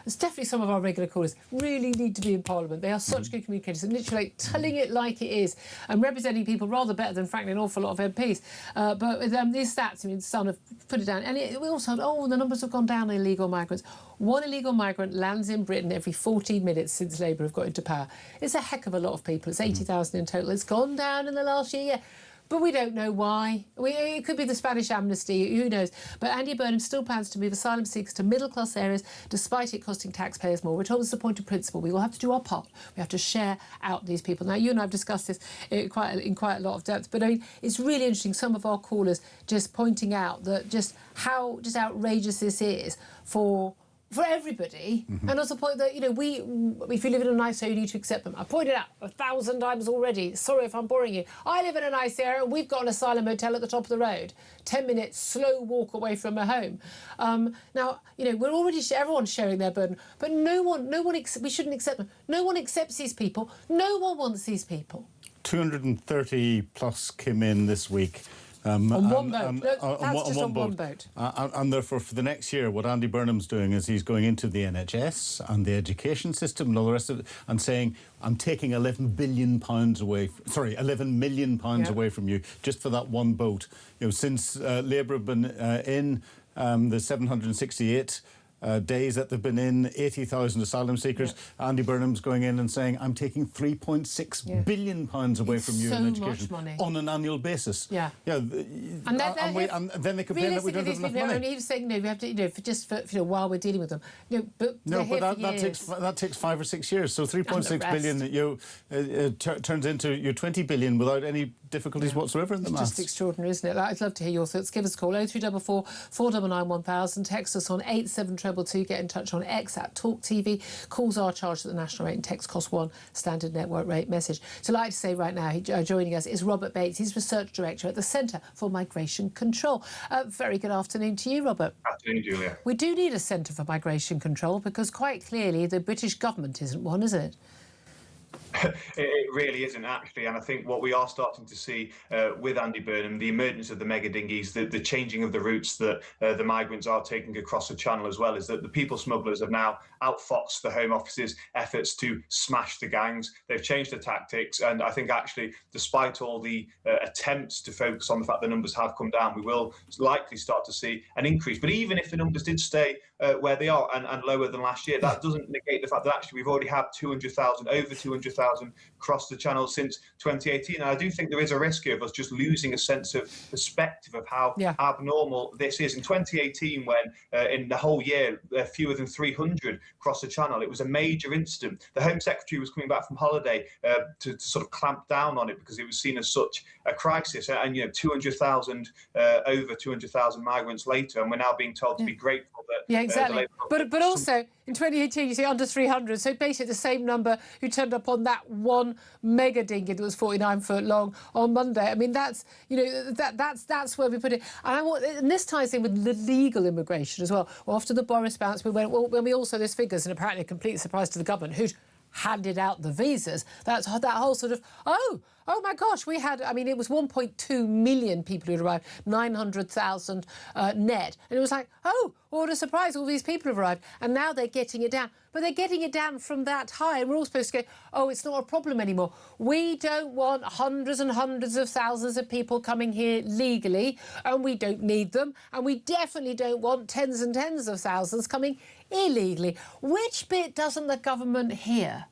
Speaker 2: it's definitely some of our regular callers really need to be in Parliament. They are such good communicators and literally telling it like it is and representing people rather better than, frankly, an awful lot of MPs. But with these stats, I mean, Sun have put it down. And we also had, the numbers have gone down on illegal migrants. One illegal migrant lands in Britain every 14 minutes since Labour have got into power. It's a heck of a lot of people. It's 80,000 in total. It's gone down in the last year, yeah. But we don't know why. It could be the Spanish amnesty, who knows. But Andy Burnham still plans to move asylum seekers to middle-class areas, despite it costing taxpayers more. We're told it's the point of principle. We will have to do our part. We have to share out these people. Now, you and I have discussed this in quite a lot of depth, but I mean, it's really interesting, some of our callers just pointing out that just how outrageous this is for everybody, and also the point that, if you live in a nice area, you need to accept them. I pointed out 1,000 times already. Sorry if I'm boring you. I live in a nice area, and we've got an asylum hotel at the top of the road. 10 minutes, slow walk away from my home. Now, we're already, everyone's sharing their burden, but we shouldn't accept them. No one accepts these people. No one wants these people.
Speaker 3: 230 plus came in this week.
Speaker 2: On one boat. That's just on one boat.
Speaker 3: And therefore, for the next year, what Andy Burnham's doing is he's going into the NHS and the education system and all the rest of it and saying, I'm taking £11 million away from you just for that one boat. Since Labour have been in the 768 days that they've been in, 80,000 asylum seekers. Yeah. Andy Burnham's going in and saying, I'm taking £3.6 billion away from you in education on an annual basis.
Speaker 2: Yeah.
Speaker 3: And then they complain that we don't have enough money.
Speaker 2: And he was saying, we have to, while we're dealing with them. But
Speaker 3: that takes 5 or 6 years. So 3.6 billion turns into 20 billion without any difficulties whatsoever in the maths.
Speaker 2: It's just extraordinary, isn't it? I'd love to hear your thoughts. Give us a call, 0344 499 1000. Text us on 87222. Get in touch on X at talkTV. Calls are charged at the national rate and text cost £1, standard network rate message. So I'd like to say right now, joining us is Robert Bates. He's Research Director at the Centre for Migration Control. Very good afternoon to you, Robert.
Speaker 15: Afternoon, Julia.
Speaker 2: We do need a Centre for Migration Control because quite clearly the British government isn't one, is it?
Speaker 15: It really isn't, actually. And I think what we are starting to see with Andy Burnham, the emergence of the mega dinghies, the changing of the routes that the migrants are taking across the channel as well, is that the people smugglers have now outfoxed the Home Office's efforts to smash the gangs. They've changed their tactics. And I think, actually, despite all the attempts to focus on the fact the numbers have come down, we will likely start to see an increase. But even if the numbers did stay where they are and lower than last year, that doesn't negate the fact that actually we've already had over 200,000 cross the channel since 2018. And I do think there is a risk here of us just losing a sense of perspective of how abnormal this is. In 2018, when in the whole year, fewer than 300 crossed the channel, it was a major incident. The Home Secretary was coming back from holiday to sort of clamp down on it because it was seen as such a crisis. And, 200,000, over 200,000 migrants later, and we're now being told to be grateful that...
Speaker 2: Yeah, exactly. But also, in 2018, you see under 300, so basically the same number who turned up on that one mega dinghy that was 49 foot long on Monday. I mean, that's, that's where we put it. And this ties in with the legal immigration as well. Well, after the Boris bounce, we went, well, when we all saw those figures, and apparently a complete surprise to the government, who'd handed out the visas, that whole sort of, oh my gosh, we had, I mean, it was 1.2 million people who'd arrived, 900,000 net. And it was like, oh, what a surprise, all these people have arrived. And now they're getting it down. But they're getting it down from that high. And we're all supposed to go, oh, it's not a problem anymore. We don't want hundreds and hundreds of thousands of people coming here legally, and we don't need them. And we definitely don't want tens and tens of thousands coming illegally. Which bit doesn't the government hear?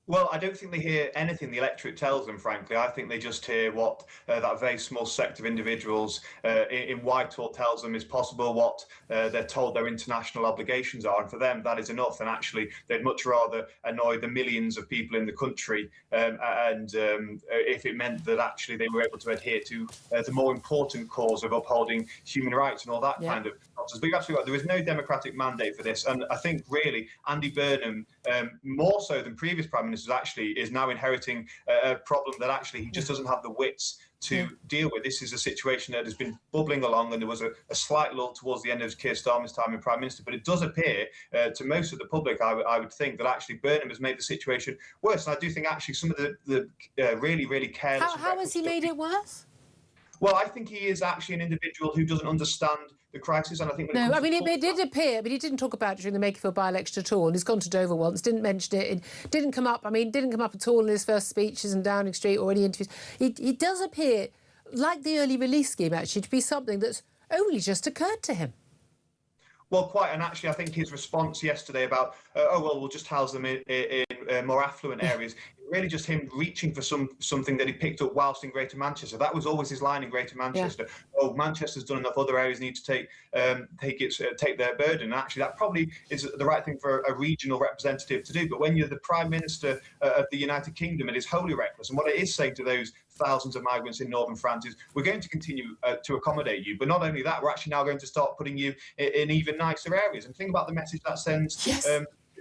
Speaker 15: Well, I don't think they hear anything the electorate tells them, frankly. I think they just hear what that very small sector of individuals in Whitehall tells them is possible, what they're told their international obligations are. And for them, that is enough. And actually, they'd much rather annoy the millions of people in the country. If it meant that actually they were able to adhere to the more important cause of upholding human rights and all that kind of nonsense. But you're absolutely right. There is no democratic mandate for this. And I think, really, Andy Burnham, more so than previous Prime Ministers, actually is now inheriting a problem that actually he just doesn't have the wits to deal with. This is a situation that has been bubbling along, and there was a slight lull towards the end of Keir Starmer's time in Prime Minister. But it does appear to most of the public, I would think, that actually Burnham has made the situation worse. And I do think actually some of the really, really careless...
Speaker 2: How has he made it worse?
Speaker 15: Well, I think he is actually an individual who doesn't understand the crisis, and I think...
Speaker 2: No, I mean, it did appear, but he didn't talk about it during the Makerfield by-election at all, and he's gone to Dover once, didn't mention it, it didn't come up at all in his first speeches in Downing Street or any interviews. He does appear, like the early release scheme, actually, to be something that's only just occurred to him.
Speaker 15: Well, quite, and actually I think his response yesterday about, we'll just house them in more affluent areas, really just him reaching for something that he picked up whilst in Greater Manchester. That was always his line in Greater Manchester. Yeah. Oh, Manchester's done enough, other areas need to take their burden. And actually, that probably is the right thing for a regional representative to do. But when you're the Prime Minister of the United Kingdom, it is wholly reckless. And what it is saying to those thousands of migrants in northern France is, we're going to continue to accommodate you. But not only that, we're actually now going to start putting you in even nicer areas. And think about the message that sends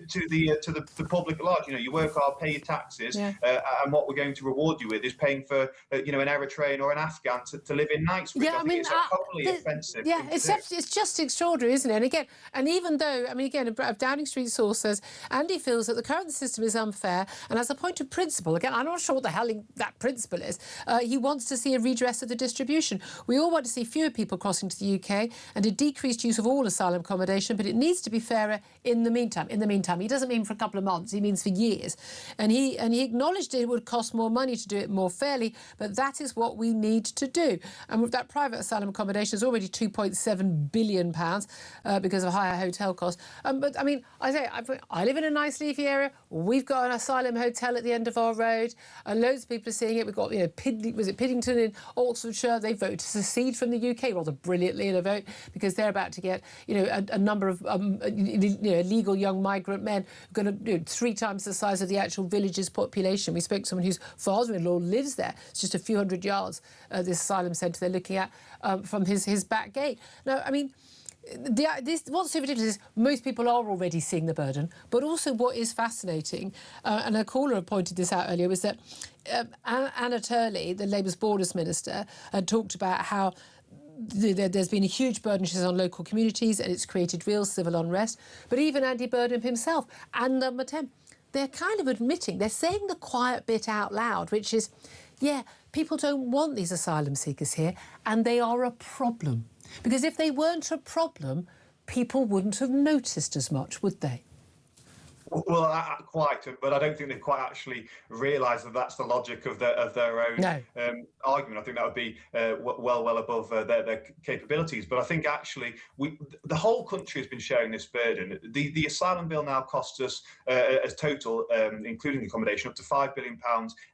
Speaker 15: to the public at large. You work hard, pay your taxes, and what we're going to reward you with is paying for an Eritrean or an Afghan to live in Knightsbridge. I mean, it's totally offensive.
Speaker 2: Yeah, it's just extraordinary, isn't it? And even though, a Downing Street source says Andy feels that the current system is unfair, and as a point of principle, again, I'm not sure what the hell that principle is, he wants to see a redress of the distribution. We all want to see fewer people crossing to the UK and a decreased use of all asylum accommodation, but it needs to be fairer in the meantime. He doesn't mean for a couple of months, he means for years. And he acknowledged it would cost more money to do it more fairly, but that is what we need to do. And with that private asylum accommodation is already £2.7 billion because of higher hotel costs. But I mean, I live in a nice leafy area. We've got an asylum hotel at the end of our road. Loads of people are seeing it. We've got, Piddington in Oxfordshire? They voted to secede from the UK rather brilliantly in a vote because they're about to get, a number of illegal young migrant men going to do 3 times the size of the actual village's population. We spoke to someone whose father-in-law lives there. It's just a few hundred yards, this asylum centre they're looking at from his back gate. Now, I mean, what's so ridiculous is most people are already seeing the burden, but also what is fascinating, and a caller pointed this out earlier, was that Anna Turley, the Labour's Borders Minister, had talked about how there's been a huge burden on local communities and it's created real civil unrest. But even Andy Burnham himself, and number 10, they're kind of admitting, they're saying the quiet bit out loud, which is, yeah, people don't want these asylum seekers here, and they are a problem. Because if they weren't a problem, people wouldn't have noticed as much, would they?
Speaker 15: Well, quite, but I don't think they quite actually realise that that's the logic of their own argument. I think that would be well above their capabilities. But I think actually the whole country has been sharing this burden. The asylum bill now costs us as total, including accommodation, up to £5 billion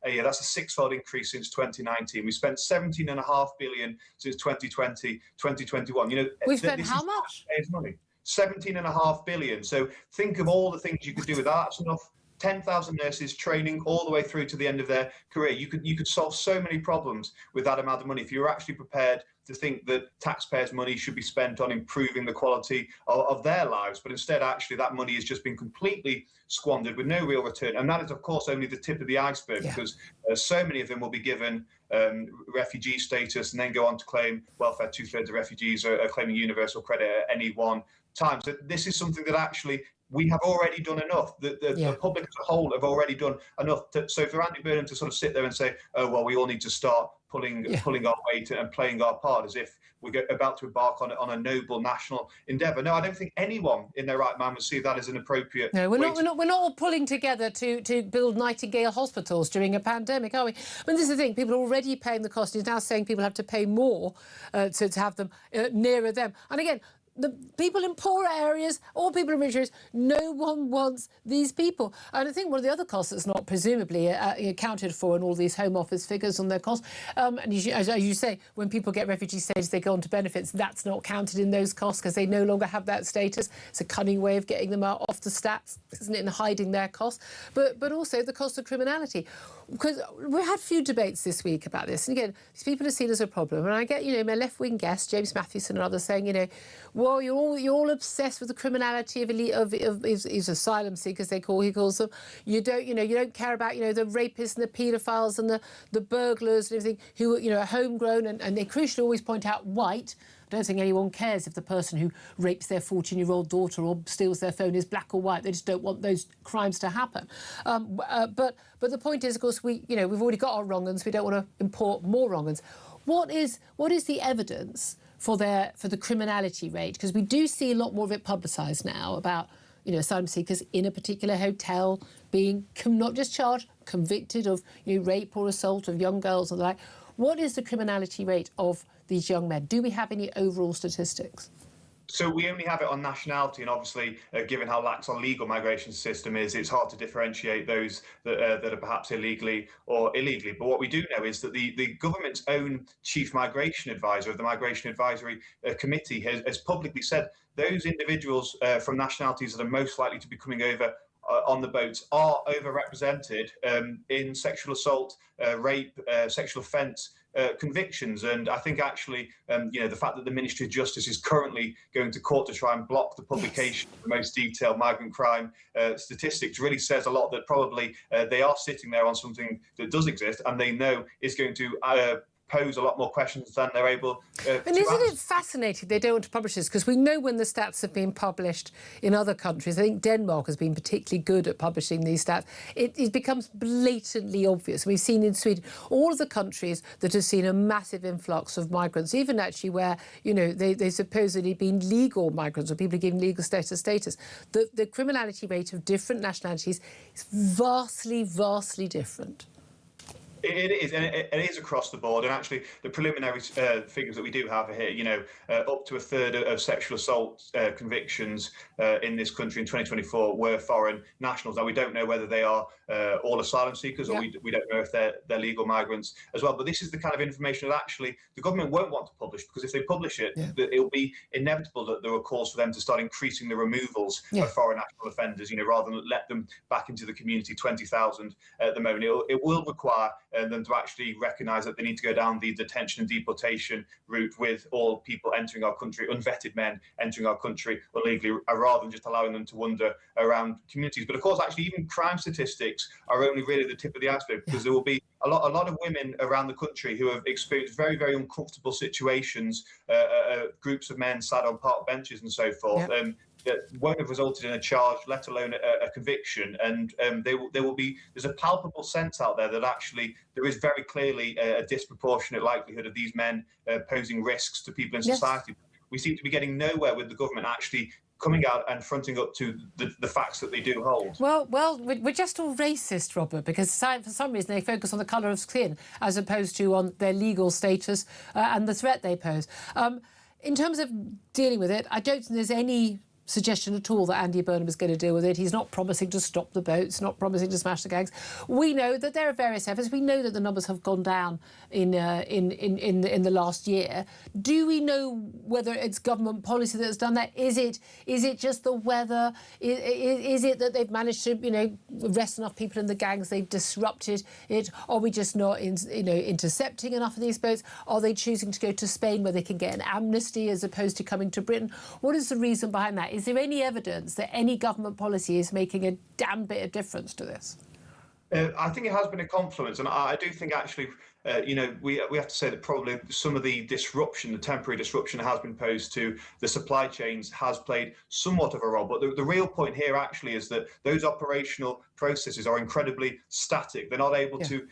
Speaker 15: a year. That's a six-fold increase since 2019. We spent £17.5 billion since 2020, 2021. You know,
Speaker 2: we've spent how much?
Speaker 15: Money. 17.5 billion. So think of all the things you could do with that. That's enough. 10,000 nurses training all the way through to the end of their career. You could solve so many problems with that amount of money if you were actually prepared to think that taxpayers' money should be spent on improving the quality of their lives. But instead, actually, that money has just been completely squandered with no real return. And that is, of course, only the tip of the iceberg, because so many of them will be given refugee status and then go on to claim welfare. Two-thirds of refugees are claiming universal credit at any one time. So this is something that actually we have already done enough. The public as a whole have already done enough. So for Andy Burnham to sort of sit there and say, oh, well, we all need to start pulling our weight and playing our part as if we're about to embark on a noble national endeavour. No, I don't think anyone in their right mind would see that as an appropriate.
Speaker 2: No, we're not all pulling together to build Nightingale hospitals during a pandemic, are we? But this is the thing: people are already paying the cost. He's now saying people have to pay more to have them nearer them. And again, the people in poor areas or people in rich areas, no one wants these people. And I think one of the other costs that's not presumably accounted for in all these Home Office figures on their costs, and as you say, when people get refugee status, they go on to benefits. That's not counted in those costs because they no longer have that status. It's a cunning way of getting them out off the stats, isn't it, and hiding their costs. But also the cost of criminality. Because we had a few debates this week about this. And again, these people are seen as a problem. And I get, my left-wing guests, James Mathewson and others, saying, well, you're all obsessed with the criminality of these asylum seekers, he calls them. You don't care about, the rapists and the paedophiles and the burglars and everything who, are homegrown and they crucially always point out white. I don't think anyone cares if the person who rapes their 14-year-old daughter or steals their phone is black or white. They just don't want those crimes to happen. But the point is, of course, we've already got our wrong-uns. We don't want to import more wrong-uns. What is the evidence for the criminality rate? Because we do see a lot more of it publicised now about asylum seekers in a particular hotel being not just charged, convicted of rape or assault of young girls and the like. What is the criminality rate of these young men? Do we have any overall statistics?
Speaker 15: So we only have it on nationality, and obviously, given how lax our legal migration system is, it's hard to differentiate those that are perhaps illegally or illegally. But what we do know is that the government's own chief migration advisor of the Migration Advisory Committee has publicly said those individuals from nationalities that are most likely to be coming over on the boats are overrepresented in sexual assault, rape, sexual offence convictions. And I think actually, the fact that the Ministry of Justice is currently going to court to try and block the publication of the most detailed migrant crime statistics really says a lot that probably they are sitting there on something that does exist and they know is going to pose a lot more questions than they're able to
Speaker 2: And isn't
Speaker 15: answer.
Speaker 2: it fascinating they don't want to publish this? Because we know when the stats have been published in other countries, I think Denmark has been particularly good at publishing these stats, it becomes blatantly obvious. We've seen in Sweden, all of the countries that have seen a massive influx of migrants, even actually where, they supposedly been legal migrants or people given legal status, the criminality rate of different nationalities is vastly, vastly different.
Speaker 15: It is, and it is across the board. And actually, the preliminary figures that we do have here, up to a third of sexual assault convictions in this country in 2024 were foreign nationals. Now, we don't know whether they are all asylum seekers or we don't know if they're legal migrants as well. But this is the kind of information that actually the government won't want to publish, because if they publish it, it'll be inevitable that there are calls for them to start increasing the removals of foreign national offenders, rather than let them back into the community, 20,000 at the moment. It will require them to actually recognise that they need to go down the detention and deportation route with all people entering our country, unvetted men entering our country illegally, rather than just allowing them to wander around communities. But of course, actually, even crime statistics are only really the tip of the iceberg, because there will be a lot of women around the country who have experienced very, very uncomfortable situations, groups of men sat on park benches and so forth. won't have resulted in a charge, let alone a conviction. And there's a palpable sense out there that actually there is very clearly a disproportionate likelihood of these men posing risks to people in society. We seem to be getting nowhere with the government actually coming out and fronting up to the facts that they do hold.
Speaker 2: Well, we're just all racist, Robert, because for some reason they focus on the colour of skin as opposed to on their legal status and the threat they pose. In terms of dealing with it, I don't think there's any suggestion at all that Andy Burnham is going to deal with it. He's not promising to stop the boats, not promising to smash the gangs. We know that there are various efforts. We know that the numbers have gone down in the last year. Do we know whether it's government policy that's done that? Is it just the weather? Is it that they've managed to arrest enough people in the gangs? They've disrupted it. Are we just not intercepting enough of these boats? Are they choosing to go to Spain where they can get an amnesty as opposed to coming to Britain? What is the reason behind that? Is there any evidence that any government policy is making a damn bit of difference to this?
Speaker 15: I think it has been a confluence, and I do think actually, we have to say that probably some of the disruption, the temporary disruption has been posed to the supply chains has played somewhat of a role. But the real point here actually is that those operational processes are incredibly static. They're not able to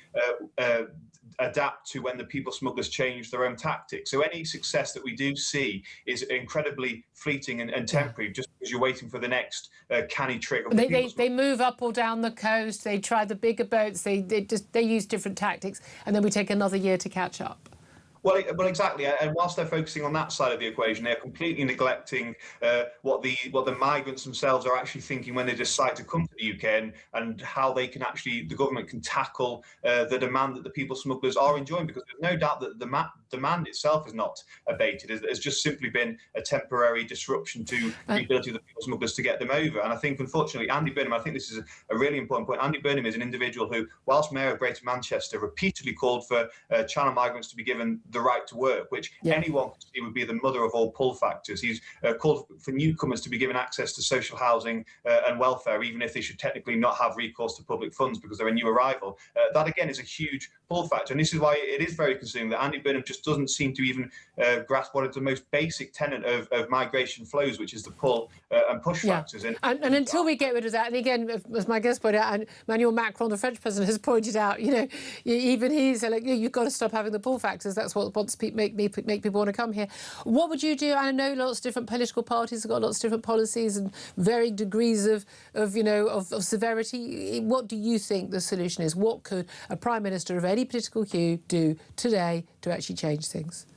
Speaker 15: adapt to when the people smugglers change their own tactics. So any success that we do see is incredibly fleeting and temporary, just because you're waiting for the next canny trick.
Speaker 2: They move up or down the coast. They try the bigger boats. They use different tactics, and then we take another year to catch up.
Speaker 15: Well, exactly. And whilst they're focusing on that side of the equation, they're completely neglecting what the migrants themselves are actually thinking when they decide to come to the UK, and how they can actually, the government can tackle the demand that the people smugglers are enjoying, because there's no doubt that the demand itself is not abated. It's just simply been a temporary disruption to the ability of the people smugglers to get them over. And I think, unfortunately, Andy Burnham, I think this is a really important point. Andy Burnham is an individual who, whilst Mayor of Greater Manchester, repeatedly called for Channel migrants to be given the right to work, which anyone could see would be the mother of all pull factors. He's called for newcomers to be given access to social housing and welfare, even if they should technically not have recourse to public funds because they're a new arrival. That, again, is a huge pull factor. And this is why it is very concerning that Andy Burnham just doesn't seem to even grasp what is the most basic tenet of migration flows, which is the pull and push factors. And
Speaker 2: until we get rid of that, and again, as my guest pointed out, and Emmanuel Macron, the French president, has pointed out, even he's like, you've got to stop having the pull factors. That's what make people want to come here. What would you do? I know lots of different political parties have got lots of different policies and varying degrees of severity. What do you think the solution is? What could a Prime Minister of any political hue do today to actually change things?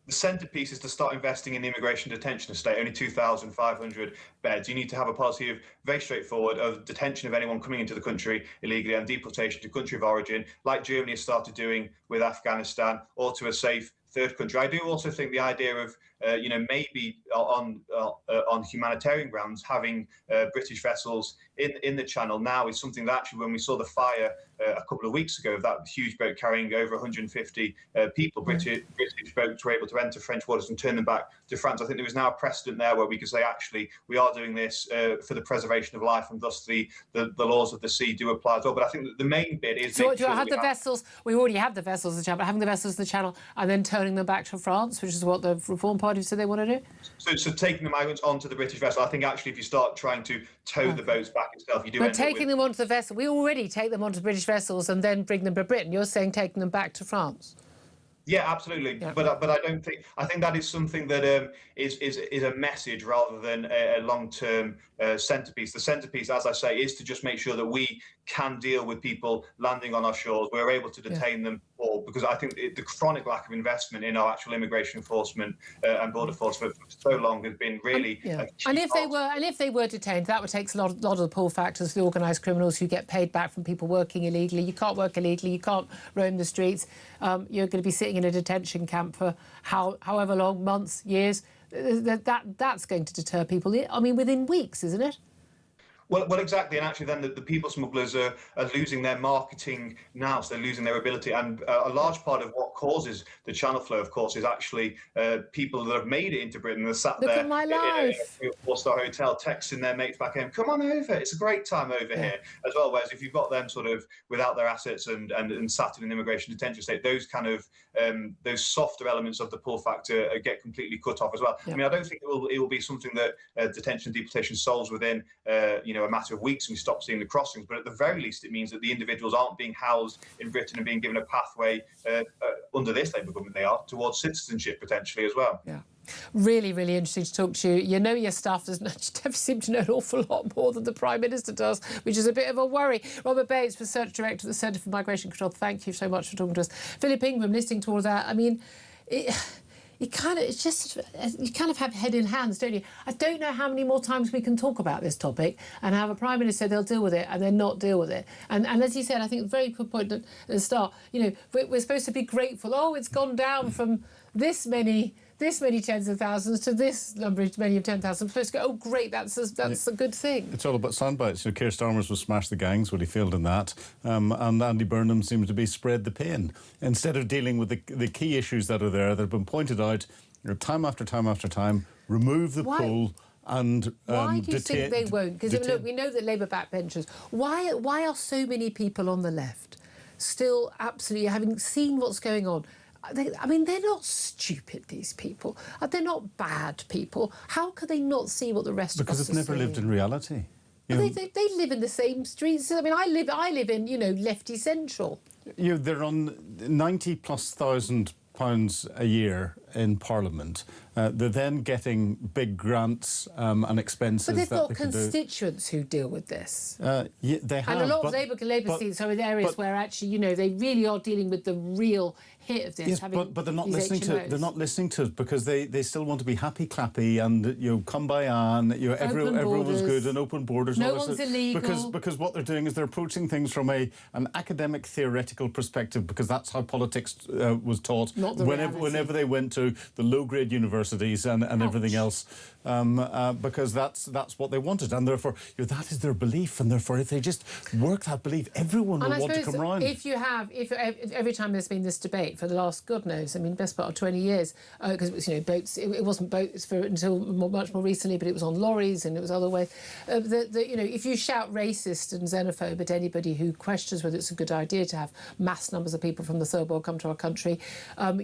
Speaker 15: The centrepiece is to start investing in the immigration detention estate, only 2,500 beds. You need to have a policy of very straightforward of detention of anyone coming into the country illegally and deportation to country of origin, like Germany has started doing with Afghanistan, or to a safe third country. I do also think the idea of maybe on humanitarian grounds, having British vessels in the Channel now is something that actually, when we saw the fire a couple of weeks ago of that huge boat carrying over 150 people, British boats were able to enter French waters and turn them back to France. I think there is now a precedent there where we can say, actually, we are doing this for the preservation of life, and thus the laws of the sea do apply as well. But I think that the main bit is...
Speaker 2: So do I have the vessels? We already have the vessels in the Channel, but having the vessels in the Channel and then turning them back to France, which is what the Reform Party said they want to do?
Speaker 15: So taking the migrants onto the British vessel, I think actually if you start trying to tow the boats back itself, you do end up with...
Speaker 2: But taking them onto the vessel, we already take them onto British vessels and then bring them to Britain. You're saying taking them back to France?
Speaker 15: Yeah, absolutely. Yeah. But I don't think... I think that is something that is a message rather than a long-term centrepiece. The centrepiece, as I say, is to just make sure that we can deal with people landing on our shores. We're able to detain them all, because I think the chronic lack of investment in our actual immigration enforcement and border force for so long has been really...
Speaker 2: And if they were detained, that would take a lot of the pull factors, the organised criminals who get paid back from people working illegally. You can't work illegally, you can't roam the streets. You're going to be sitting in a detention camp for however long, months, years. That's going to deter people. I mean, within weeks, isn't it?
Speaker 15: Well, exactly, and actually, then the people smugglers are losing their marketing now, so they're losing their ability. And a large part of what causes the channel flow, of course, is actually people that have made it into Britain and are sat
Speaker 2: Look
Speaker 15: there
Speaker 2: at my life.
Speaker 15: in a 4-star hotel, texting their mates back home, "Come on over, it's a great time over here," as well. Whereas if you've got them sort of without their assets and sat in an immigration detention state, those kind of those softer elements of the pull factor get completely cut off as well. I mean, I don't think it will be something that detention and deportation solves within a matter of weeks and we stop seeing the crossings, but at the very least it means that the individuals aren't being housed in Britain and being given a pathway under this Labour government towards citizenship potentially as well.
Speaker 2: Yeah. Really, really interesting to talk to you. You know your stuff. You never seem to know an awful lot more than the Prime Minister does, which is a bit of a worry. Robert Bates, Research Director at the Centre for Migration Control, thank you so much for talking to us. Philip Ingram, listening to all of that, I mean, you kind of have head in hands, don't you? I don't know how many more times we can talk about this topic and have a Prime Minister say they'll deal with it and then not deal with it. And as you said, I think a very good point at the start, we're supposed to be grateful. Oh, it's gone down from this many tens of thousands to this number, many of 10,000. We're supposed to go, oh, great, that's a good thing. It's
Speaker 3: all about sound bites. Keir Starmer's was smash the gangs, well, he failed in that. And Andy Burnham seems to be spread the pain. Instead of dealing with the key issues that are there that have been pointed out time after time after time, remove the pull and
Speaker 2: why do you think they won't? Because look, we know that Labour backbenchers. Why are so many people on the left still absolutely, having seen what's going on? I mean, they're not stupid, these people. They're not bad people. How could they not see what the rest of us are
Speaker 3: seeing? Because they've never lived in reality.
Speaker 2: They live in the same streets. I mean, I live in, lefty central.
Speaker 3: They're on 90,000+ pounds a year in Parliament. They're then getting big grants and expenses.
Speaker 2: But they've got constituents who deal with this.
Speaker 3: Yeah, they have.
Speaker 2: And a lot of Labour seats are in areas where actually, they really are dealing with the real hit of this.
Speaker 3: Yes, but they're not listening to it. They're not listening to it because they still want to be happy clappy and come by on. Everyone's good and open borders.
Speaker 2: No one's illegal.
Speaker 3: Because what they're doing is they're approaching things from an academic theoretical perspective because that's how politics was taught whenever they went to the low-grade universities and everything else, because that's what they wanted, and therefore that is their belief, and therefore if they just work that belief, everyone will want to come round.
Speaker 2: If every time there's been this debate for the last, God knows, best part of 20 years, because it was boats. It wasn't boats until much more recently, but it was on lorries and it was other ways. If you shout racist and xenophobe at anybody who questions whether it's a good idea to have mass numbers of people from the third world come to our country,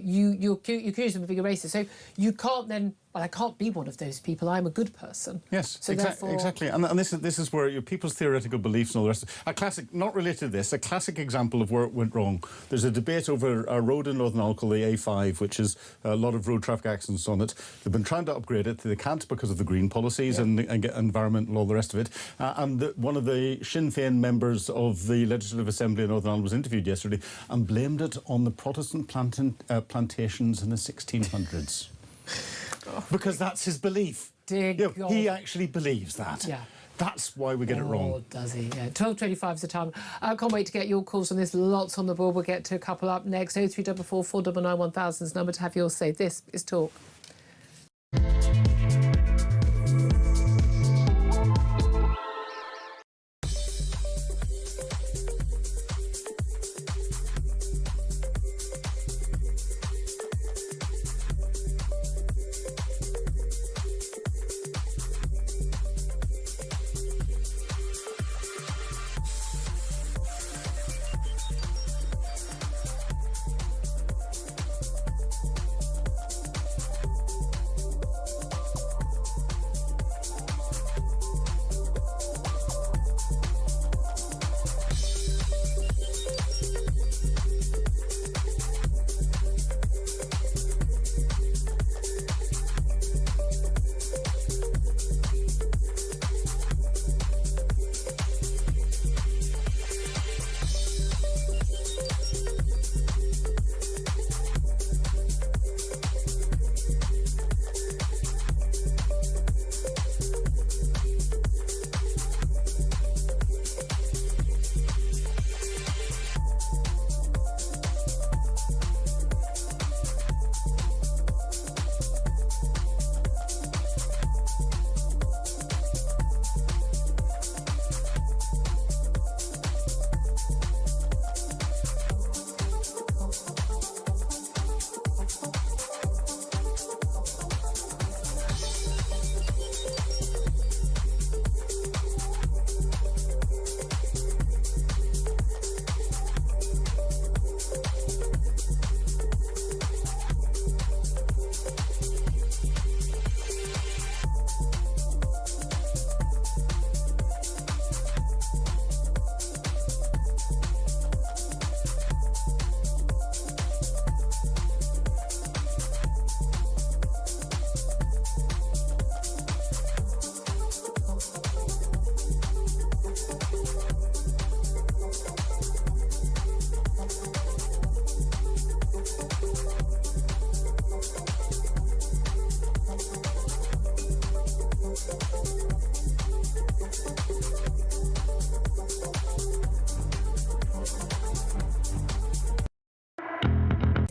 Speaker 2: you accuse them of being a racist. So you can't then. Well, I can't be one of those people. I'm a good person.
Speaker 3: Yes,
Speaker 2: so
Speaker 3: exactly. And this is where people's theoretical beliefs and all the rest. A classic, not related to this, a classic example of where it went wrong. There's a debate over a road in Northern Ireland called the A5, which is a lot of road traffic accidents on it. They've been trying to upgrade it. They can't because of the green policies and get environment and all the rest of it. One of the Sinn Féin members of the Legislative Assembly in Northern Ireland was interviewed yesterday and blamed it on the Protestant plantations in the 1600s. Because that's his belief. He actually believes that. Yeah. That's why we get it wrong.
Speaker 2: Oh, does he? Yeah. 12:25 is the time. Can't wait to get your calls on this. Lots on the board. We'll get to a couple up next. 0344 499 1000 is the number to have yours say. This is Talk.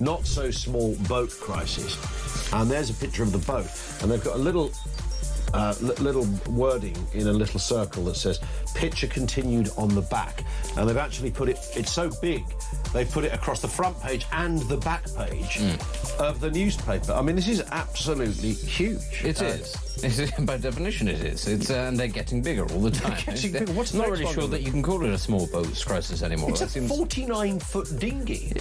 Speaker 12: not so small boat crisis. And there's a picture of the boat, and they've got a little wording in a little circle that says picture continued on the back, and they've actually put it, it's so big they've put it across the front page and the back page of the newspaper. I mean, this is absolutely huge.
Speaker 13: It is. By definition it is. And they're getting bigger all the time.
Speaker 12: What's
Speaker 13: not really sure that you can call it a small boats crisis anymore.
Speaker 12: It's a 49-foot dinghy.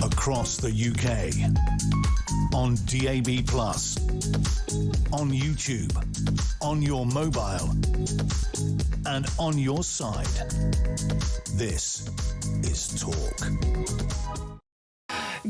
Speaker 1: Across the UK, on DAB+, on YouTube, on your mobile, and on your side. This is Talk.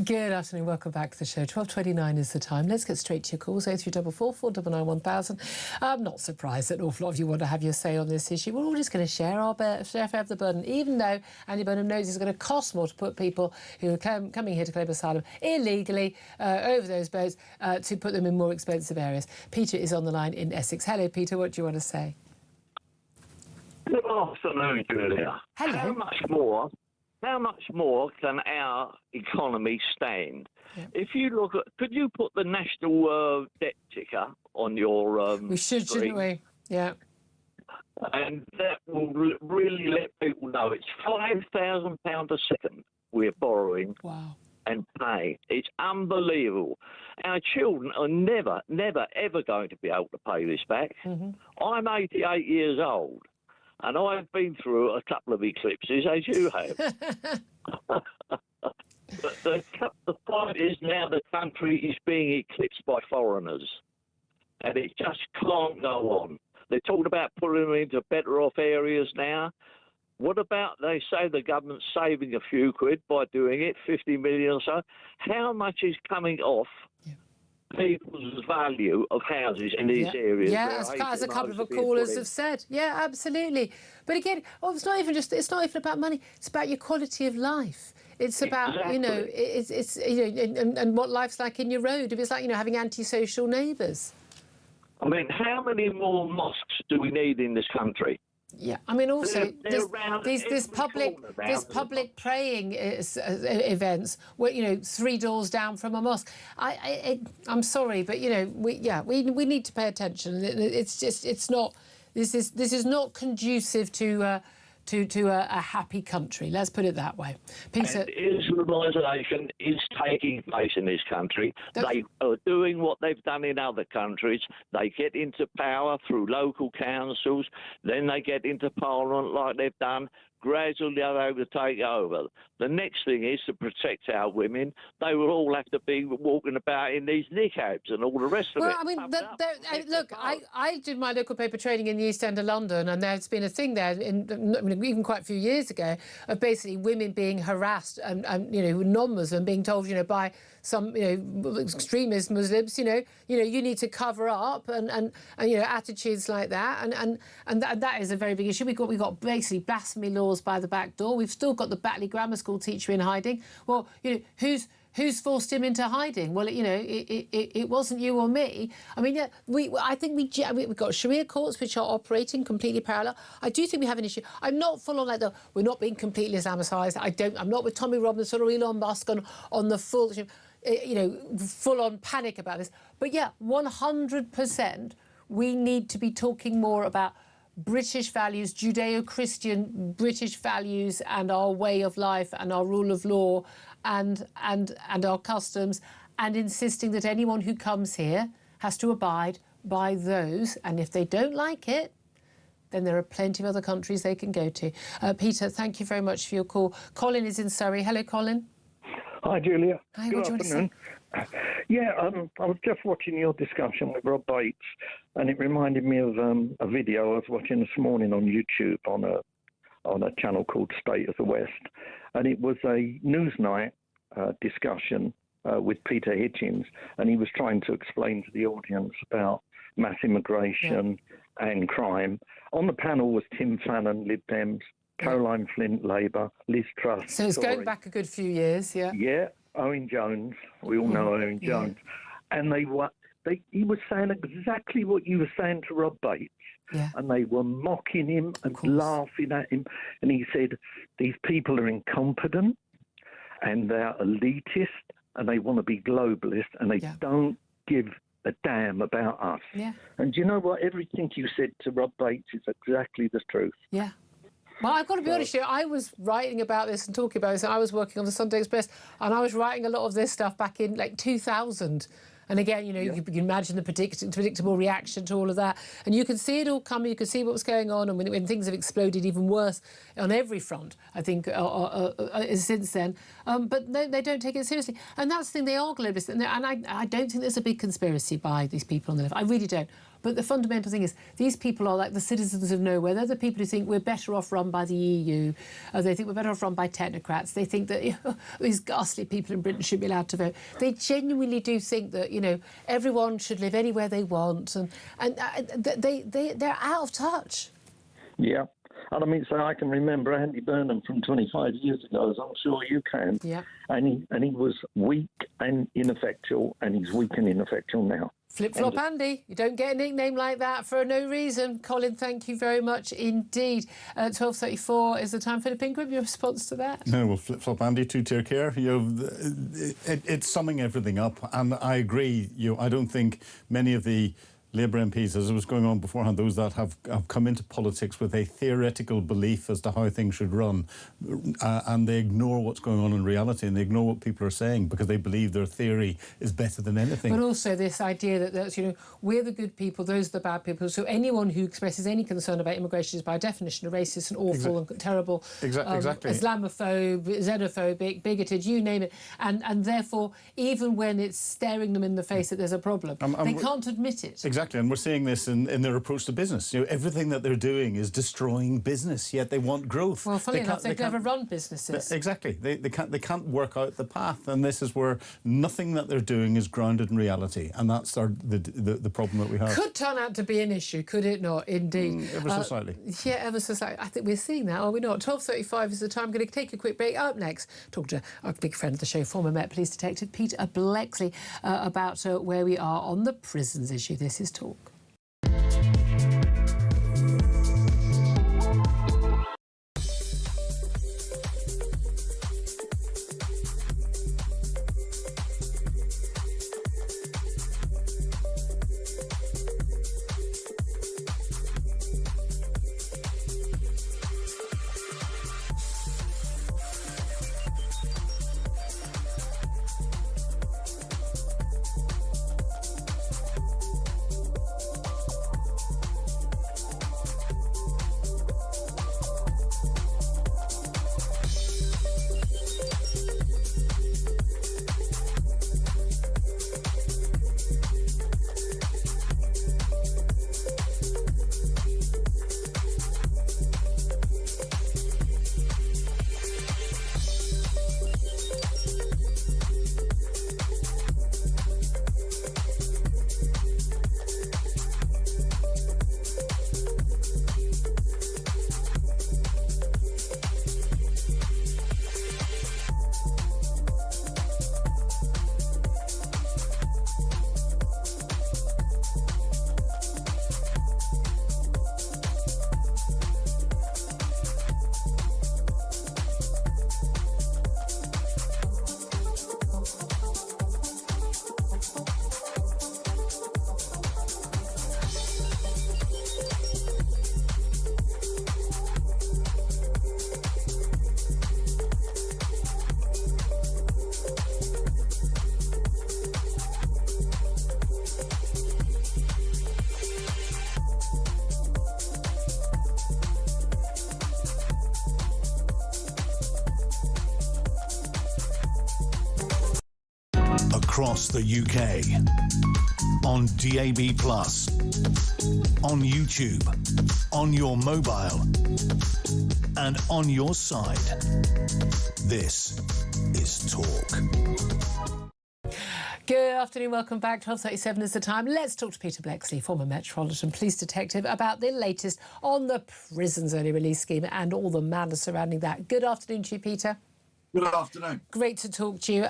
Speaker 2: Good afternoon, welcome back to the show. 12:29 is the time. Let's get straight to your calls. 0344 499 1000. I'm not surprised that an awful lot of you want to have your say on this issue. We're all just going to share the burden, even though Andy Burnham knows it's going to cost more to put people who are coming here to claim asylum illegally over those boats to put them in more expensive areas. Peter is on the line in Essex. Hello, Peter. What do you want to say?
Speaker 16: Good afternoon, Julia.
Speaker 2: Hello.
Speaker 16: How much more can our economy stand? Yeah. If you look at, could you put the national debt ticker on your
Speaker 2: we should, shouldn't we? Yeah.
Speaker 16: And that will really let people know it's £5,000 a second we're borrowing.
Speaker 2: Wow.
Speaker 16: And paying. It's unbelievable. Our children are never, ever going to be able to pay this back. Mm-hmm. I'm 88 years old. And I've been through a couple of eclipses, as you have. But the point is now the country is being eclipsed by foreigners. And it just can't go on. They're talking about putting them into better off areas now. What about, they say the government's saving a few quid by doing it, 50 million or so. How much is coming off people's value of houses in these areas?
Speaker 2: Yeah, as a couple of callers have said. Yeah, absolutely. But again, it's not even about money. It's about your quality of life. It's about, it's and what life's like in your road. It's like, having antisocial neighbours.
Speaker 16: I mean, how many more mosques do we need in this country?
Speaker 2: Yeah, I mean, also these public praying events where 3 doors down from a mosque. I'm sorry, but we need to pay attention. It's not. This is not conducive to a happy country. Let's put it that way. Peter,
Speaker 16: and Islamisation is taking place in this country. They are doing what they've done in other countries. They get into power through local councils, then they get into parliament like they've done. Gradually they're able to take over. The next thing is to protect our women. They will all have to be walking about in these niqabs and all the rest of it.
Speaker 2: Well, I mean, look, I did my local paper training in the East End of London, and there's been a thing there, even quite a few years ago, of basically women being harassed and non-Muslim being told, by some, extremist Muslims, you need to cover up and attitudes like that, and that is a very big issue. We've got basically blasphemy laws by the back door. We've still got the Batley Grammar School teacher in hiding. Well, who's forced him into hiding? Well, it wasn't you or me. I mean, I think we've got Sharia courts which are operating completely parallel. I do think we have an issue. I'm not full on we're not being completely Islamicised. I'm not with Tommy Robinson or Elon Musk on the full, full on panic about this. But 100%, we need to be talking more about British values, Judeo-Christian British values, and our way of life and our rule of law and our customs, and insisting that anyone who comes here has to abide by those. And if they don't like it, then there are plenty of other countries they can go to. Peter, thank you very much for your call. Colin is in Surrey. Hello, Colin.
Speaker 17: Hi, Julia.
Speaker 2: Hi,
Speaker 17: Good afternoon. Yeah, I was just watching your discussion with Rob Bates,
Speaker 16: and it reminded me of a video I was watching this morning on YouTube on a channel called State of the West, and it was a Newsnight discussion with Peter Hitchens, and he was trying to explain to the audience about mass immigration and crime. On the panel was Tim Fannin, Lib Dems, Caroline Flint, Labour, Liz Truss.
Speaker 2: So it's going back a good few years, yeah.
Speaker 16: Yeah, Owen Jones. We all know Owen Jones. And he was saying exactly what you were saying to Rob Bates.
Speaker 2: Yeah.
Speaker 16: And they were mocking him and laughing at him. And he said, these people are incompetent and they're elitist and they want to be globalist and they don't give a damn about us.
Speaker 2: Yeah.
Speaker 16: And do you know what? Everything you said to Rob Bates is exactly the truth.
Speaker 2: Yeah. Well, I've got to be honest here, I was writing about this and talking about this, and I was working on the Sunday Express, and I was writing a lot of this stuff back in, 2000. And again, you can imagine the predictable reaction to all of that. And you can see it all coming, you can see what was going on, and when things have exploded even worse on every front, I think, since then. But no, they don't take it seriously. And that's the thing, they are globalists. And I don't think there's a big conspiracy by these people on the left. I really don't. But the fundamental thing is, these people are like the citizens of nowhere. They're the people who think we're better off run by the EU. They think we're better off run by technocrats. They think that these ghastly people in Britain should be allowed to vote. They genuinely do think that, everyone should live anywhere they want. And they're out of touch.
Speaker 16: Yeah. And I mean, so I can remember Andy Burnham from 25 years ago, as I'm sure you can.
Speaker 2: Yeah.
Speaker 16: And he was weak and ineffectual, and he's weak and ineffectual now.
Speaker 2: Flip-flop Andy. You don't get a nickname like that for no reason. Colin, thank you very much indeed. 12:34 is the time. Philip Ingram, your response to that?
Speaker 3: No, well, flip-flop Andy, two-tier care. It's summing everything up, and I agree. I don't think many of the Labour MPs, as it was going on beforehand, those that have come into politics with a theoretical belief as to how things should run, and they ignore what's going on in reality, and they ignore what people are saying because they believe their theory is better than anything.
Speaker 2: But also this idea that we're the good people, those are the bad people. So anyone who expresses any concern about immigration is by definition a racist and awful and terrible,
Speaker 3: exactly.
Speaker 2: Islamophobe, xenophobic, bigoted, you name it. And therefore, even when it's staring them in the face that there's a problem, they can't admit it.
Speaker 3: Exactly, and we're seeing this in their approach to business. Everything that they're doing is destroying business, yet they want growth.
Speaker 2: Well, funny enough, they've never run businesses.
Speaker 3: Exactly, they can't work out the path, and this is where nothing that they're doing is grounded in reality, and that's the problem that we have.
Speaker 2: Could turn out to be an issue, could it not? Indeed.
Speaker 3: Ever so slightly.
Speaker 2: Yeah, ever so slightly. I think we're seeing that, are we not? 12:35 is the time. I'm going to take a quick break. Up next, talk to our big friend of the show, former Met Police Detective Peter Blexley, about where we are on the prisons issue. This is Talk.
Speaker 1: across the UK. On DAB+, on YouTube, on your mobile, and on your side. This is Talk.
Speaker 2: Good afternoon, welcome back. 12:37 is the time. Let's talk to Peter Bleksley, former Metropolitan Police Detective, about the latest on the prisons early release scheme and all the madness surrounding that. Good afternoon to you, Peter.
Speaker 17: Good afternoon.
Speaker 2: Great to talk to you.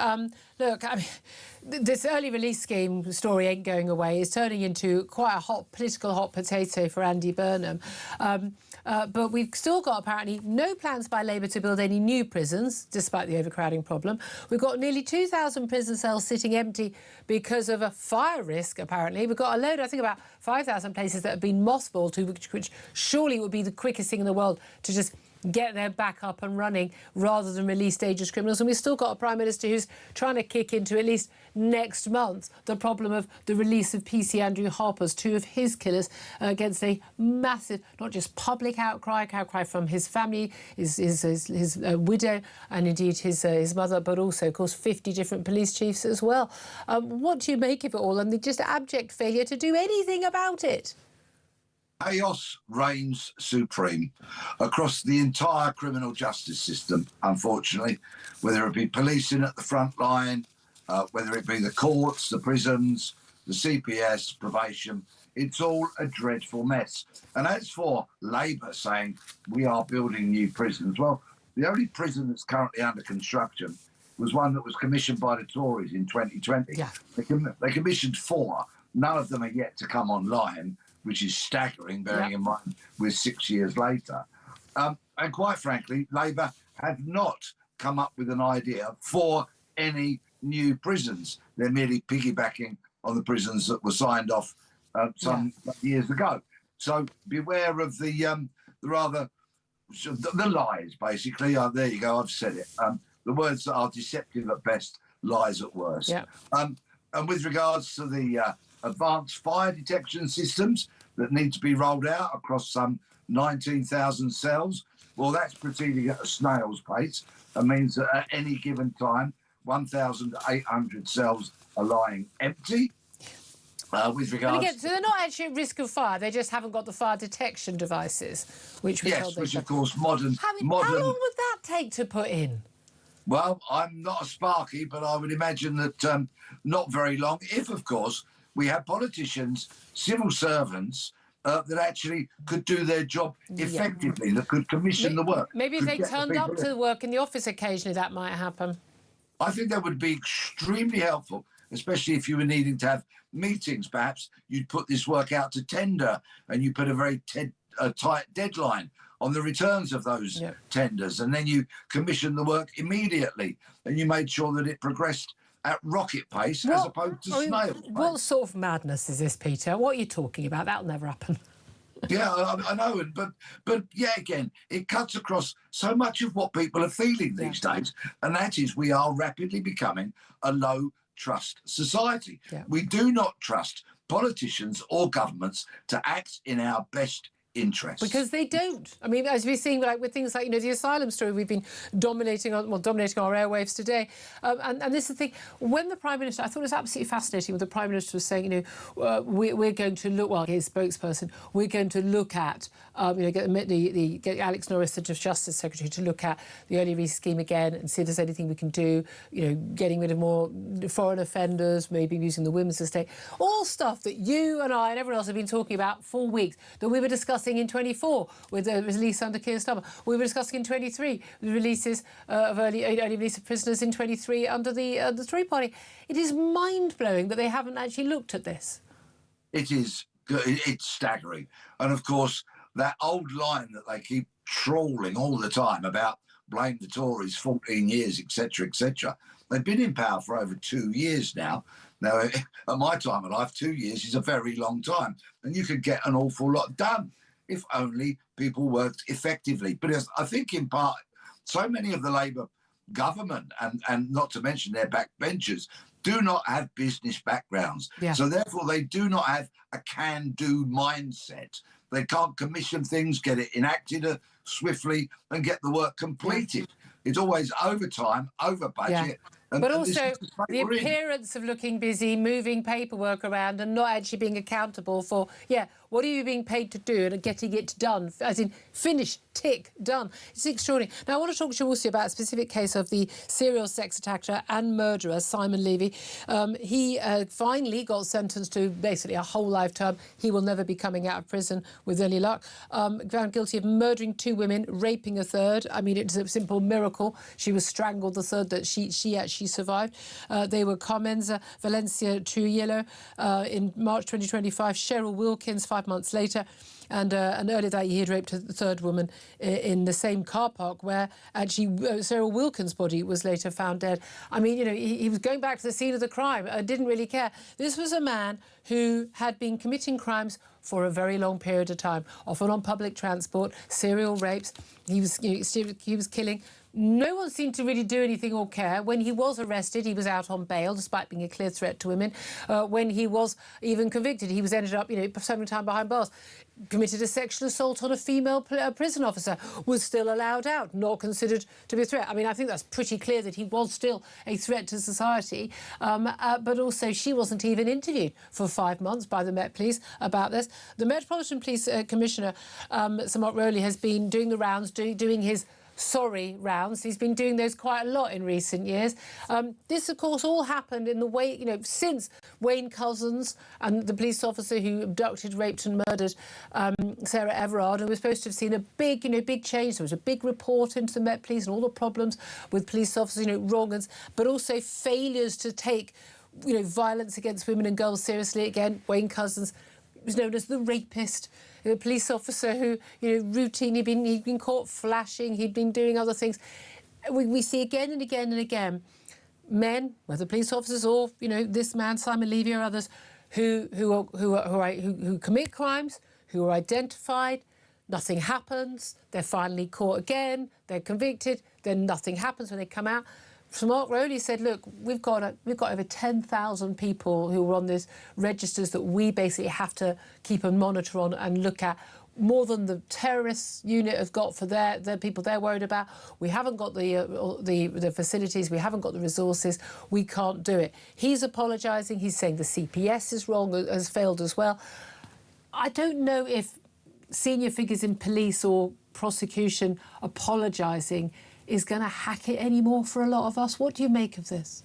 Speaker 2: Look, I mean, this early release scheme story ain't going away. It's turning into quite a political hot potato for Andy Burnham. But we've still got apparently no plans by Labour to build any new prisons, despite the overcrowding problem. We've got nearly 2,000 prison cells sitting empty because of a fire risk, apparently. We've got a load, I think about 5,000 places that have been mothballed, which surely would be the quickest thing in the world to just get them back up and running rather than release dangerous criminals. And we've still got a Prime Minister who's trying to kick into at least next month the problem of the release of PC Andrew Harper's, two of his killers, against a massive, not just public outcry from his family, his widow, and indeed his mother, but also, of course, 50 different police chiefs as well. What do you make of it all and the just abject failure to do anything about it?
Speaker 17: Chaos reigns supreme across the entire criminal justice system, unfortunately, whether it be policing at the front line, whether it be the courts, the prisons, the CPS, probation. It's all a dreadful mess. And as for Labour saying we are building new prisons, well, the only prison that's currently under construction was one that was commissioned by the Tories in 2020. Yeah. They commissioned 4. None of them are yet to come online, which is staggering, bearing in mind we're 6 years later. And quite frankly, Labour have not come up with an idea for any new prisons. They're merely piggybacking on the prisons that were signed off some years ago. So beware of the lies, basically. There you go, I've said it. The words that are deceptive at best, lies at worst. Yeah. And with regards to the advanced fire detection systems that need to be rolled out across some 19,000 cells, well, that's proceeding at a snail's pace. That means that at any given time, 1,800 cells are lying empty. With regards,
Speaker 2: and again, so they're not actually at risk of fire. They just haven't got the fire detection devices, which we told them.
Speaker 17: Which of course modern.
Speaker 2: How long would that take to put in?
Speaker 17: Well, I'm not a Sparky, but I would imagine that not very long. If, of course, we have politicians, civil servants that actually could do their job effectively, that could commission the work.
Speaker 2: Maybe if they turned up to work in the office occasionally, that might happen.
Speaker 17: I think that would be extremely helpful, especially if you were needing to have meetings. Perhaps you'd put this work out to tender and you put a very tight deadline on the returns of those tenders, and then you commission the work immediately, and you made sure that it progressed at rocket pace as opposed to snail pace.
Speaker 2: What sort of madness is this, Peter? What are you talking about? That'll never happen.
Speaker 17: Yeah, I know, but yeah, again, it cuts across so much of what people are feeling these days, and that is we are rapidly becoming a low-trust society. Yeah. We do not trust politicians or governments to act in our best interest.
Speaker 2: Because they don't. I mean, as we've seen, like with things like, the asylum story, we've been dominating our airwaves today. And this is the thing, when the Prime Minister, I thought it was absolutely fascinating when the Prime Minister was saying, we're going to look, well, his spokesperson, we're going to look at, get Alex Norris, the Justice Secretary, to look at the early release scheme again and see if there's anything we can do, getting rid of more foreign offenders, maybe using the women's estate, all stuff that you and I and everyone else have been talking about for weeks, that we were discussing in 24 with the release under Keir Starmer. We were discussing in 23 the releases of early release of prisoners in 23 under the Tory party. It is mind-blowing that they haven't actually looked at this.
Speaker 17: It is. It's staggering. And of course, that old line that they keep trawling all the time about blame the Tories, 14 years, etc., etc. They've been in power for over 2 years now. Now, at my time of life, 2 years is a very long time, and you could get an awful lot done if only people worked effectively. But I think in part, so many of the Labour government, and not to mention their backbenchers, do not have business backgrounds. Yeah. So therefore, they do not have a can-do mindset. They can't commission things, get it enacted swiftly, and get the work completed. Yeah. It's always over time, over budget,
Speaker 2: But also the appearance of looking busy, moving paperwork around and not actually being accountable for, what are you being paid to do and getting it done, as in finish, tick, done. It's extraordinary. Now, I want to talk to you also about a specific case of the serial sex attacker and murderer, Simon Levy. He finally got sentenced to basically a whole lifetime. He will never be coming out of prison with any luck. Found guilty of murdering 2 women, raping a third. I mean, it's a simple miracle. She was strangled, the third, that she actually survived. They were Carmenza Valencia Trujillo in March 2025, Cheryl Wilkins 5 months later, and earlier that year he had raped a third woman in the same car park where actually Cheryl Wilkins' body was later found dead. I mean, you know, he was going back to the scene of the crime, didn't really care. This was a man who had been committing crimes for a very long period of time, often on public transport, serial rapes. He was killing. No one seemed to really do anything or care. When he was arrested, he was out on bail, despite being a clear threat to women. When he was even convicted, he was ended up, serving time behind bars. Committed a sexual assault on a female prison officer, was still allowed out, not considered to be a threat. I mean, I think that's pretty clear that he was still a threat to society. But also, she wasn't even interviewed for 5 months by the Met Police about this. The Metropolitan Police Commissioner, Sir Mark Rowley, has been doing the rounds, doing his sorry rounds. He's been doing those quite a lot in recent years. This, of course, all happened in the way, since Wayne Couzens and the police officer who abducted, raped and murdered Sarah Everard, and we're supposed to have seen a big, big change. There was a big report into the Met Police and all the problems with police officers, wrong-uns, but also failures to take, violence against women and girls seriously. Again, Wayne Couzens was known as the rapist. A police officer who, routinely he'd been caught flashing, he'd been doing other things. We see again and again and again men, whether police officers or, this man, Simon Levy, or others, who commit crimes, who are identified, nothing happens, they're finally caught again, they're convicted, then nothing happens when they come out. So Mark Rowley said, look, we've got over 10,000 people who are on these registers that we basically have to keep a monitor on and look at, more than the terrorist unit have got for the people they're worried about. We haven't got the facilities, we haven't got the resources, we can't do it. He's apologising, he's saying the CPS is wrong, has failed as well. I don't know if senior figures in police or prosecution apologising is going to hack it anymore for a lot of us. What do you make of this?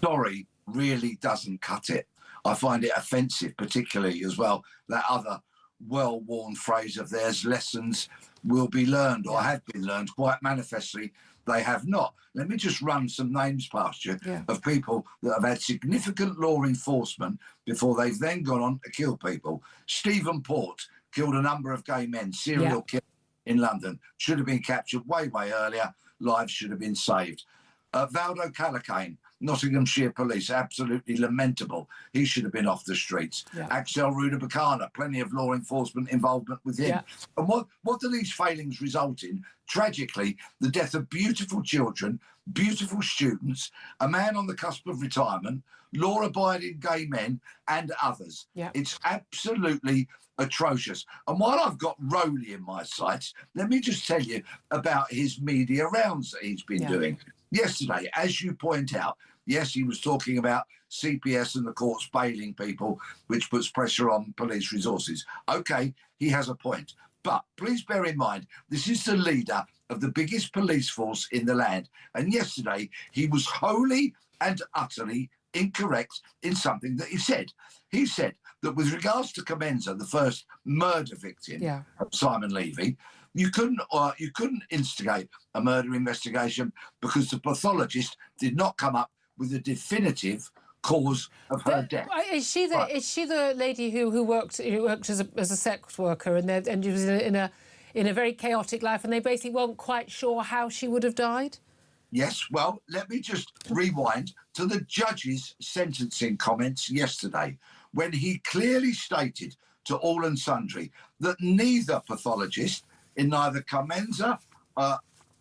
Speaker 17: Sorry really doesn't cut it. I find it offensive, particularly as well, that other well-worn phrase of theirs, lessons will be learned or have been learned. Quite manifestly, they have not. Let me just run some names past you of people that have had significant law enforcement before they've then gone on to kill people. Stephen Port killed a number of gay men, serial killer in London. Should have been captured way earlier. Lives should have been saved. Valdo Calacane, Nottinghamshire Police, absolutely lamentable. He should have been off the streets. Axel Rudabakana, plenty of law enforcement involvement with him. And what do these failings result in? Tragically, the death of beautiful children, beautiful students, a man on the cusp of retirement, law-abiding gay men and others. It's absolutely atrocious. And while I've got Rowley in my sights, let me just tell you about his media rounds that he's been doing. Yesterday, as you point out, yes, he was talking about CPS and the courts bailing people, which puts pressure on police resources. OK, he has a point. But please bear in mind, this is the leader of the biggest police force in the land. And yesterday, he was wholly and utterly incorrect in something that he said. He said that with regards to Carmenza, the first murder victim of Simon Levy, you couldn't instigate a murder investigation because the pathologist did not come up with a definitive cause of her death.
Speaker 2: Is she the lady who worked as a sex worker and she was in a very chaotic life, and they basically weren't quite sure how she would have died?
Speaker 17: Yes, well, let me just rewind to the judge's sentencing comments yesterday, when he clearly stated to all and sundry that neither pathologist in neither Carmenza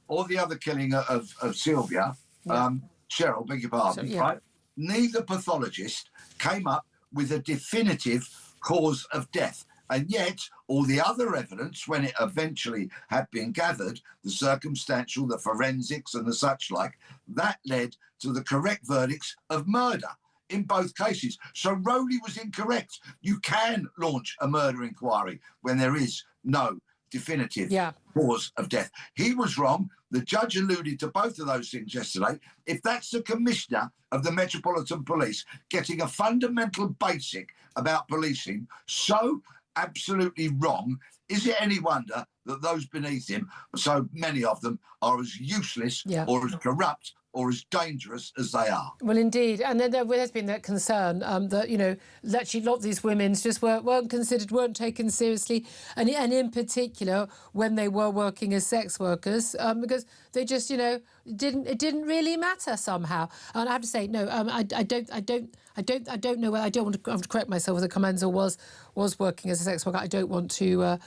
Speaker 17: or the other killing of Sylvia, Cheryl, beg your pardon, right? Neither pathologist came up with a definitive cause of death. And yet, all the other evidence, when it eventually had been gathered, the circumstantial, the forensics and the such like, that led to the correct verdicts of murder in both cases. So Rowley was incorrect. You can launch a murder inquiry when there is no definitive cause of death. He was wrong. The judge alluded to both of those things yesterday. If that's the commissioner of the Metropolitan Police getting a fundamental basic about policing so absolutely wrong, is it any wonder that those beneath him, so many of them, are as useless or as corrupt or as dangerous as they are?
Speaker 2: Well, indeed. And then there's been that concern that, you know, actually a lot of these women just weren't considered, weren't taken seriously, and in particular when they were working as sex workers, because they just, you know, it didn't really matter somehow. And I have to say, no, I don't know. I don't want to correct myself whether Comenza was working as a sex worker. I don't want to.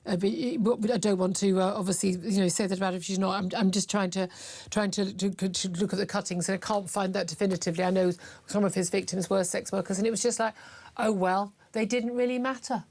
Speaker 2: I don't want to obviously, you know, say that about her if she's not. I'm just trying to look at the cuttings, and I can't find that definitively. I know some of his victims were sex workers, and it was just like, oh well, they didn't really matter.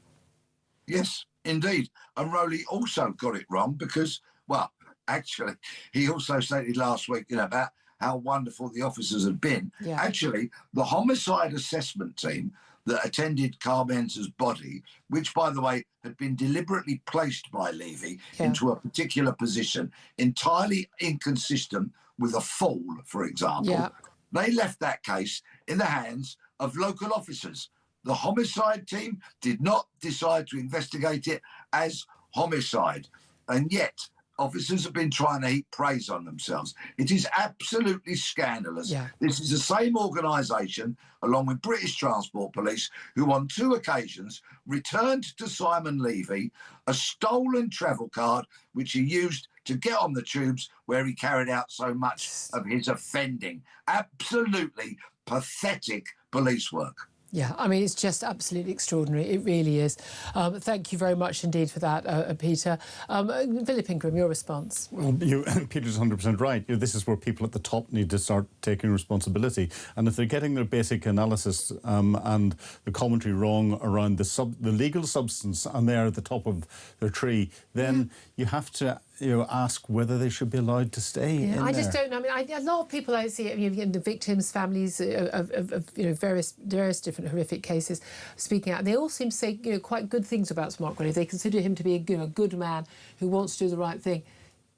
Speaker 17: Yes, indeed. And Rowley also got it wrong because, well, actually, he also stated last week, you know, about how wonderful the officers had been.
Speaker 2: Yeah.
Speaker 17: Actually, the homicide assessment team that attended Carmenza's body, which, by the way, had been deliberately placed by Levy into a particular position, entirely inconsistent with a fall, for example, they left that case in the hands of local officers. The homicide team did not decide to investigate it as homicide. And yet, officers have been trying to heap praise on themselves. It is absolutely scandalous. This is the same organisation, along with British Transport Police, who on 2 occasions returned to Simon Levy a stolen travel card which he used to get on the tubes where he carried out so much of his offending. Absolutely pathetic police work.
Speaker 2: Yeah, I mean, it's just absolutely extraordinary. It really is. Thank you very much indeed for that, Peter. Philip Ingram, your response.
Speaker 3: Well, Peter's 100% right. You know, this is where people at the top need to start taking responsibility. And if they're getting their basic analysis and the commentary wrong around the legal substance, and they're at the top of their tree, then you have to, you know, ask whether they should be allowed to stay in
Speaker 2: I
Speaker 3: there.
Speaker 2: just don't know. I mean, a lot of people I see, you know, the victims, families of you know, various different horrific cases speaking out. And they all seem to say, you know, quite good things about Mark Rowley. They consider him to be a good man who wants to do the right thing.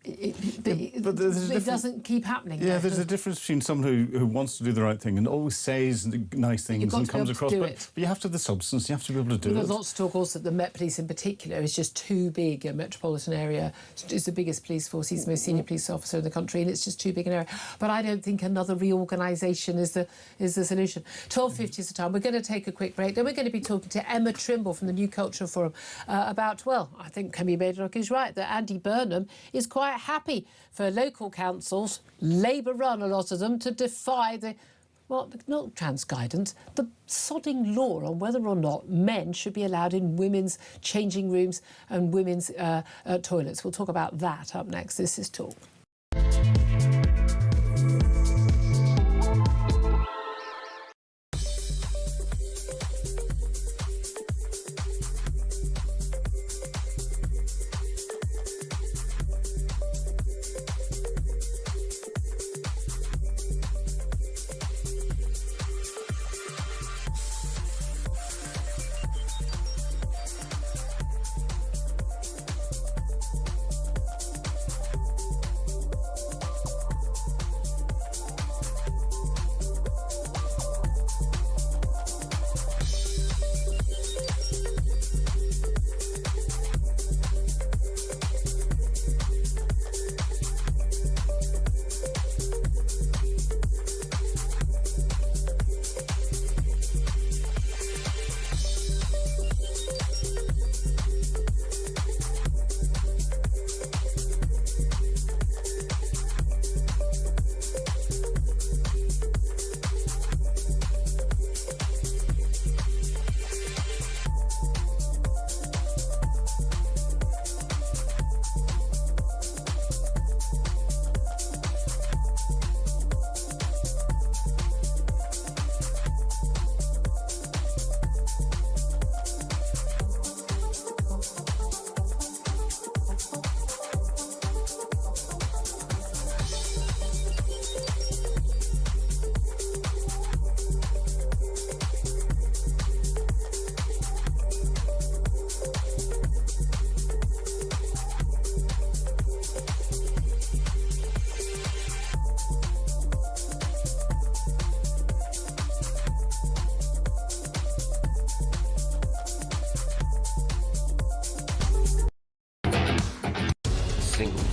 Speaker 2: But it doesn't keep happening.
Speaker 3: Yeah, there's a difference between someone who wants to do the right thing and always says nice things and comes across. But you have to have the substance. You have to be able to do it.
Speaker 2: There's lots of talk also that the Met Police in particular is just too big a metropolitan area. It's the biggest police force. He's the most senior police officer in the country, and it's just too big an area. But I don't think another reorganisation is the solution. 12:50 is the time. We're going to take a quick break. Then we're going to be talking to Emma Trimble from the New Cultural Forum about, well, I think Kemi Bedrock is right, that Andy Burnham is quite happy for local councils, Labour-run a lot of them, to defy the, well, not trans guidance, the sodding law on whether or not men should be allowed in women's changing rooms and women's toilets. We'll talk about that up next. This is Talk.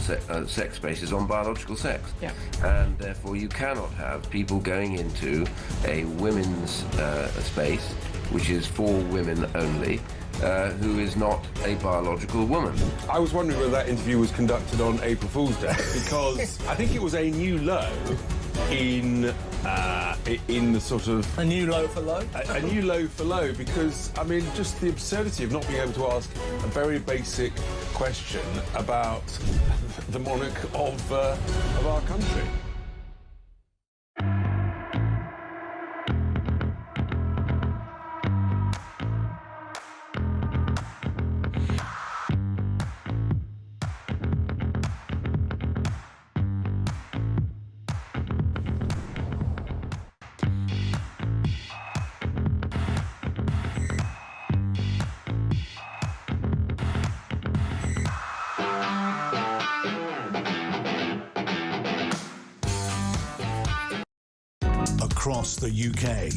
Speaker 8: sex spaces on biological sex.
Speaker 2: Yeah.
Speaker 8: And therefore you cannot have people going into a women's space, which is for women only, who is not a biological woman.
Speaker 9: I was wondering whether that interview was conducted on April Fool's Day, because I think it was a new low in the sort of...
Speaker 18: A new low for low?
Speaker 9: A new low for low, because, I mean, just the absurdity of not being able to ask a very basic question about the monarch of our country.
Speaker 1: Across the UK,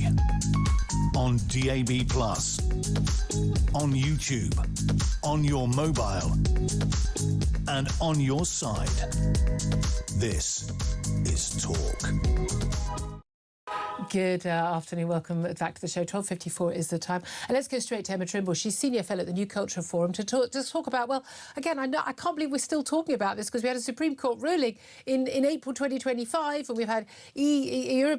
Speaker 1: on DAB+, on YouTube, on your mobile, and on your side. This is Talk.
Speaker 2: Good afternoon. Welcome back to the show. 12:54 is the time. And let's go straight to Emma Trimble. She's Senior Fellow at the New Culture Forum to talk about, well, again, I can't believe we're still talking about this, because we had a Supreme Court ruling in April 2025, and we've had the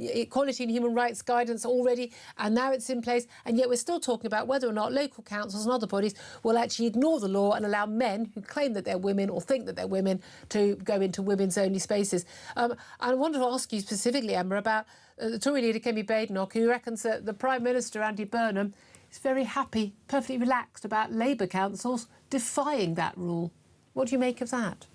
Speaker 2: Equality and Human Rights guidance already, and now it's in place, and yet we're still talking about whether or not local councils and other bodies will actually ignore the law and allow men who claim that they're women or think that they're women to go into women's only spaces. I wanted to ask you specifically, Emma, about the Tory leader Kemi Badenoch, who reckons that the Prime Minister, Andy Burnham, is very happy, perfectly relaxed about Labour councils defying that rule. What do you make of that?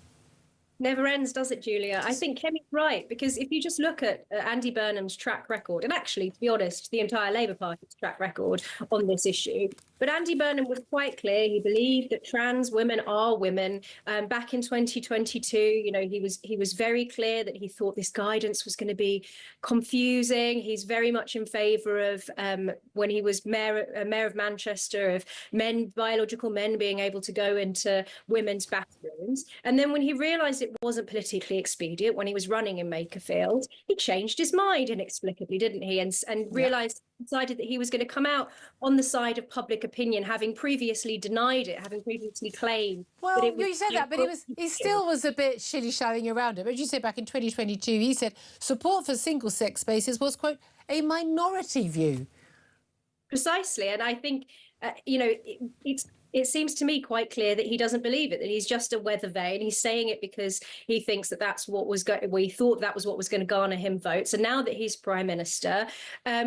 Speaker 19: Never ends, does it, Julia? I think Kemi's right, because if you just look at Andy Burnham's track record, and actually, to be honest, the entire Labour Party's track record on this issue, but Andy Burnham was quite clear. He believed that trans women are women. Back in 2022, he was very clear that he thought this guidance was going to be confusing. He's very much in favour of, when he was mayor of Manchester, of biological men being able to go into women's bathrooms. And then when he realised it wasn't politically expedient, when he was running in Makerfield, he changed his mind inexplicably, didn't he? And decided that he was going to come out on the side of public opinion, having previously denied it, having previously claimed.
Speaker 2: Well,
Speaker 19: that it was,
Speaker 2: you said that, but he still was a bit shilly-shallying around it. But as you said, back in 2022, he said support for single-sex spaces was, quote, a minority view.
Speaker 19: Precisely, and I think, it seems to me quite clear that he doesn't believe it, that he's just a weather vane. He's saying it because he thinks that that's what was he thought that was what was going to garner him votes. And now that he's Prime Minister,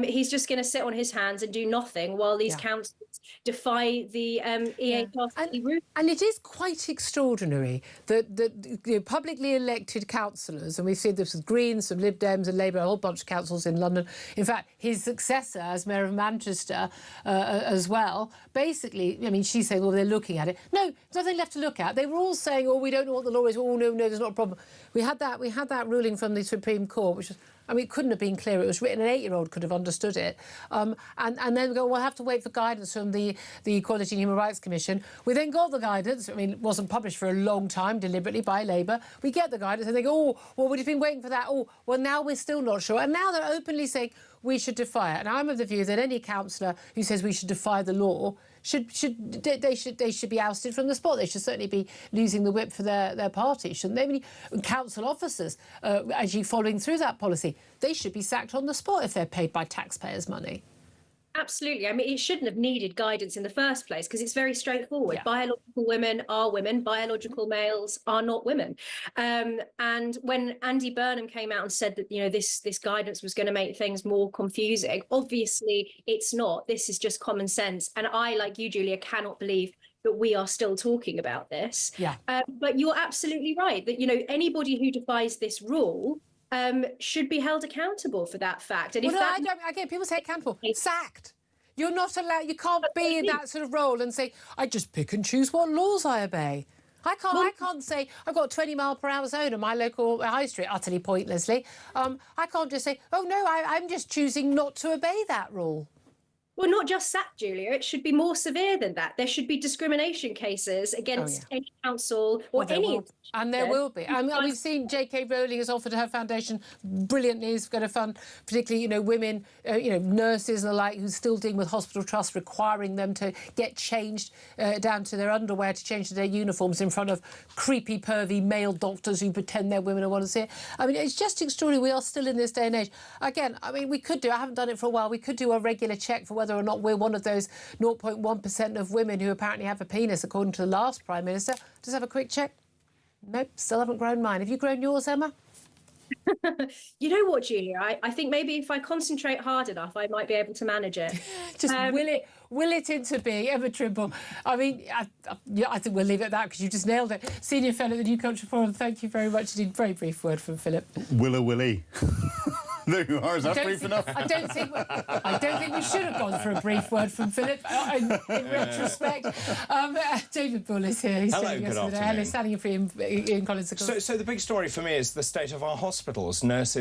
Speaker 19: he's just going to sit on his hands and do nothing while these councils defy the EA party route.
Speaker 2: And it is quite extraordinary that the publicly elected councillors, and we've seen this with Greens, some Lib Dems and Labour, a whole bunch of councils in London. In fact, his successor as Mayor of Manchester as well, basically, I mean, she's saying, well, they're looking at it. No, there's nothing left to look at. They were all saying, oh, we don't know what the law is. Oh, no, there's not a problem. We had that ruling from the Supreme Court, which was, I mean, it couldn't have been clearer. It was written, an 8-year-old could have understood it. And then we go, we'll have to wait for guidance from the Equality and Human Rights Commission. We then got the guidance. I mean, it wasn't published for a long time, deliberately, by Labour. We get the guidance and they go, oh, well, we've been waiting for that. Oh, well, now we're still not sure. And now they're openly saying we should defy it. And I'm of the view that any councillor who says we should defy the law should be ousted from the spot. They should certainly be losing the whip for their party, shouldn't they? I mean, council officers actually following through that policy, they should be sacked on the spot if they're paid by taxpayers' money.
Speaker 19: Absolutely. I mean, it shouldn't have needed guidance in the first place because it's very straightforward. Yeah. Biological women are women. Biological males are not women. And when Andy Burnham came out and said that, this guidance was going to make things more confusing, obviously it's not. This is just common sense. And I, like you, Julia, cannot believe that we are still talking about this. Yeah. But you're absolutely right that, anybody who defies this rule should be held accountable for that fact. And
Speaker 2: again, people say accountable, sacked. You're not allowed. You can't be in that sort of role and say, I just pick and choose what laws I obey. I can't say I've got a 20-mile-per-hour zone on my local high street, utterly pointlessly. I can't just say, oh no, I'm just choosing not to obey that rule.
Speaker 19: Well, not just sacked, Julia. It should be more severe than that. There should be discrimination cases against any council or any.
Speaker 2: And there will be. I mean, we've seen J.K. Rowling has offered her foundation brilliantly. Is going to fund particularly, women, nurses and the like, who's still dealing with hospital trusts requiring them to get changed down to their underwear to change to their uniforms in front of creepy, pervy male doctors who pretend they're women and want to see it. I mean, it's just extraordinary. We are still in this day and age. Again, I mean, I haven't done it for a while. We could do a regular check for whether or not we're one of those 0.1% of women who apparently have a penis, according to the last Prime Minister. Just have a quick check. Nope, still haven't grown mine. Have you grown yours, Emma?
Speaker 19: You know what, Julia? I think maybe if I concentrate hard enough, I might be able to manage it.
Speaker 2: Just will it into being. Emma Trimble. I mean, I think we'll leave it at that because you just nailed it. Senior Fellow at the New Culture Forum, thank you very much indeed. Very brief word from Philip.
Speaker 3: Willy. There you are. Is that brief enough?
Speaker 2: I don't think we should have gone for a brief word from Philip. In retrospect, David Bull is here. He's
Speaker 18: Hello, good afternoon.
Speaker 2: Hello, standing in for Ian Collins.
Speaker 18: So the big story for me is the state of our hospitals. Nurses